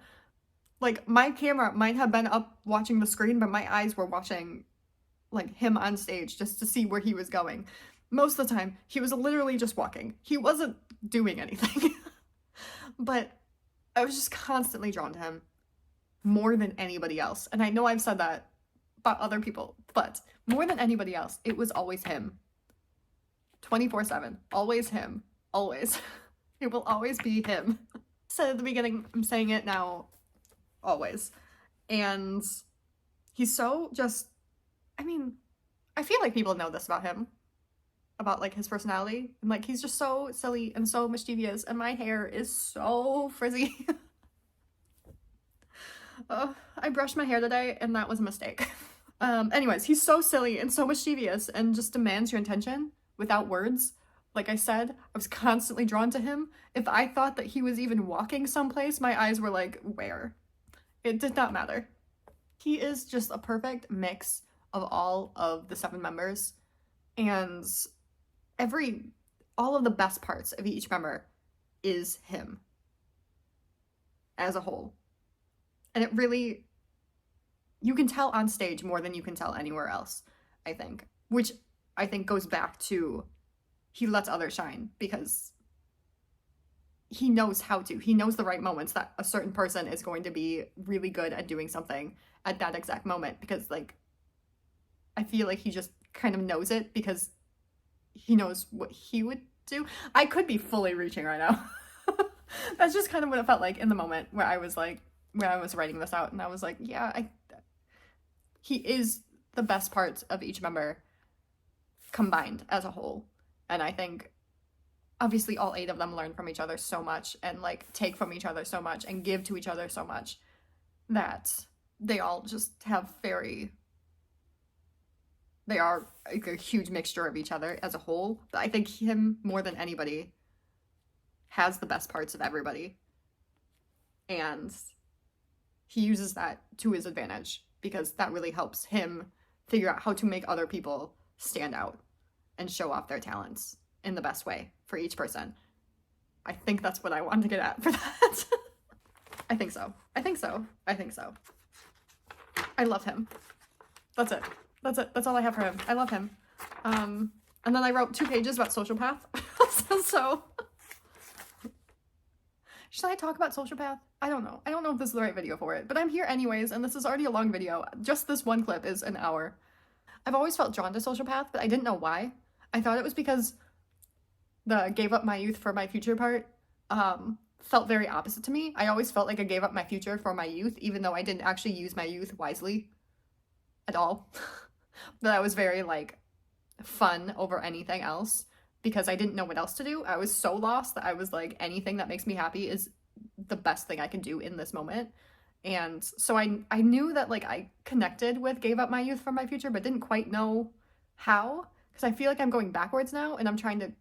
Like, my camera might have been up watching the screen, but my eyes were watching, like, him on stage just to see where he was going. Most of the time, he was literally just walking. He wasn't doing anything. But I was just constantly drawn to him more than anybody else. And I know I've said that about other people, but more than anybody else, it was always him. 24/7. Always him. Always. It will always be him. Said at the beginning, I'm saying it now, always. And he's so just, I mean, I feel like people know this about him. About like his personality. And like, he's just so silly and so mischievous. And my hair is so frizzy. I brushed my hair today and that was a mistake. Anyways, he's so silly and so mischievous and just demands your attention without words. Like I said, I was constantly drawn to him. If I thought that he was even walking someplace, my eyes were like, where? It did not matter. He is just a perfect mix of all of the 7 members. And all of the best parts of each member is him as a whole. And it really, you can tell on stage more than you can tell anywhere else, I think. Which I think goes back to he lets others shine because he knows how to. He knows the right moments that a certain person is going to be really good at doing something at that exact moment. Because, like, I feel like he just kind of knows it because he knows what he would do. I could be fully reaching right now. That's just kind of what it felt like in the moment where I was like, when I was writing this out, and I was like, yeah, he is the best parts of each member combined as a whole. And I think obviously all 8 of them learn from each other so much and like take from each other so much and give to each other so much that they all just have they are like a huge mixture of each other as a whole. But I think him more than anybody has the best parts of everybody. And he uses that to his advantage because that really helps him figure out how to make other people stand out and show off their talents in the best way for each person. I think that's what I wanted to get at for that. I think so. I love him. That's it. That's all I have for him. I love him. And then I wrote 2 pages about Sociopath. So should I talk about Sociopath? I don't know. I don't know if this is the right video for it, but I'm here anyways, and this is already a long video. Just this one clip is an hour. I've always felt drawn to Sociopath, but I didn't know why. I thought it was because the gave up my youth for my future part felt very opposite to me. I always felt like I gave up my future for my youth, even though I didn't actually use my youth wisely at all. But I was very like, fun over anything else because I didn't know what else to do. I was so lost that I was like, anything that makes me happy is the best thing I can do in this moment. And so I knew that like I connected with Gave Up My Youth for My Future, but didn't quite know how, because I feel like I'm going backwards now and I'm trying to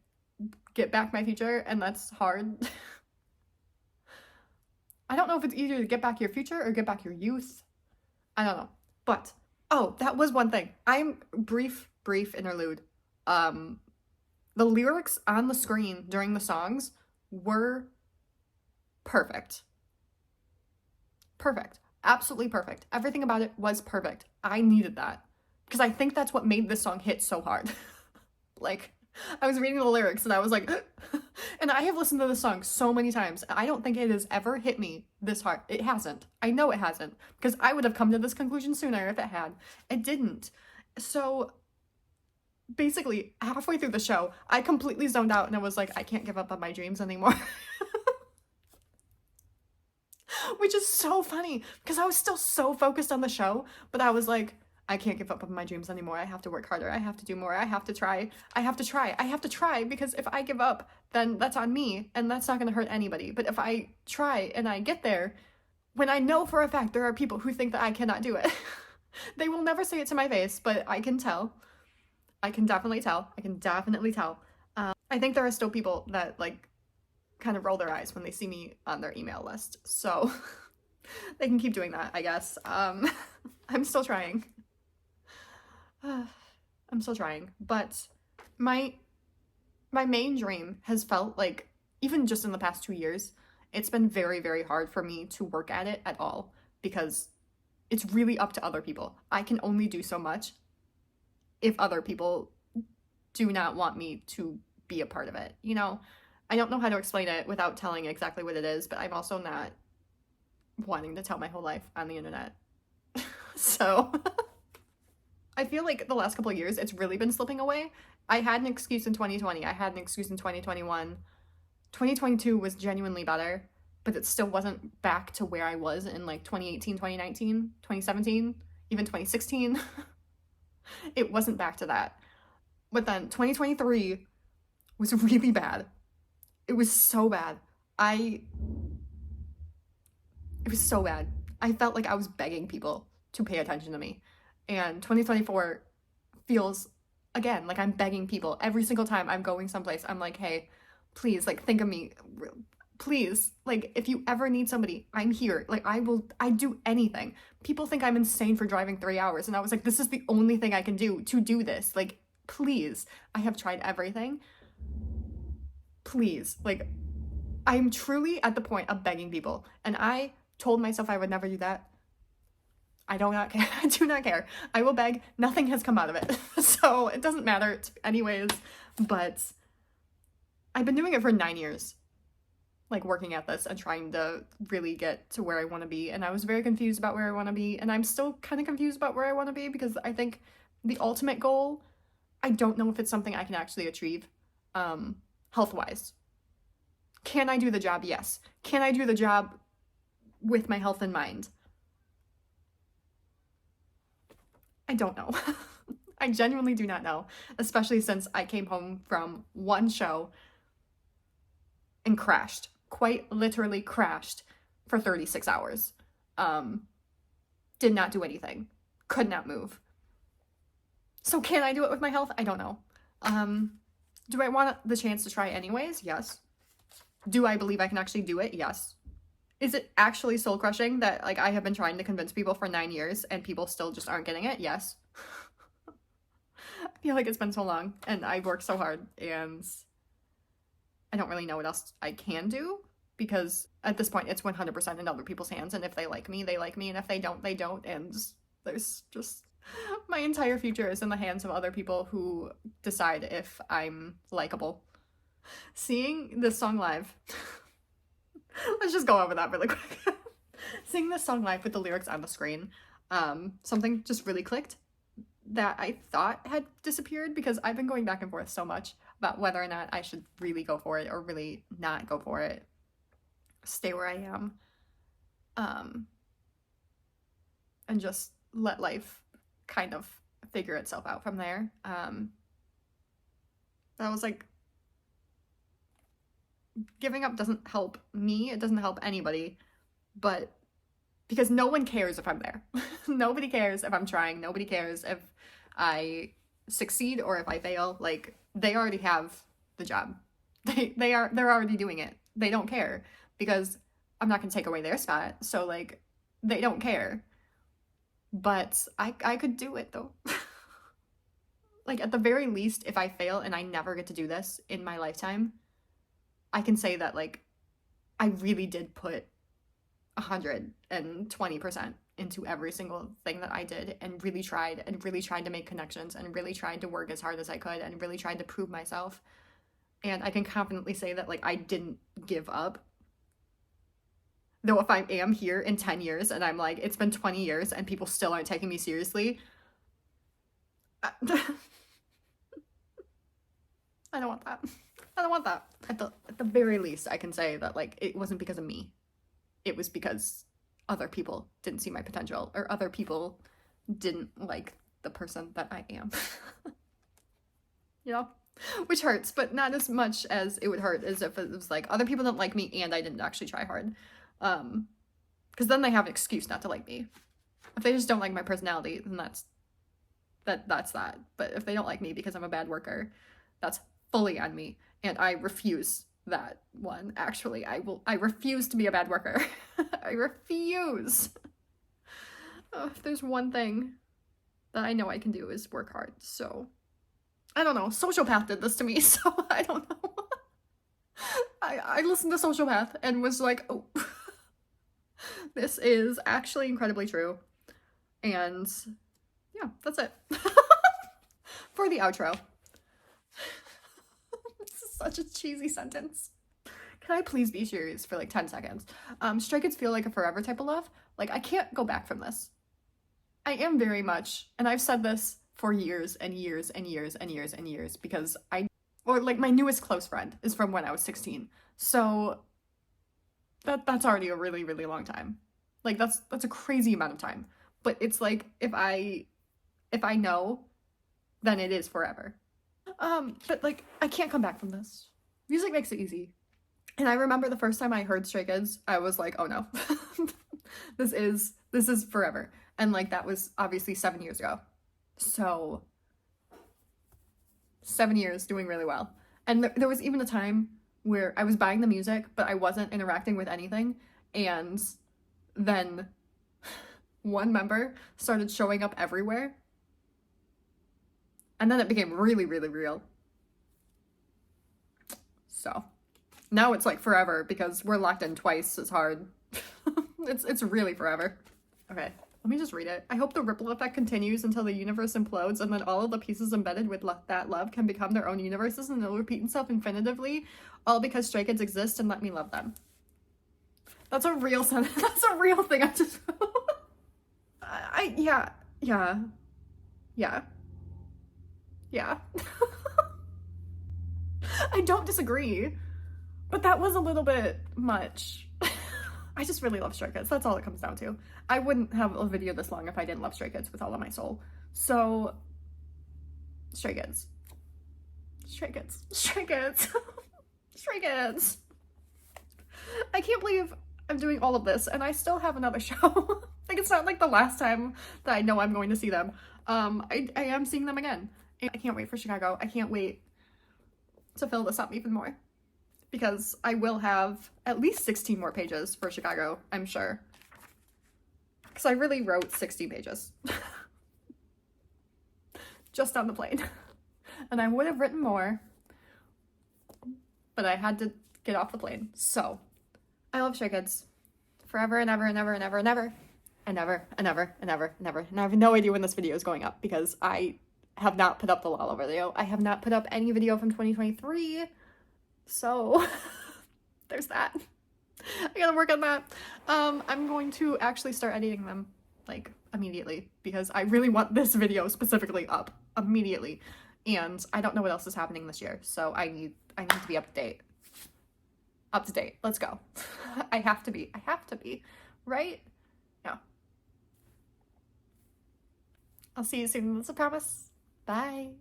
get back my future, and that's hard. I don't know if it's easier to get back your future or get back your youth. I don't know. But, oh, that was one thing. Brief interlude. The lyrics on the screen during the songs were perfect. Perfect. Absolutely perfect. Everything about it was perfect. I needed that. Because I think that's what made this song hit so hard. Like, I was reading the lyrics and I was like, and I have listened to this song so many times. I don't think it has ever hit me this hard. It hasn't. I know it hasn't. Because I would have come to this conclusion sooner if it had. It didn't. So, basically, halfway through the show, I completely zoned out and I was like, I can't give up on my dreams anymore. Which is so funny because I was still so focused on the show, but I was like, I can't give up on my dreams anymore. I have to work harder. I have to do more. I have to try. I have to try because if I give up, then that's on me and that's not going to hurt anybody. But if I try and I get there, when I know for a fact there are people who think that I cannot do it, they will never say it to my face, but I can tell. I can definitely tell. I think there are still people that like kind of roll their eyes when they see me on their email list. So they can keep doing that, I guess. I'm still trying. I'm still trying. But my main dream has felt like, even just in the past 2 years, it's been very, very hard for me to work at it at all because it's really up to other people. I can only do so much if other people do not want me to be a part of it, you know? I don't know how to explain it without telling exactly what it is, but I'm also not wanting to tell my whole life on the internet. So I feel like the last couple of years, it's really been slipping away. I had an excuse in 2020. I had an excuse in 2021. 2022 was genuinely better, but it still wasn't back to where I was in like 2018, 2019, 2017, even 2016. It wasn't back to that. But then 2023 was really bad. It was so bad. It was so bad. I felt like I was begging people to pay attention to me. And 2024 feels, again, like I'm begging people. Every single time I'm going someplace, I'm like, hey, please, like, think of me. Please, like, if you ever need somebody, I'm here. Like, I do anything. People think I'm insane for driving 3 hours. And I was like, this is the only thing I can do to do this. Like, please. I have tried everything. Please. Like, I'm truly at the point of begging people. And I told myself I would never do that. I do not care. I do not care. I will beg. Nothing has come out of it. So it doesn't matter anyways. But I've been doing it for 9 years. Like, working at this and trying to really get to where I want to be. And I was very confused about where I want to be. And I'm still kind of confused about where I want to be because I think the ultimate goal, I don't know if it's something I can actually achieve, health-wise. Can I do the job? Yes. Can I do the job with my health in mind? I don't know. I genuinely do not know, especially since I came home from one show and crashed, quite literally crashed for 36 hours. Did not do anything, could not move. So can I do it with my health? I don't know. Do I want the chance to try anyways? Yes. Do I believe I can actually do it? Yes. Is it actually soul crushing that like I have been trying to convince people for 9 years and people still just aren't getting it? Yes. I feel like it's been so long and I've worked so hard and I don't really know what else I can do because at this point it's 100% in other people's hands, and if they like me, they like me, and if they don't, they don't, and there's just, my entire future is in the hands of other people who decide if I'm likable. Seeing this song live, let's just go over that really quick. Seeing this song live with the lyrics on the screen, something just really clicked that I thought had disappeared because I've been going back and forth so much about whether or not I should really go for it or really not go for it. Stay where I am. And just let life kind of figure itself out from there. That was like, giving up doesn't help me, it doesn't help anybody, but because no one cares if I'm there. Nobody cares if I'm trying, nobody cares if I succeed or if I fail. Like, they already have the job. They're already doing it. They don't care because I'm not gonna take away their spot. So like, they don't care. But I could do it though. Like, at the very least, if I fail and I never get to do this in my lifetime, I can say that, like, I really did put 120% into every single thing that I did, and really tried to make connections, and really tried to work as hard as I could, and really tried to prove myself. And I can confidently say that, like, I didn't give up. Though if I am here in 10 years and I'm like, it's been 20 years and people still aren't taking me seriously, I don't want that. I don't want that. At the very least, I can say that, like, it wasn't because of me. It was because other people didn't see my potential, or other people didn't like the person that I am. You know? Which hurts, but not as much as it would hurt as if it was like, other people didn't like me and I didn't actually try hard. Because then they have an excuse not to like me. If they just don't like my personality, then that's that. But if they don't like me because I'm a bad worker, that's fully on me, and I refuse that one. Actually, I refuse to be a bad worker. I refuse. If there's one thing that I know I can do is work hard. So I don't know. Sociopath did this to me, so I don't know. I listened to Sociopath and was like, oh, this is actually incredibly true. And yeah, that's it. For the outro. This is such a cheesy sentence. Can I please be serious for like 10 seconds? Stray Kids feel like a forever type of love. Like, I can't go back from this. I am very much, and I've said this for years and years and years and years and years, because like, my newest close friend is from when I was 16. So that's already a really, really long time. Like, that's a crazy amount of time. But it's like, if I know, then it is forever. But like, I can't come back from this. Music makes it easy. And I remember the first time I heard Stray Kids, I was like, oh no. This is forever. And like, that was obviously 7 years ago. So 7 years doing really well. And there was even a time where I was buying the music, but I wasn't interacting with anything. And then one member started showing up everywhere. And then it became really, really real. So now it's like forever, because we're locked in twice as hard. It's really forever. Okay, let me just read it. I hope the ripple effect continues until the universe implodes, and then all of the pieces embedded with that love can become their own universes, and it'll repeat itself infinitively, all because Stray Kids exist and let me love them. That's a real sentence. That's a real thing. I just yeah. I don't disagree, but that was a little bit much. I just really love Stray Kids. That's all it comes down to. I wouldn't have a video this long if I didn't love Stray Kids with all of my soul. So, Stray Kids. Stray Kids. Stray Kids. Stray Kids. I can't believe I'm doing all of this and I still have another show. Like, it's not like the last time that I know I'm going to see them. I am seeing them again. I can't wait for Chicago. I can't wait to fill this up even more, because I will have at least 16 more pages for Chicago, I'm sure. Because I really wrote 60 pages. Just on the plane. And I would have written more, but I had to get off the plane. So, I love Stray Kids. Forever and ever and ever and ever and ever. And ever and ever and ever and ever. And I have no idea when this video is going up, because I have not put up the Lala video. I have not put up any video from 2023. So, there's that. I gotta work on that. I'm going to actually start editing them, like, immediately, because I really want this video specifically up immediately. And I don't know what else is happening this year, so I need to be up to date. Up to date. Let's go. I have to be, right? Yeah. I'll see you soon. That's a promise. Bye.